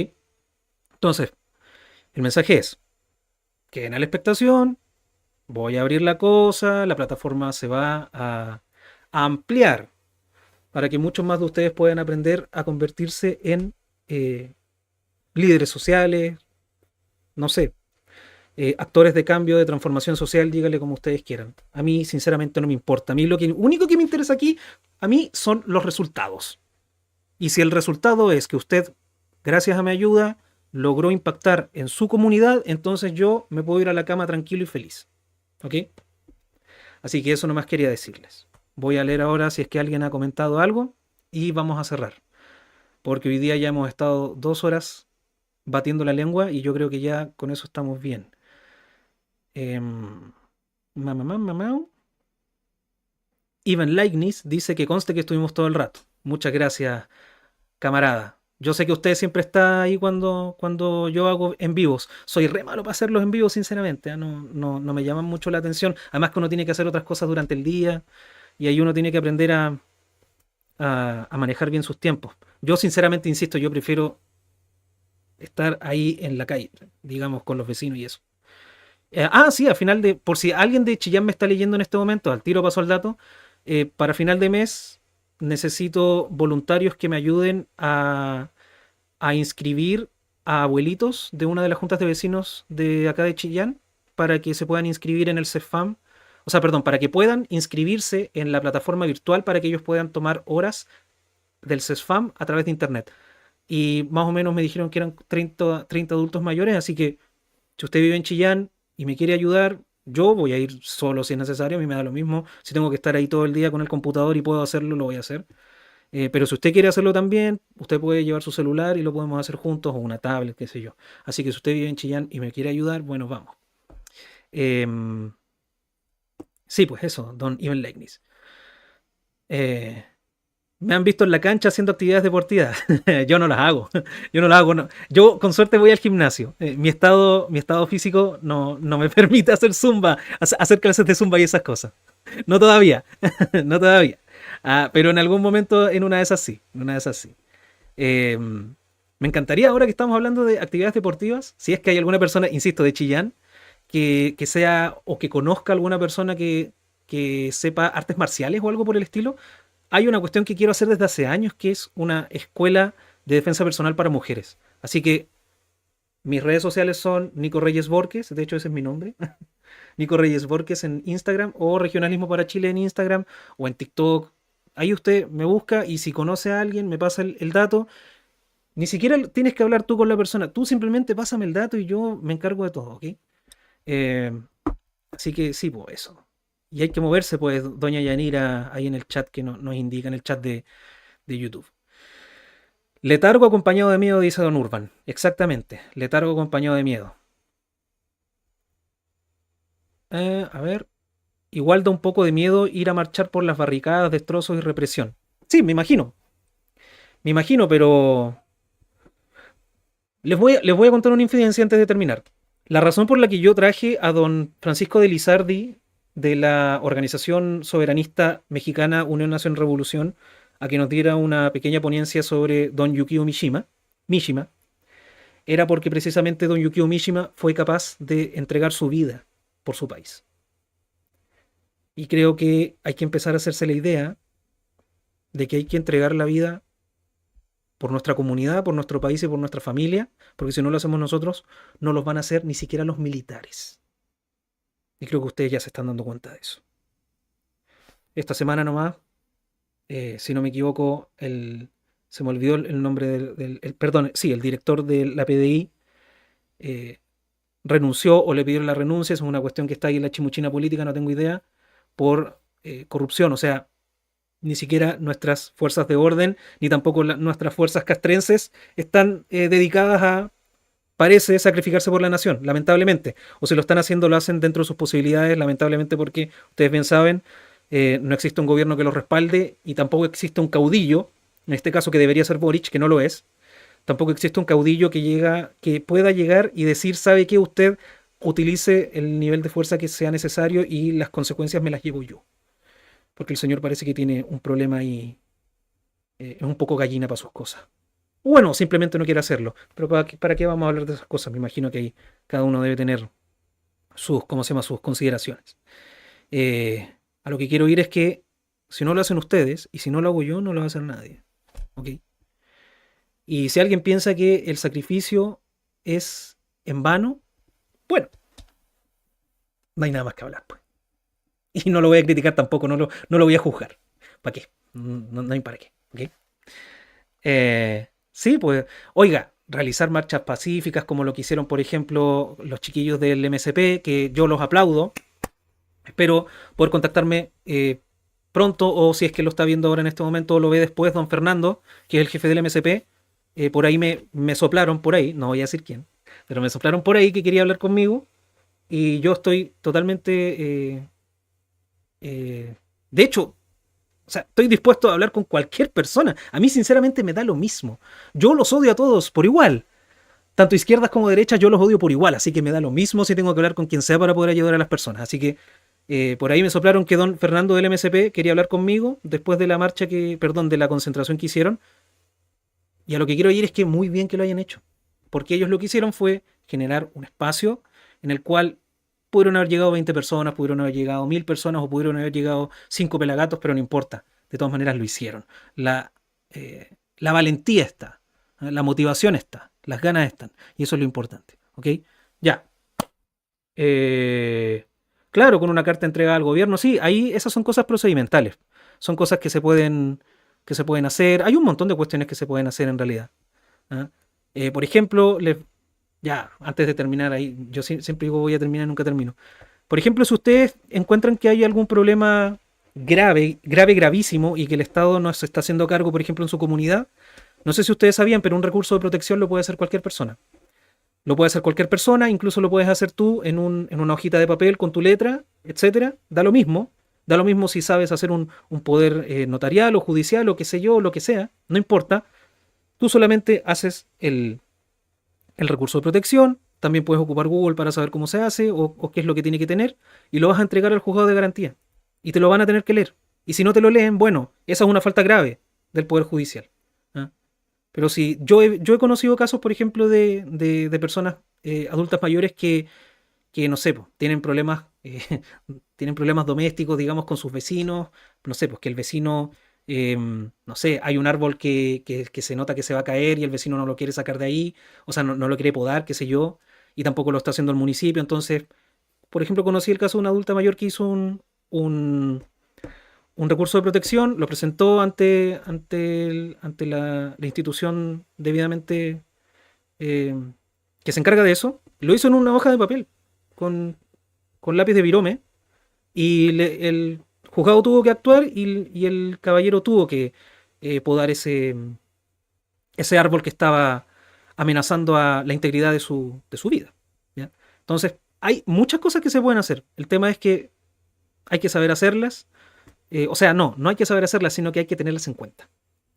Entonces, el mensaje es, queden a la expectación, voy a abrir la cosa, la plataforma se va a ampliar para que muchos más de ustedes puedan aprender a convertirse en líderes sociales, no sé, actores de cambio, de transformación social, dígale como ustedes quieran. A mí, sinceramente, no me importa. A mí lo único que me interesa aquí, a mí, son los resultados. Y si el resultado es que usted, gracias a mi ayuda, logró impactar en su comunidad, entonces yo me puedo ir a la cama tranquilo y feliz. ¿Ok? Así que eso nomás quería decirles. Voy a leer ahora si es que alguien ha comentado algo y vamos a cerrar. Porque hoy día ya hemos estado 2 horas batiendo la lengua y yo creo que ya con eso estamos bien. Mamá. Ivan Leibniz dice que conste que estuvimos todo el rato. Muchas gracias, camarada. Yo sé que usted siempre está ahí cuando yo hago en vivos. Soy re malo para hacerlos en vivo, sinceramente. No me llaman mucho la atención. Además que uno tiene que hacer otras cosas durante el día y ahí uno tiene que aprender a manejar bien sus tiempos. Yo sinceramente insisto, yo prefiero estar ahí en la calle, digamos, con los vecinos y eso. Sí, a final por si alguien de Chillán me está leyendo en este momento, al tiro paso al dato, para final de mes necesito voluntarios que me ayuden a inscribir a abuelitos de una de las juntas de vecinos de acá de Chillán para que se puedan inscribir en el CEFAM. O sea, perdón, para que puedan inscribirse en la plataforma virtual para que ellos puedan tomar horas del CESFAM a través de internet. Y más o menos me dijeron que eran 30 adultos mayores, así que si usted vive en Chillán y me quiere ayudar, yo voy a ir solo si es necesario, a mí me da lo mismo. Si tengo que estar ahí todo el día con el computador y puedo hacerlo, lo voy a hacer. Pero si usted quiere hacerlo también, usted puede llevar su celular y lo podemos hacer juntos o una tablet, qué sé yo. Así que si usted vive en Chillán y me quiere ayudar, bueno, vamos. Sí, pues eso, don Ivan Leibniz. Me han visto en la cancha haciendo actividades deportivas. Yo no las hago. Yo no las hago. No. Yo con suerte voy al gimnasio. Mi estado físico no me permite hacer zumba, hacer clases de zumba y esas cosas. No todavía. No todavía. Pero en algún momento en una de esas sí. En una de esas sí. Me encantaría ahora que estamos hablando de actividades deportivas, si es que hay alguna persona, insisto, de Chillán, que sea o que conozca alguna persona que sepa artes marciales o algo por el estilo. Hay una cuestión que quiero hacer desde hace años, que es una escuela de defensa personal para mujeres. Así que mis redes sociales son Nico Reyes Borges, de hecho ese es mi nombre, Nico Reyes Borges en Instagram, o Regionalismo para Chile en Instagram, o en TikTok. Ahí usted me busca y si conoce a alguien, me pasa el dato. Ni siquiera tienes que hablar tú con la persona, tú simplemente pásame el dato y yo me encargo de todo, ¿ok? Así que sí, pues eso. Y hay que moverse, pues, doña Yanira, ahí en el chat que nos indica, en el chat de YouTube. Letargo acompañado de miedo, dice Don Urban. Exactamente, letargo acompañado de miedo. A ver, igual da un poco de miedo ir a marchar por las barricadas, destrozos y represión. Sí, me imagino. Me imagino, pero les voy a contar una infidencia antes de terminar. La razón por la que yo traje a don Francisco de Lizardi de la organización soberanista mexicana Unión Nación Revolución a que nos diera una pequeña ponencia sobre don Yukio Mishima, era porque precisamente don Yukio Mishima fue capaz de entregar su vida por su país. Y creo que hay que empezar a hacerse la idea de que hay que entregar la vida por nuestra comunidad, por nuestro país y por nuestra familia, porque si no lo hacemos nosotros, no los van a hacer ni siquiera los militares. Y creo que ustedes ya se están dando cuenta de eso. esta semana nomás, si no me equivoco, se me olvidó el nombre perdón, sí, el director de la PDI eh, renunció o le pidieron la renuncia, es una cuestión que está ahí en la chimuchina política, no tengo idea, por corrupción, o sea, ni siquiera nuestras fuerzas de orden, ni tampoco nuestras fuerzas castrenses están dedicadas a, parece, sacrificarse por la nación, lamentablemente. O si lo están haciendo, lo hacen dentro de sus posibilidades, lamentablemente porque, ustedes bien saben, no existe un gobierno que los respalde y tampoco existe un caudillo, en este caso que debería ser Boric, que no lo es, tampoco existe un caudillo que pueda llegar y decir, ¿sabe qué? Usted utilice el nivel de fuerza que sea necesario y las consecuencias me las llevo yo. Porque el señor parece que tiene un problema ahí, es un poco gallina para sus cosas. Bueno, simplemente no quiere hacerlo. Pero ¿para qué vamos a hablar de esas cosas? Me imagino que ahí cada uno debe tener sus, ¿cómo se llama? Sus consideraciones. A lo que quiero ir es que si no lo hacen ustedes y si no lo hago yo, no lo va a hacer nadie. ¿Ok? Y si alguien piensa que el sacrificio es en vano, bueno, no hay nada más que hablar, pues. Y no lo voy a criticar tampoco, no lo voy a juzgar. ¿Para qué? No hay para qué. ¿Ok? Sí, pues, oiga, realizar marchas pacíficas como lo que hicieron, por ejemplo, los chiquillos del MSP, que yo los aplaudo. Espero poder contactarme pronto, o si es que lo está viendo ahora en este momento o lo ve después, don Fernando, que es el jefe del MSP. Por ahí me soplaron, por ahí, no voy a decir quién, pero me soplaron por ahí que quería hablar conmigo y yo estoy totalmente... de hecho, o sea, estoy dispuesto a hablar con cualquier persona. A mí sinceramente me da lo mismo. Yo los odio a todos por igual. Tanto izquierdas como derechas yo los odio por igual. Así que me da lo mismo si tengo que hablar con quien sea para poder ayudar a las personas. Así que por ahí me soplaron que don Fernando del MSP quería hablar conmigo después de la marcha perdón, de la concentración que hicieron. Y a lo que quiero ir es que muy bien que lo hayan hecho. Porque ellos lo que hicieron fue generar un espacio en el cual pudieron haber llegado 20 personas, pudieron haber llegado 1000 personas o pudieron haber llegado 5 pelagatos, pero no importa. De todas maneras lo hicieron. La valentía está, la motivación está, las ganas están. Y eso es lo importante. ¿Ok? Ya. Claro, con una carta entregada al gobierno, sí, ahí esas son cosas procedimentales. Son cosas que se pueden hacer. Hay un montón de cuestiones que se pueden hacer en realidad. ¿Ah? Por ejemplo, ya, antes de terminar ahí, yo siempre digo voy a terminar, nunca termino. Por ejemplo, si ustedes encuentran que hay algún problema gravísimo y que el Estado no se está haciendo cargo, por ejemplo, en su comunidad, no sé si ustedes sabían, pero un recurso de protección lo puede hacer cualquier persona. Lo puede hacer cualquier persona, incluso lo puedes hacer tú en una hojita de papel con tu letra, etcétera. Da lo mismo. Da lo mismo si sabes hacer un poder notarial o judicial o qué sé yo, lo que sea. No importa. Tú solamente haces el recurso de protección. También puedes ocupar Google para saber cómo se hace o qué es lo que tiene que tener. Y lo vas a entregar al juzgado de garantía. Y te lo van a tener que leer. Y si no te lo leen, bueno, esa es una falta grave del Poder Judicial. ¿Ah? Pero sí, yo he conocido casos, por ejemplo, de personas adultas mayores que no sé, pues, tienen problemas domésticos, digamos, con sus vecinos. No sé, pues que el vecino, no sé, hay un árbol que se nota que se va a caer y el vecino no lo quiere sacar de ahí, o sea, no lo quiere podar, qué sé yo, y tampoco lo está haciendo el municipio. Entonces, por ejemplo, conocí el caso de una adulta mayor que hizo un recurso de protección, lo presentó ante la institución debidamente eh, que se encarga de eso, lo hizo en una hoja de papel con, con lápiz de virome y el juzgado tuvo que actuar y el caballero tuvo que podar ese árbol que estaba amenazando a la integridad de su vida. ¿Ya? Entonces, hay muchas cosas que se pueden hacer. El tema es que hay que saber hacerlas. O sea, no hay que saber hacerlas, sino que hay que tenerlas en cuenta.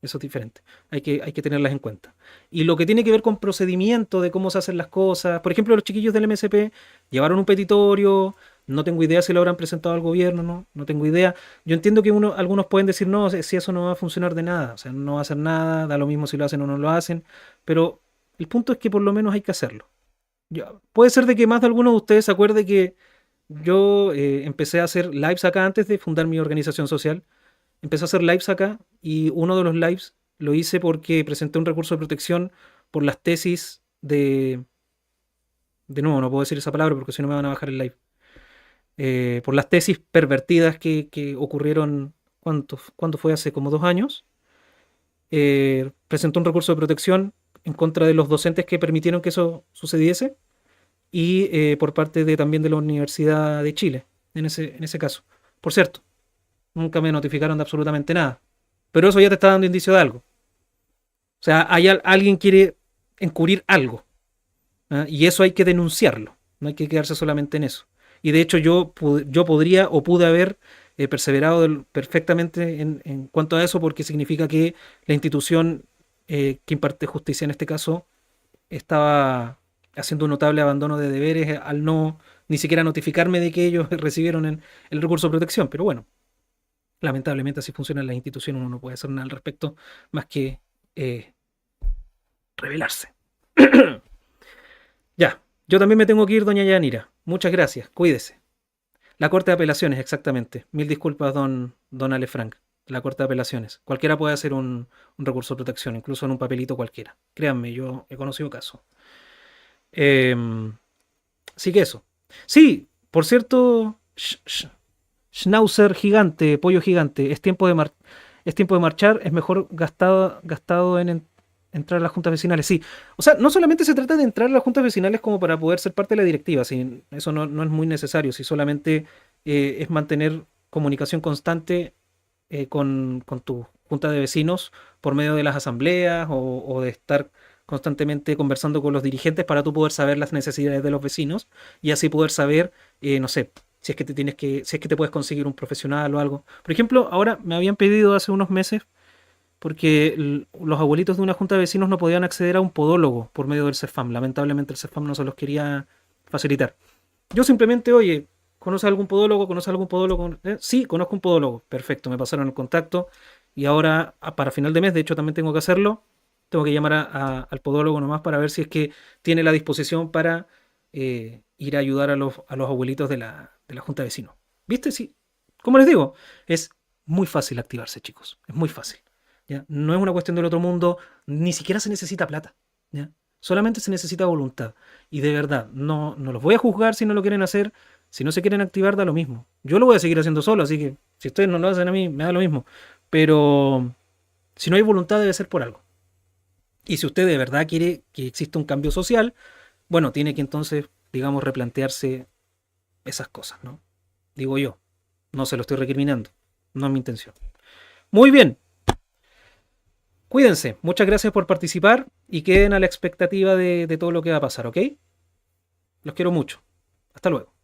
Eso es diferente. Hay que tenerlas en cuenta. Y lo que tiene que ver con procedimiento de cómo se hacen las cosas. Por ejemplo, los chiquillos del MSP llevaron un petitorio. No tengo idea si lo habrán presentado al gobierno, no tengo idea. Yo entiendo que algunos pueden decir, no, si eso no va a funcionar de nada. O sea, no va a hacer nada, da lo mismo si lo hacen o no lo hacen. Pero el punto es que por lo menos hay que hacerlo. Puede ser de que más de alguno de ustedes se acuerde que yo empecé a hacer lives acá antes de fundar mi organización social. Empecé a hacer lives acá y uno de los lives lo hice porque presenté un recurso de protección por las tesis de... De nuevo, no puedo decir esa palabra porque si no me van a bajar el live. por las tesis pervertidas que ocurrieron, ¿cuánto fue? Hace como 2 años. Presentó un recurso de protección en contra de los docentes que permitieron que eso sucediese y por parte también de la Universidad de Chile, en ese caso. Por cierto, nunca me notificaron de absolutamente nada. Pero eso ya te está dando indicio de algo. O sea, alguien quiere encubrir algo. ¿Ah? Y eso hay que denunciarlo. No hay que quedarse solamente en eso. Y de hecho yo podría o pude haber perseverado perfectamente en cuanto a eso, porque significa que la institución que imparte justicia en este caso estaba haciendo un notable abandono de deberes al no ni siquiera notificarme de que ellos recibieron el recurso de protección. Pero bueno, lamentablemente así funcionan las instituciones, uno no puede hacer nada al respecto más que rebelarse. Ya, yo también me tengo que ir, doña Yanira. Muchas gracias, cuídese. La Corte de Apelaciones, exactamente. Mil disculpas, don Ale Frank. La Corte de Apelaciones. Cualquiera puede hacer un recurso de protección, incluso en un papelito cualquiera. Créanme, yo he conocido casos. Sí que eso. Sí, por cierto, Schnauzer gigante, pollo gigante, es tiempo de marchar, es mejor gastado en entrar a las juntas vecinales. Sí, o sea, no solamente se trata de entrar a las juntas vecinales como para poder ser parte de la directiva, sí, eso no es muy necesario, si solamente es mantener comunicación constante con tu junta de vecinos por medio de las asambleas o de estar constantemente conversando con los dirigentes para tú poder saber las necesidades de los vecinos y así poder saber, no sé, si es que si es que te puedes conseguir un profesional o algo. Por ejemplo, ahora me habían pedido hace unos meses porque los abuelitos de una junta de vecinos no podían acceder a un podólogo por medio del CEFAM. Lamentablemente el CEFAM no se los quería facilitar. Yo simplemente, oye, ¿conoces algún podólogo? ¿Conoces algún podólogo? Sí, conozco un podólogo. Perfecto, me pasaron el contacto y ahora para final de mes, de hecho también tengo que hacerlo, tengo que llamar al podólogo nomás para ver si es que tiene la disposición para ir a ayudar a los abuelitos de la junta de vecinos. ¿Viste? Sí. Como les digo, es muy fácil activarse, chicos. Es muy fácil. ¿Ya? No es una cuestión del otro mundo, ni siquiera se necesita plata. ¿Ya? Solamente se necesita voluntad. Y de verdad, no los voy a juzgar si no lo quieren hacer. Si no se quieren activar, da lo mismo. Yo lo voy a seguir haciendo solo, así que si ustedes no lo hacen a mí, me da lo mismo. Pero si no hay voluntad, debe ser por algo. Y si usted de verdad quiere que exista un cambio social, bueno, tiene que entonces, digamos, replantearse esas cosas, ¿no? Digo yo. No se lo estoy recriminando. No es mi intención. Muy bien. Cuídense. Muchas gracias por participar y queden a la expectativa de todo lo que va a pasar, ¿ok? Los quiero mucho. Hasta luego.